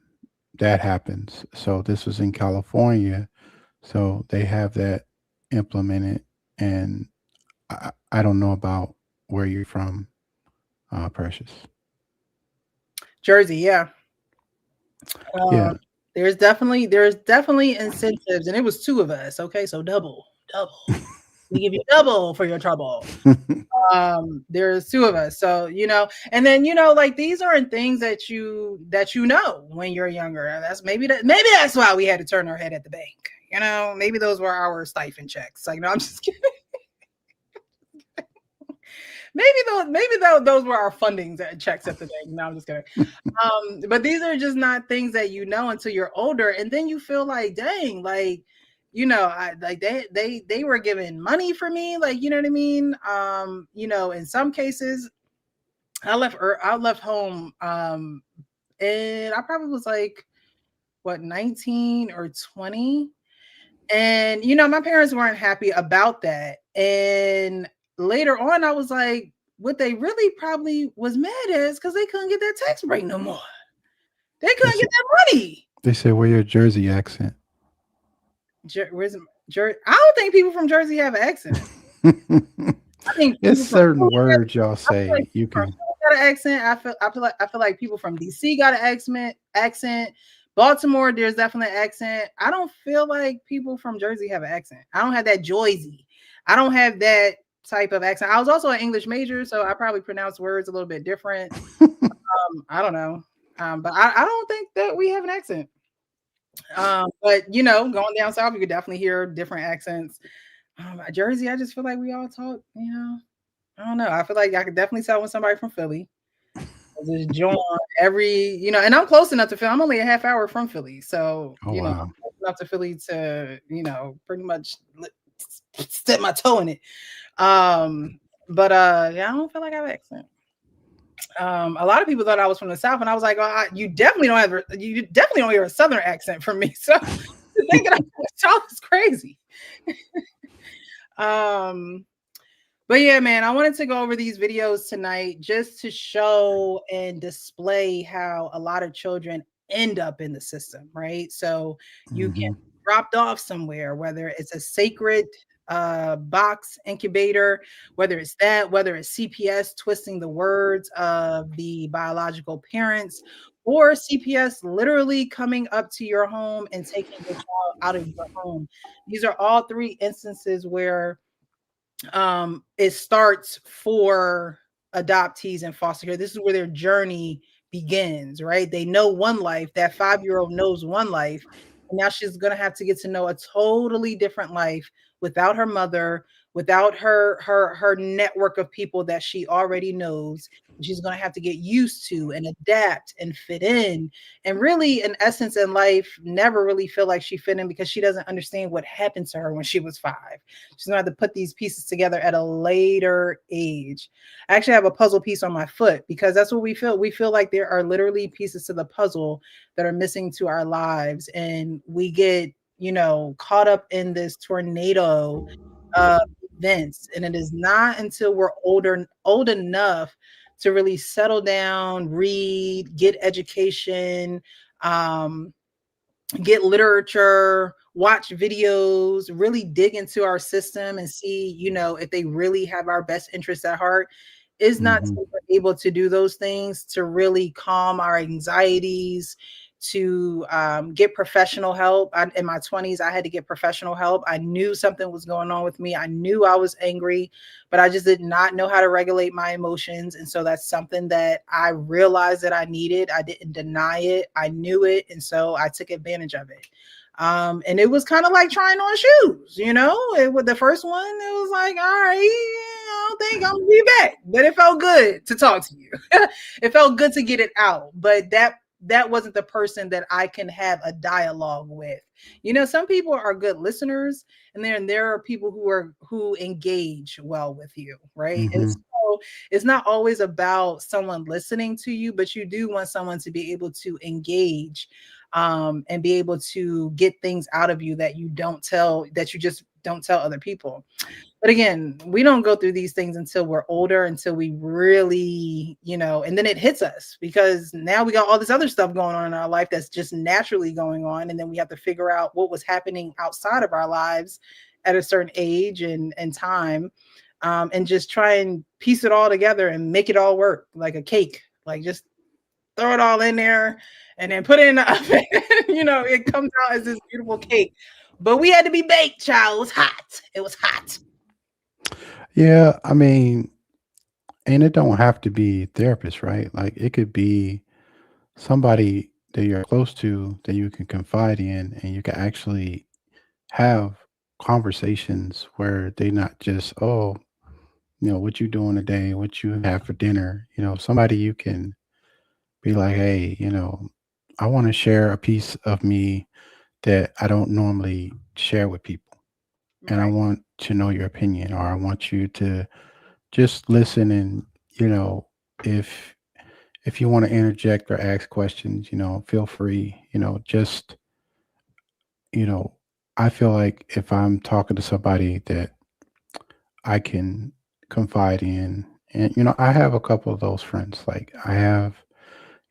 S3: that happens. So this was in California, so they have that implemented, and I don't know about where you're from, Precious.
S2: Jersey, yeah.
S3: Yeah.
S2: There's definitely incentives, and it was two of us. Okay, so double. We give you double for your trouble. There's two of us, so and then like, these aren't things that you know when you're younger. That's maybe that's why we had to turn our head at the bank. Maybe those were our stipend checks. Like, no, I'm just kidding. Maybe those were our funding checks at the bank. No, I'm just kidding. But these are just not things that until you're older, and then you feel like, dang, like, they were giving money for me, like, you know what I mean? In some cases, I left home, and I probably was like 19 or 20, and my parents weren't happy about that. And later on, I was like, what they really probably was mad at is because they couldn't get that tax break no more. They couldn't get that money.
S3: They said, "Where your Jersey accent?"
S2: Where's Jersey? I don't think people from Jersey have an accent. I think
S3: it's certain words y'all say you can.
S2: Got an accent. I feel like people from DC got an accent. Baltimore, there's definitely an accent. I don't feel like people from Jersey have an accent. I don't have that Joyzy. I don't have that type of accent. I was also an English major, so I probably pronounce words a little bit different. I don't know. But I don't think that we have an accent. But you know, going down south, you could definitely hear different accents. Jersey, I just feel like we all talk, you know. I don't know. I feel like I could definitely tell when somebody from Philly. Just join every, you know, and I'm close enough to Philly. I'm only a half hour from Philly. So,
S3: Oh,
S2: you know,
S3: wow.
S2: I'm close enough to Philly to, you know, pretty much step my toe in it. But yeah, I don't feel like I have an accent. A lot of people thought I was from the South, and I was like, oh, you definitely don't hear a Southern accent from me. So thinking I'm from the South is crazy. But yeah, man, I wanted to go over these videos tonight just to show and display how a lot of children end up in the system, right? So you get dropped off somewhere, whether it's a sacred box incubator, whether it's that, whether it's CPS twisting the words of the biological parents, or CPS literally coming up to your home and taking your child out of your home. These are all three instances where it starts for adoptees and foster care. This is where their journey begins, right? They know one life, that 5-year-old knows one life, and now she's going to have to get to know a totally different life without her mother, without her network of people that she already knows. She's going to have to get used to and adapt and fit in, and really, in essence, in life, never really feel like she fit in because she doesn't understand what happened to her when she was 5. She's going to have to put these pieces together at a later age. I actually have a puzzle piece on my foot because that's what we feel. We feel like there are literally pieces to the puzzle that are missing to our lives, and we get, you know, caught up in this tornado of events. And it is not until we're old enough to really settle down, read, get education, get literature, watch videos, really dig into our system and see, you know, if they really have our best interests at heart. Is not till we're able to do those things to really calm our anxieties, to get professional help. In my 20s, I had to get professional help. I knew something was going on with me. I knew I was angry, but I just did not know how to regulate my emotions. And so that's something that I realized that I needed. I didn't deny it. I knew it. And so I took advantage of it. And it was kind of like trying on shoes, you know, with the first one, it was like, all right, I don't think I'm gonna be back, but it felt good to talk to you. It felt good to get it out, but that wasn't the person that I can have a dialogue with. You know, some people are good listeners, and there are people who engage well with you, right? And so it's not always about someone listening to you, but you do want someone to be able to engage and be able to get things out of you that you just don't tell other people. But again, we don't go through these things until we're older, until we really, you know, and then it hits us because now we got all this other stuff going on in our life that's just naturally going on. And then we have to figure out what was happening outside of our lives at a certain age and time, and just try and piece it all together and make it all work like a cake. Like just throw it all in there and then put it in the oven. You know, it comes out as this beautiful cake. But we had to be baked, child. It was hot. It was hot.
S3: Yeah, I mean, and it don't have to be therapist, right? Like it could be somebody that you're close to that you can confide in and you can actually have conversations where they not just, oh, you know, what you doing today, what you have for dinner, you know, somebody you can be like, hey, you know, I want to share a piece of me that I don't normally share with people. And I want to know your opinion, or I want you to just listen and, you know, if you want to interject or ask questions, you know, feel free, you know, just, you know, I feel like if I'm talking to somebody that I can confide in, and, you know, I have a couple of those friends. Like I have,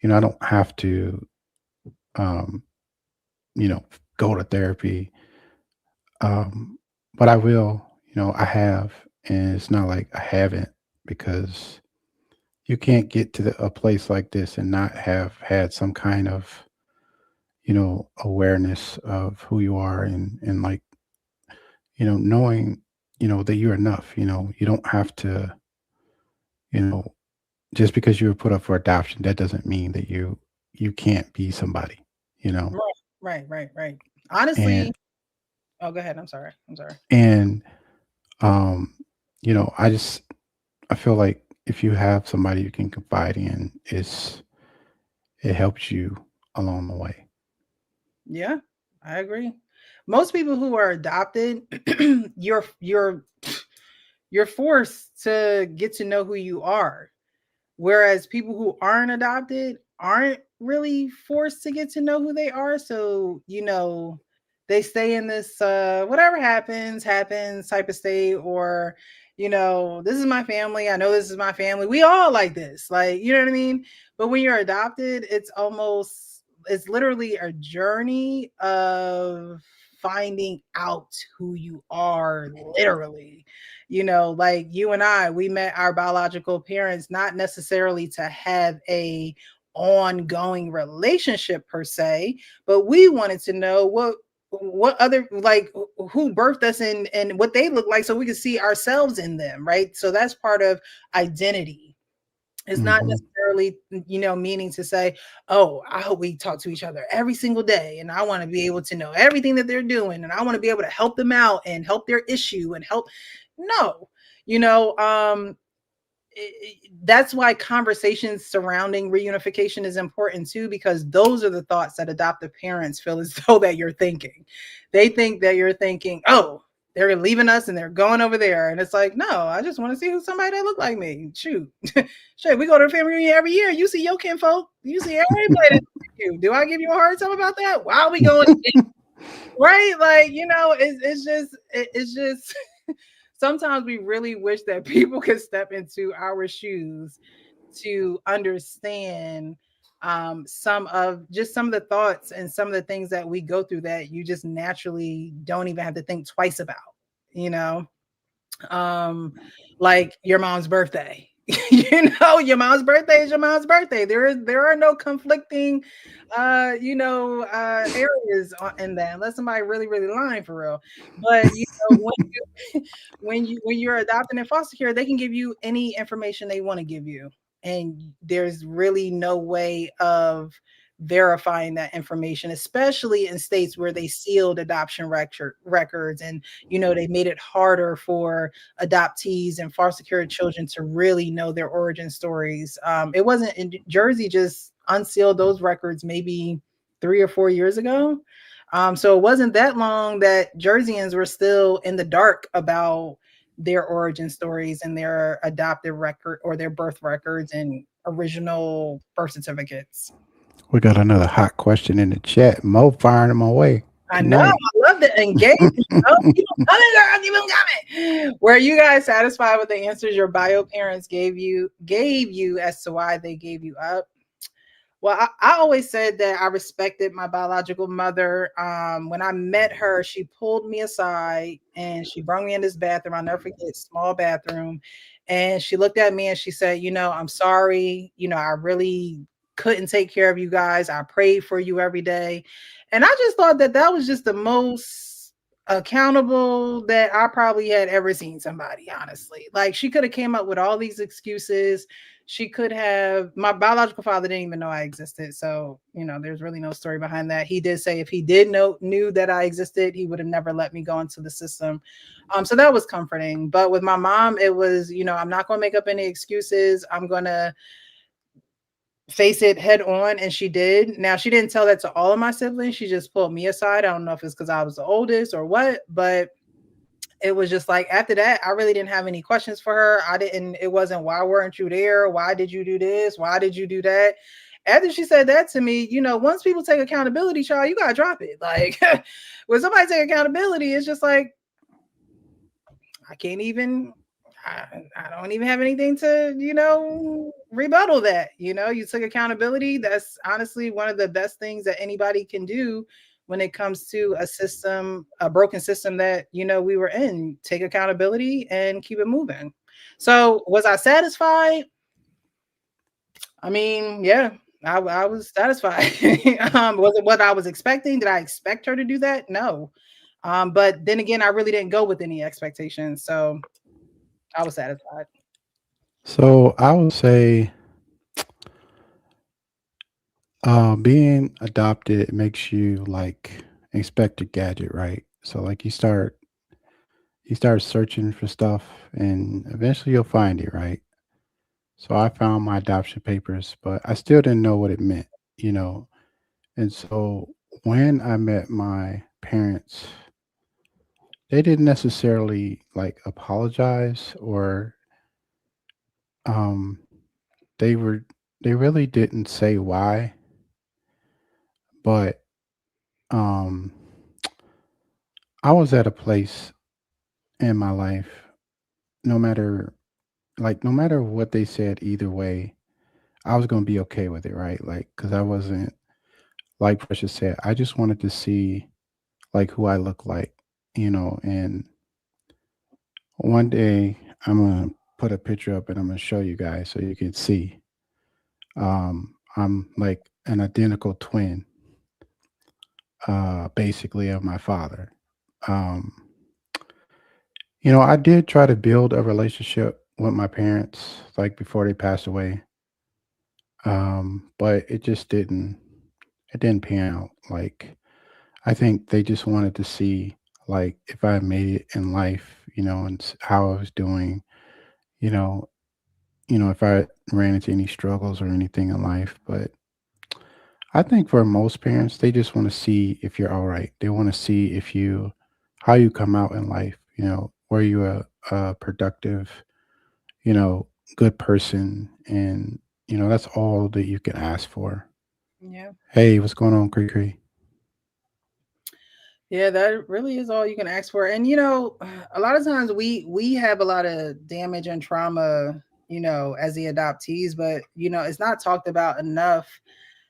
S3: you know, I don't have to, um, you know, go to therapy. Um, but I will, you know, I have, and it's not like I haven't because you can't get to a place like this and not have had some kind of, you know, awareness of who you are and like, you know, knowing, you know, that you're enough, you know, you don't have to, you know, just because you were put up for adoption, that doesn't mean that you can't be somebody, you know.
S2: Right. Honestly,
S3: And
S2: oh, go ahead. I'm sorry.
S3: and um, you know, I feel like if you have somebody you can confide in, it helps you along the way.
S2: Yeah, I agree. Most people who are adopted, you're forced to get to know who you are. Whereas people who aren't adopted aren't really forced to get to know who they are. So, they stay in this whatever happens type of state, or, this is my family. I know this is my family. We all like this. Like, you know what I mean? But when you're adopted, it's literally a journey of finding out who you are, literally. Like you and I, we met our biological parents not necessarily to have a ongoing relationship per se, but we wanted to know what other, like, who birthed us and what they look like, so we could see ourselves in them, right? So that's part of identity. It's not necessarily, meaning to say, oh, I hope we talk to each other every single day. And I want to be able to know everything that they're doing. And I want to be able to help them out and help their issue and help. No, that's why conversations surrounding reunification is important too, because those are the thoughts that adoptive parents feel as though that you're thinking. They think that you're thinking, oh, they're leaving us and they're going over there. And it's like, no, I just want to see who somebody that look like me. Shoot. Shit, we go to a family reunion every year. You see your kinfolk. You see everybody that's like you. Do I give you a hard time about that? Why are we going? Right? Like, it's just sometimes we really wish that people could step into our shoes to understand some of the thoughts and some of the things that we go through that you just naturally don't even have to think twice about, like your mom's birthday. Your mom's birthday is your mom's birthday. There are no conflicting areas in that, unless somebody really lying for real. But when you're adopting in foster care, they can give you any information they want to give you, and there's really no way of verifying that information, especially in states where they sealed adoption records, and they made it harder for adoptees and foster care children to really know their origin stories. It wasn't in Jersey just unsealed those records maybe 3 or 4 years ago. So it wasn't that long that Jerseyans were still in the dark about their origin stories and their adoptive record or their birth records and original birth certificates.
S3: We got another hot question in the chat. Mo firing them away.
S2: I know. I love the engagement. Keep them coming. Were you guys satisfied with the answers your bio parents gave you as to why they gave you up? Well, I always said that I respected my biological mother. When I met her, she pulled me aside and she brought me in this bathroom. I'll never forget, small bathroom. And she looked at me and she said, I'm sorry. I really couldn't take care of you guys. I prayed for you every day. And I just thought that was just the most accountable that I probably had ever seen somebody, honestly. Like, she could have came up with all these excuses. She could have, my biological father didn't even know I existed. So, there's really no story behind that. He did say if he did knew that I existed, he would have never let me go into the system. So that was comforting. But with my mom, it was, I'm not going to make up any excuses. I'm going to face it head on. And she did. Now, she didn't tell that to all of my siblings. She just pulled me aside. I don't know if it's because I was the oldest or what, but it was just like, after that, I really didn't have any questions for her. It wasn't, why weren't you there? Why did you do this? Why did you do that? After she said that to me, once people take accountability, child, you got to drop it. Like, when somebody take accountability, it's just like, I don't even have anything to, rebuttal that. You took accountability. That's honestly one of the best things that anybody can do when it comes to a broken system that, we were in. Take accountability and keep it moving. So was I satisfied? I mean, yeah, I was satisfied. Was it what I was expecting? Did I expect her to do that? No. But then again, I really didn't go with any expectations. So I was satisfied.
S3: So I would say Being adopted makes you like expect a gadget, right? So like you start searching for stuff and eventually you'll find it, right? So I found my adoption papers, but I still didn't know what it meant, you know. And so when I met my parents, they didn't necessarily like apologize or um they were they really didn't say why, but um I was at a place in my life, no matter no matter what they said either way, I was going to be okay with it, right? Like cuz I wasn't like Precious said, I just wanted to see like who I look like, and one day I'm going to put a picture up and I'm going to show you guys so you can see. I'm like an identical twin basically of my father. Um I did try to build a relationship with my parents like before they passed away. But it didn't pan out. Like I think they just wanted to see like if I made it in life, and how I was doing, you know, if I ran into any struggles or anything in life. But I think for most parents, they just want to see if you're all right. They want to see if how you come out in life. Were you a productive, you know, good person, and that's all that you can ask for.
S2: Yeah.
S3: Hey, what's going on, Cree Cree?
S2: Yeah, that really is all you can ask for. And a lot of times we have a lot of damage and trauma, as the adoptees, but it's not talked about enough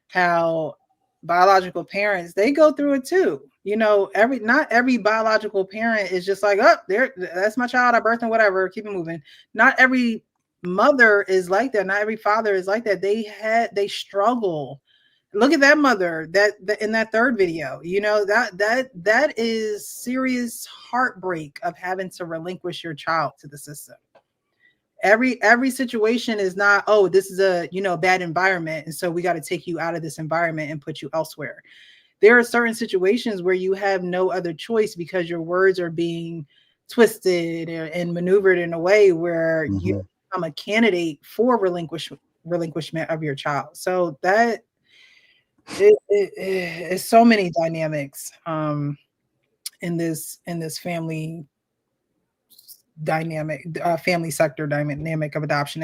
S2: how biological parents, they go through it too. Not every biological parent is just like, oh, there, that's my child, I birthed and whatever, keep it moving. Not every mother is like that. Not every father is like that. They struggle. Look at that mother that in that third video. That is serious heartbreak of having to relinquish your child to the system. Every situation is not, oh, this is a bad environment, and so we got to take you out of this environment and put you elsewhere. There are certain situations where you have no other choice because your words are being twisted and maneuvered in a way where you
S3: Hmm.
S2: become a candidate for relinquishment of your child. So that it's so many dynamics in this family sector dynamic of adoption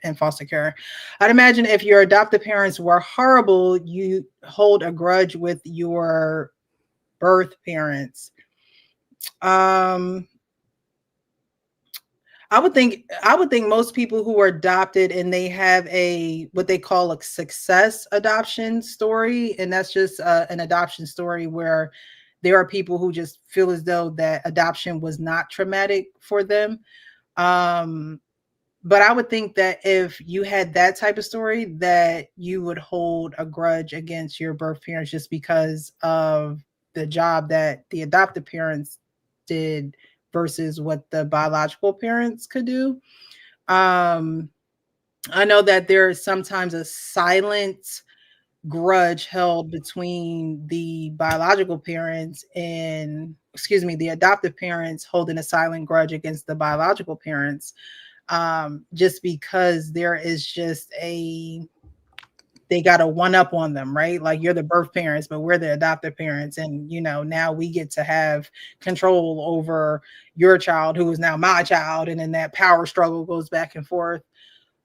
S2: and foster care. I'd imagine if your adoptive parents were horrible, you hold a grudge with your birth parents. um I would think most people who are adopted and they have a what they call a success adoption story, and that's just an adoption story where there are people who just feel as though that adoption was not traumatic for them. Um, but I would think that if you had that type of story, that you would hold a grudge against your birth parents just because of the job that the adoptive parents did versus what the biological parents could do. Um, I know that there is sometimes a silent grudge held between the biological parents and, excuse me, the adoptive parents holding a silent grudge against the biological parents, just because there is just they got a one up on them, right? Like you're the birth parents, but we're the adoptive parents. And, now we get to have control over your child who is now my child. And then that power struggle goes back and forth.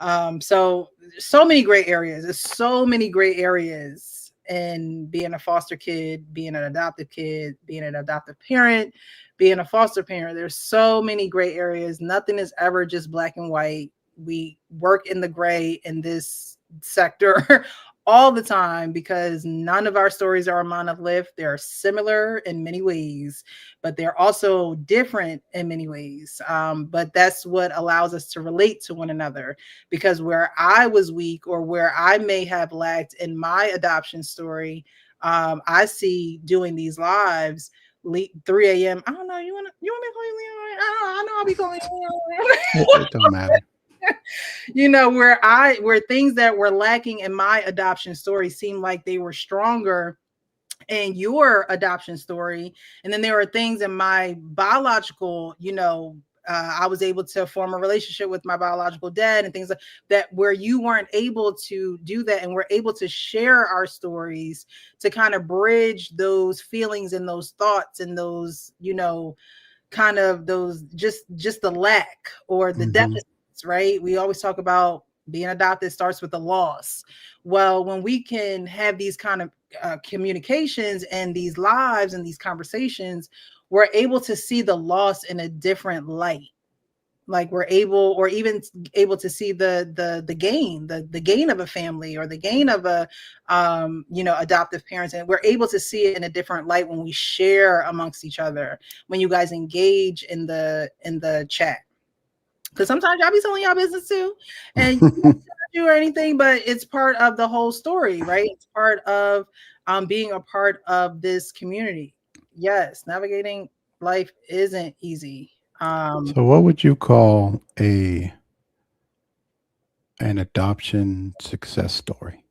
S2: So many gray areas. There's so many gray areas in being a foster kid, being an adoptive kid, being an adoptive parent, being a foster parent. There's so many gray areas. Nothing is ever just black and white. We work in the gray in this sector all the time because none of our stories are a monolith. They're similar in many ways, but they're also different in many ways. But that's what allows us to relate to one another, because where I was weak or where I may have lacked in my adoption story, I see doing these lives 3 a.m. I don't know. You want me to call you Leon? I know I'll be calling you Leon.
S3: It don't matter.
S2: You know, where things that were lacking in my adoption story seemed like they were stronger in your adoption story. And then there were things in my biological, I was able to form a relationship with my biological dad and things like that, where you weren't able to do that. And we're able to share our stories to kind of bridge those feelings and those thoughts and those, kind of those, just the lack or the deficits, right? We always talk about being adopted starts with a loss. Well, when we can have these kind of communications and these lives and these conversations, we're able to see the loss in a different light. Like we're able, or even able to see the gain, the gain of a family or the gain of a adoptive parents, and we're able to see it in a different light when we share amongst each other, when you guys engage in the chat. Because sometimes y'all be telling y'all business too, and you or anything, but it's part of the whole story, right? It's part of being a part of this community. Yes, navigating life isn't easy.
S3: So what would you call an adoption success story?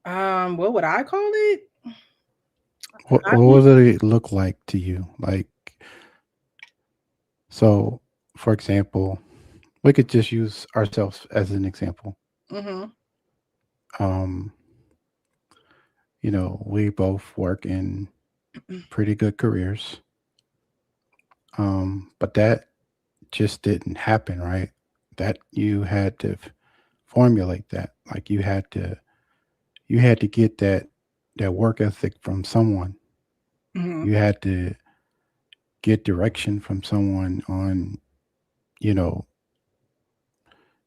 S2: What would I call it?
S3: What does it look like to you? Like, so for example, we could just use ourselves as an example. We both work in pretty good careers. But that just didn't happen, right? That you had to formulate that. Like you had to get that work ethic from someone. You had to get direction from someone on,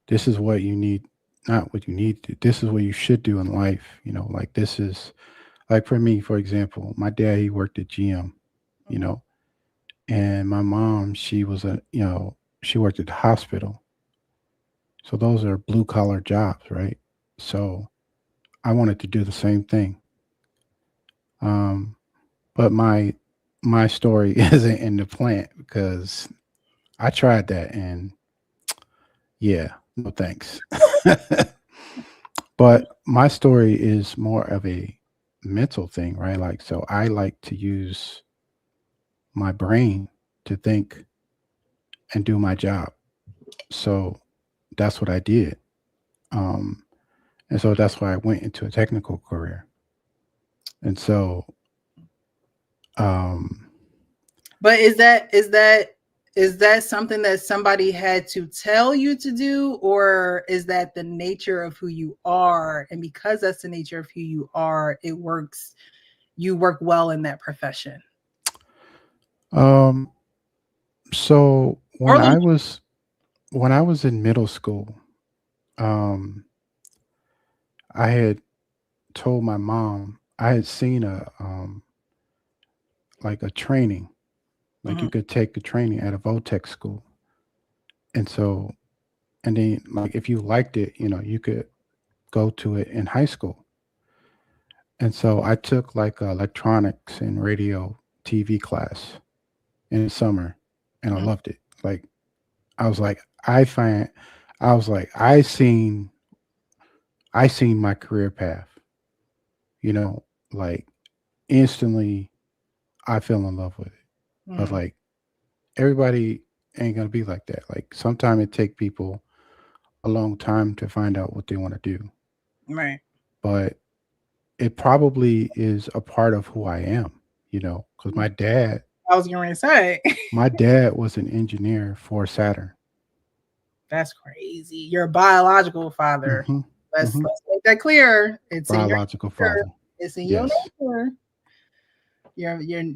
S3: this is what you need, not what you need to, this is what you should do in life. Like this is, like for me, for example, my dad, he worked at GM, and my mom, she was she worked at the hospital. So those are blue collar jobs, right? So I wanted to do the same thing. But my story isn't in the plant because I tried that and yeah, no thanks. But my story is more of a mental thing, right? Like, so I like to use my brain to think and do my job. So that's what I did. And so that's why I went into a technical career. And so,
S2: but is that something that somebody had to tell you to do, or is that the nature of who you are? And because that's the nature of who you are, it works. You work well in that profession.
S3: So when I was in middle school, I had told my mom I had seen a training, like you could take a training at a Votech school, and then like if you liked it, you could go to it in high school. And so I took like electronics and radio TV class in the summer, and I loved it. Like I seen my career path, like instantly I fell in love with it. But like everybody ain't gonna be like that. Like sometimes it take people a long time to find out what they want to do.
S2: Right.
S3: But it probably is a part of who I am, because my dad,
S2: I was going to say,
S3: my dad was an engineer for Saturn.
S2: That's crazy. Your biological father. Let's make that clear. It's
S3: biological
S2: in your nature.
S3: father.
S2: It's in your nature.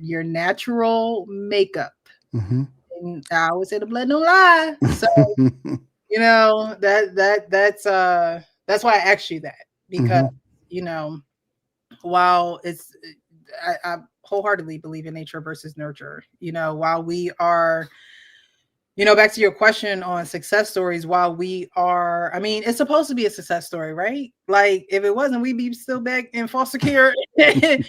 S2: Your natural makeup. And I always say the blood no lie. So that's why I asked you that, because while it's I wholeheartedly believe in nature versus nurture. While we are, back to your question on success stories, while we are, I mean, it's supposed to be a success story, right? Like if it wasn't, we'd be still back in foster care and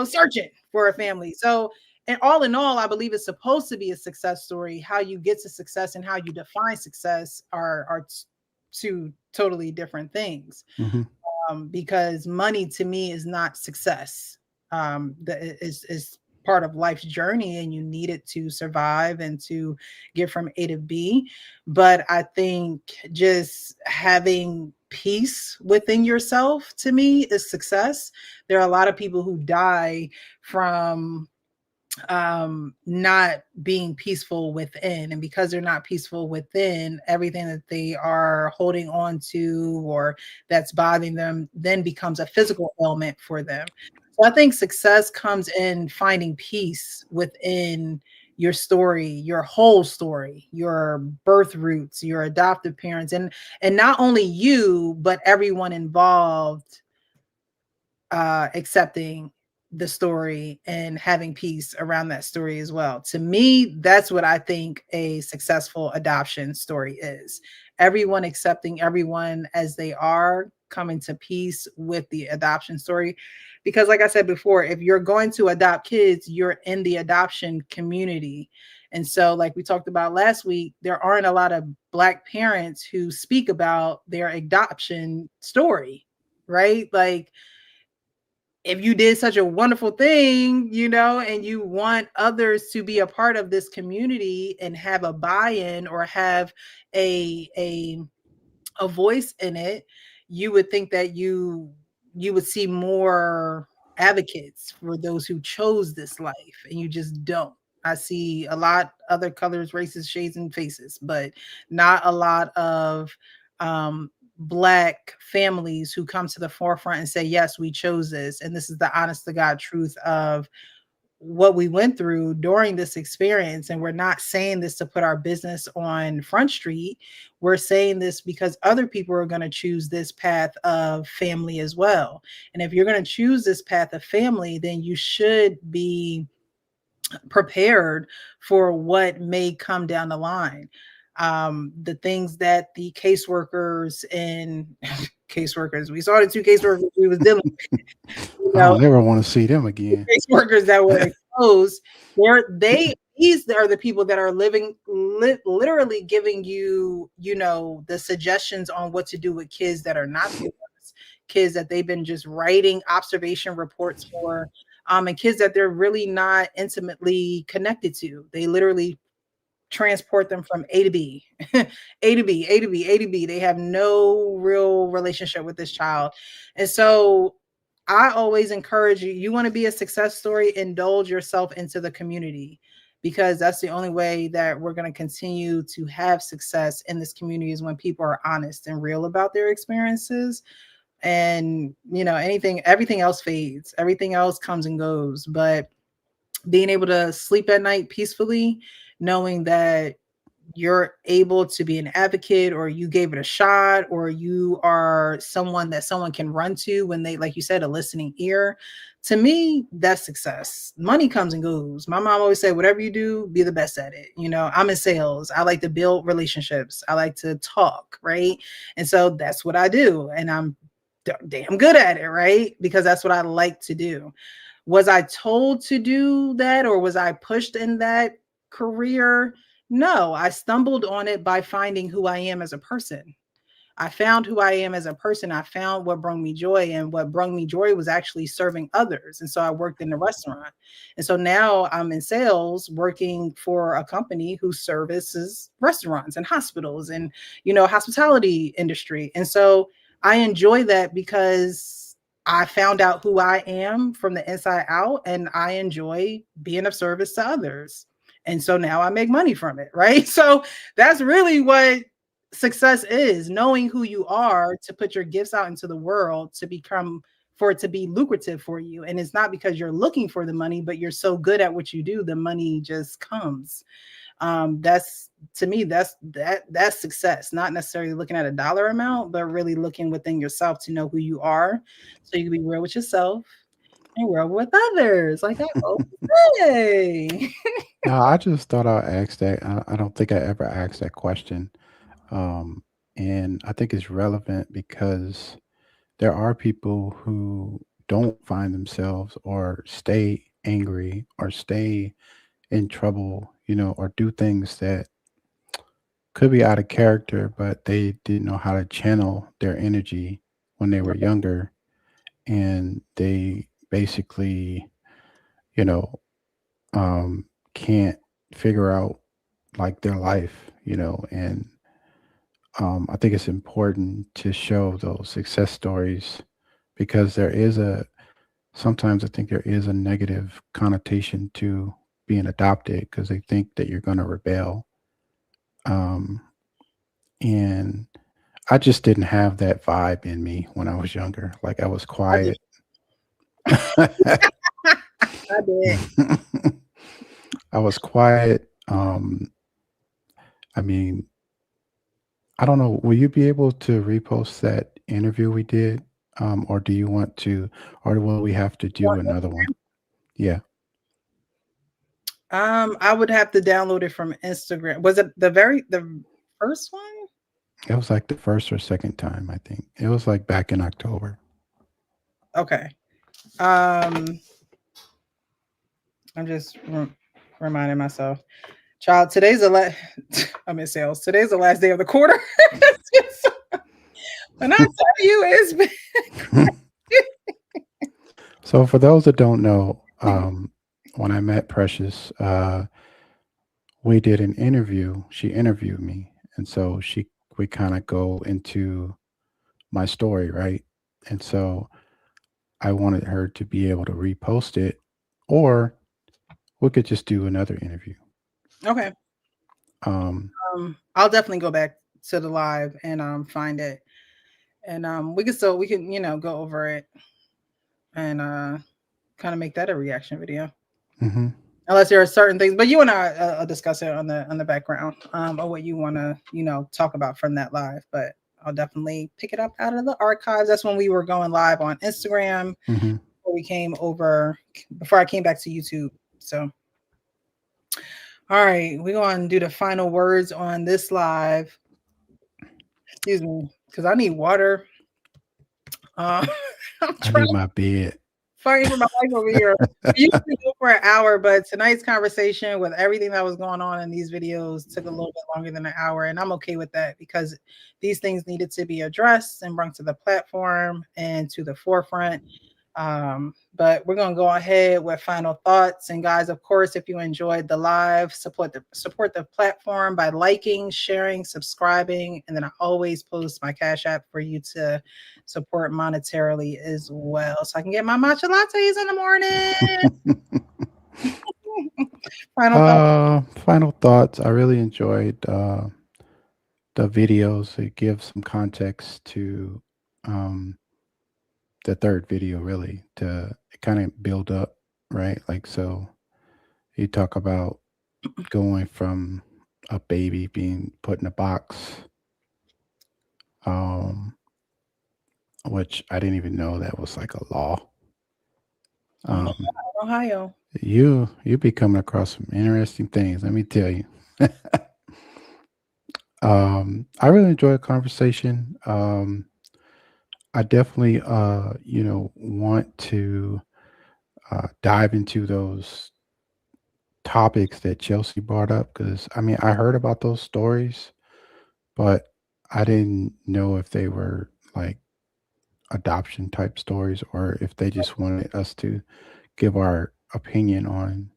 S2: searching for a family. So and all in all, I believe it's supposed to be a success story. How you get to success and how you define success are two totally different things. Because money to me is not success. Is part of life's journey, and you need it to survive and to get from A to B. But I think just having peace within yourself, to me, is success. There are a lot of people who die from not being peaceful within, and because they're not peaceful within, everything that they are holding on to or that's bothering them then becomes a physical ailment for them. So I think success comes in finding peace within your story, your whole story, your birth roots, your adoptive parents, and not only you but everyone involved accepting the story and having peace around that story as well. To me, that's what I think a successful adoption story is. Everyone accepting everyone as they are, coming to peace with the adoption story. Because like I said before, if you're going to adopt kids, you're in the adoption community. And so like we talked about last week, there aren't a lot of Black parents who speak about their adoption story, right? Like, if you did such a wonderful thing, and you want others to be a part of this community and have a buy-in or have a voice in it, you would think that you would see more advocates for those who chose this life, and you just don't. I see a lot other colors, races, shades, and faces, but not a lot of Black families who come to the forefront and say, yes, we chose this. And this is the honest to God truth of what we went through during this experience. And we're not saying this to put our business on Front Street. We're saying this because other people are going to choose this path of family as well. And if you're going to choose this path of family, then you should be prepared for what may come down the line. The things that the caseworkers and caseworkers, we saw the two caseworkers we was dealing with.
S3: I don't ever want to see them again.
S2: Caseworkers that were exposed, these are the people that are literally giving you, the suggestions on what to do with kids that are not kids that they've been just writing observation reports for, and kids that they're really not intimately connected to. They literally transport them from A to B, A to B, A to B, A to B. They have no real relationship with this child. And so I always encourage you want to be a success story, indulge yourself into the community, because that's the only way that we're going to continue to have success in this community, is when people are honest and real about their experiences. And, everything else fades, everything else comes and goes. But being able to sleep at night peacefully, knowing that you're able to be an advocate, or you gave it a shot, or you are someone that someone can run to when they, like you said, a listening ear. To me, that's success. Money comes and goes. My mom always said, whatever you do, be the best at it. I'm in sales. I like to build relationships. I like to talk, right? And so that's what I do. And I'm damn good at it, right? Because that's what I like to do. Was I told to do that, or was I pushed in that career? No, I stumbled on it by finding who I am as a person. I found who I am as a person. I found what brought me joy, and what brought me joy was actually serving others. And so I worked in the restaurant. And so now I'm in sales, working for a company who services restaurants and hospitals and, hospitality industry. And so I enjoy that because I found out who I am from the inside out, and I enjoy being of service to others. And so now I make money from it, right? So that's really what success is, knowing who you are, to put your gifts out into the world, for it to be lucrative for you. And it's not because you're looking for the money, but you're so good at what you do, the money just comes. That's, to me, that's success. Not necessarily looking at a dollar amount, but really looking within yourself to know who you are, so you can be real with yourself and real with others. Like I always say.
S3: No, I just thought I'd ask that. I don't think I ever asked that question. And I think it's relevant because there are people who don't find themselves or stay angry or stay in trouble, or do things that could be out of character, but they didn't know how to channel their energy when they were younger. And they basically, you know, can't figure out like their life, and I think it's important to show those success stories because sometimes I think there is a negative connotation to being adopted because they think that you're going to rebel. Um, and I just didn't have that vibe in me when I was younger. Like I was
S2: I did.
S3: quiet.
S2: I did.
S3: I was quiet. I mean, I don't know. Will you be able to repost that interview we did? Or do you want to, or will we have to do another one? Yeah.
S2: I would have to download it from Instagram. Was it the first one?
S3: It was like the first or second time, I think. It was like back in October.
S2: Okay. I'm just reminding myself. Child, today's the last. I'm in sales. Today's the last day of the quarter. When I tell you, it's been.
S3: So for those that don't know, when I met Precious, we did an interview. She interviewed me, and so we kind of go into my story, right? And so I wanted her to be able to repost it, or we could just do another interview.
S2: Okay. I'll definitely go back to the live and find it, and we can go over it and kind of make that a reaction video.
S3: Mm-hmm.
S2: Unless there are certain things, but you and I discuss it on the background of what you want to talk about from that live. But I'll definitely pick it up out of the archives. That's when we were going live on Instagram.
S3: Mm-hmm.
S2: Before I came back to YouTube. So, all right, we're going to do the final words on this live. Excuse me, because I need water.
S3: I need my bed.
S2: Fighting for my life over here. We usually go for an hour, but tonight's conversation with everything that was going on in these videos took a little bit longer than an hour, and I'm okay with that because these things needed to be addressed and brought to the platform and to the forefront. But we're gonna go ahead with final thoughts. And guys, of course, if you enjoyed the live, support the platform by liking, sharing, subscribing, and then I always post my Cash App for you to support monetarily as well, so I can get my matcha lattes in the morning.
S3: Final thoughts. I really enjoyed the videos. It gives some context to the third video, really, to kind of build up, right? Like, so you talk about going from a baby being put in a box, which I didn't even know that was like a law.
S2: Ohio.
S3: You be coming across some interesting things, let me tell you. I really enjoyed the conversation. I definitely want to dive into those topics that Chelsea brought up because I mean I heard about those stories, but I didn't know if they were like adoption type stories or if they just wanted us to give our opinion on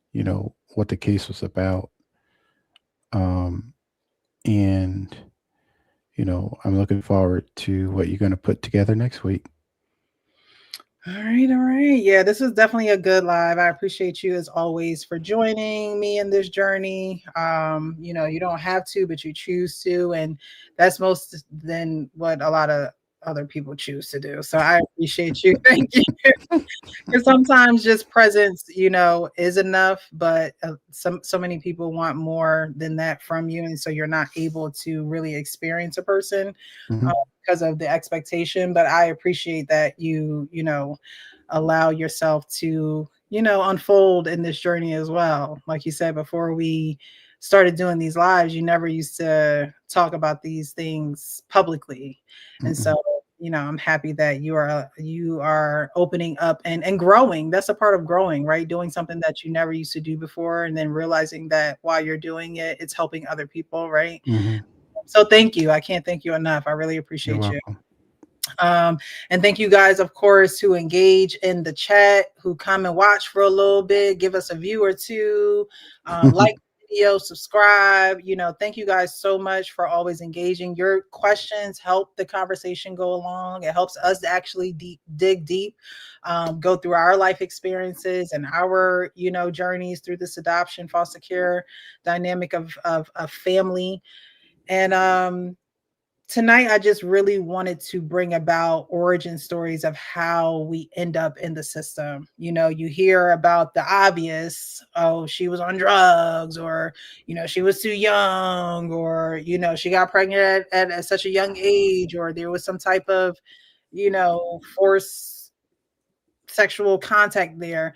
S3: what the case was about. And I'm looking forward to what you're going to put together next week.
S2: All right. Yeah, this is definitely a good live. I appreciate you as always for joining me in this journey. You don't have to, but you choose to, and that's most than what a lot of other people choose to do. So I appreciate you. Thank you. Because sometimes just presence, is enough, but so many people want more than that from you, and so you're not able to really experience a person because of the expectation. But I appreciate that you allow yourself to unfold in this journey as well. Like you said, before we started doing these lives, you never used to talk about these things publicly. And so you know, I'm happy that you are opening up and growing. That's a part of growing, right? Doing something that you never used to do before, and then realizing that while you're doing it, it's helping other people, right?
S3: Mm-hmm.
S2: So thank you. I can't thank you enough. I really
S3: You're
S2: appreciate you.
S3: welcome.
S2: And thank you guys, of course, who engage in the chat, who come and watch for a little bit, give us a view or two, like the video, subscribe. You know, thank you guys so much for always engaging. Your questions help the conversation go along. It helps us to actually dig deep, go through our life experiences and our, you know, journeys through this adoption, foster care dynamic of family. And tonight, I just really wanted to bring about origin stories of how we end up in the system. You know, you hear about the obvious, oh, she was on drugs, or, you know, she was too young, or, you know, she got pregnant at such a young age, or there was some type of, you know, forced sexual contact there.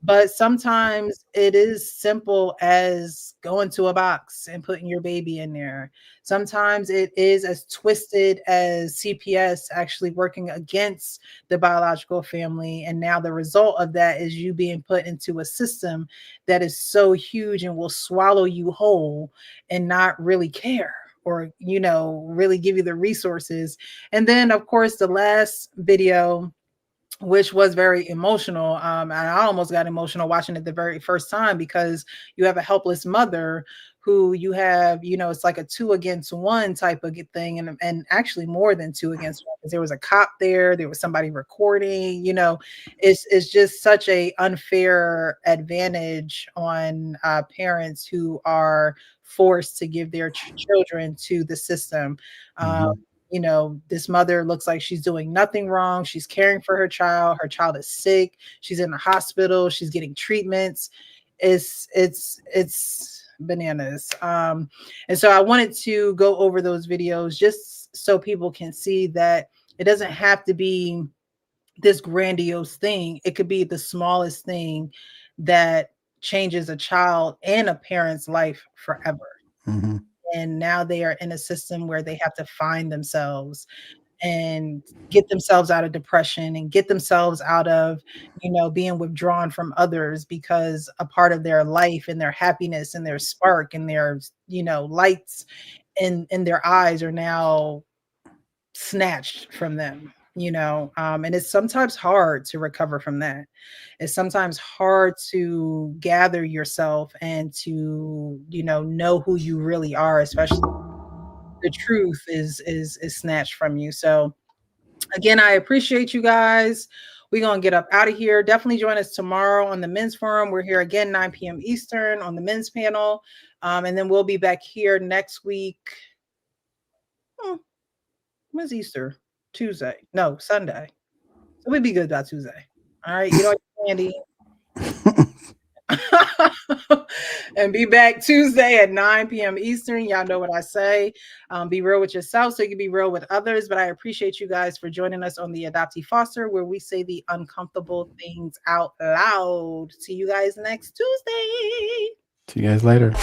S2: But sometimes it is simple as going to a box and putting your baby in there. Sometimes it is as twisted as CPS actually working against the biological family. And now the result of that is you being put into a system that is so huge and will swallow you whole and not really care, or, you know, really give you the resources. And then, of course, the last video, which was very emotional. And I almost got emotional watching it the very first time, because you have a helpless mother who you have, you know, it's like a 2 against 1 type of thing. And actually more than 2 against 1, because there was a cop there was somebody recording, you know, it's just such a unfair advantage on parents who are forced to give their children to the system. You know, this mother looks like she's doing nothing wrong. She's caring for her child. Her child is sick. She's in the hospital. She's getting treatments. It's bananas. And so I wanted to go over those videos just so people can see that it doesn't have to be this grandiose thing. It could be the smallest thing that changes a child and a parent's life forever.
S3: Mm-hmm.
S2: And now they are in a system where they have to find themselves and get themselves out of depression and get themselves out of, you know, being withdrawn from others, because a part of their life and their happiness and their spark and their, you know, lights in their eyes are now snatched from them, you know. And it's sometimes hard to recover from that. It's sometimes hard to gather yourself and to, you know who you really are, especially the truth is snatched from you. So again, I appreciate you guys. We're gonna get up out of here. Definitely join us tomorrow on the men's forum. We're here again 9 p.m. Eastern on the men's panel, and then we'll be back here next week. When's Easter? Tuesday? No, Sunday. So we'll be good by Tuesday. All right, you know, Andy. And be back Tuesday at 9 p.m. Eastern. Y'all know what I say. Be real with yourself so you can be real with others. But I appreciate you guys for joining us on the Adoptee Foster, where we say the uncomfortable things out loud. See you guys next Tuesday.
S3: See you guys later.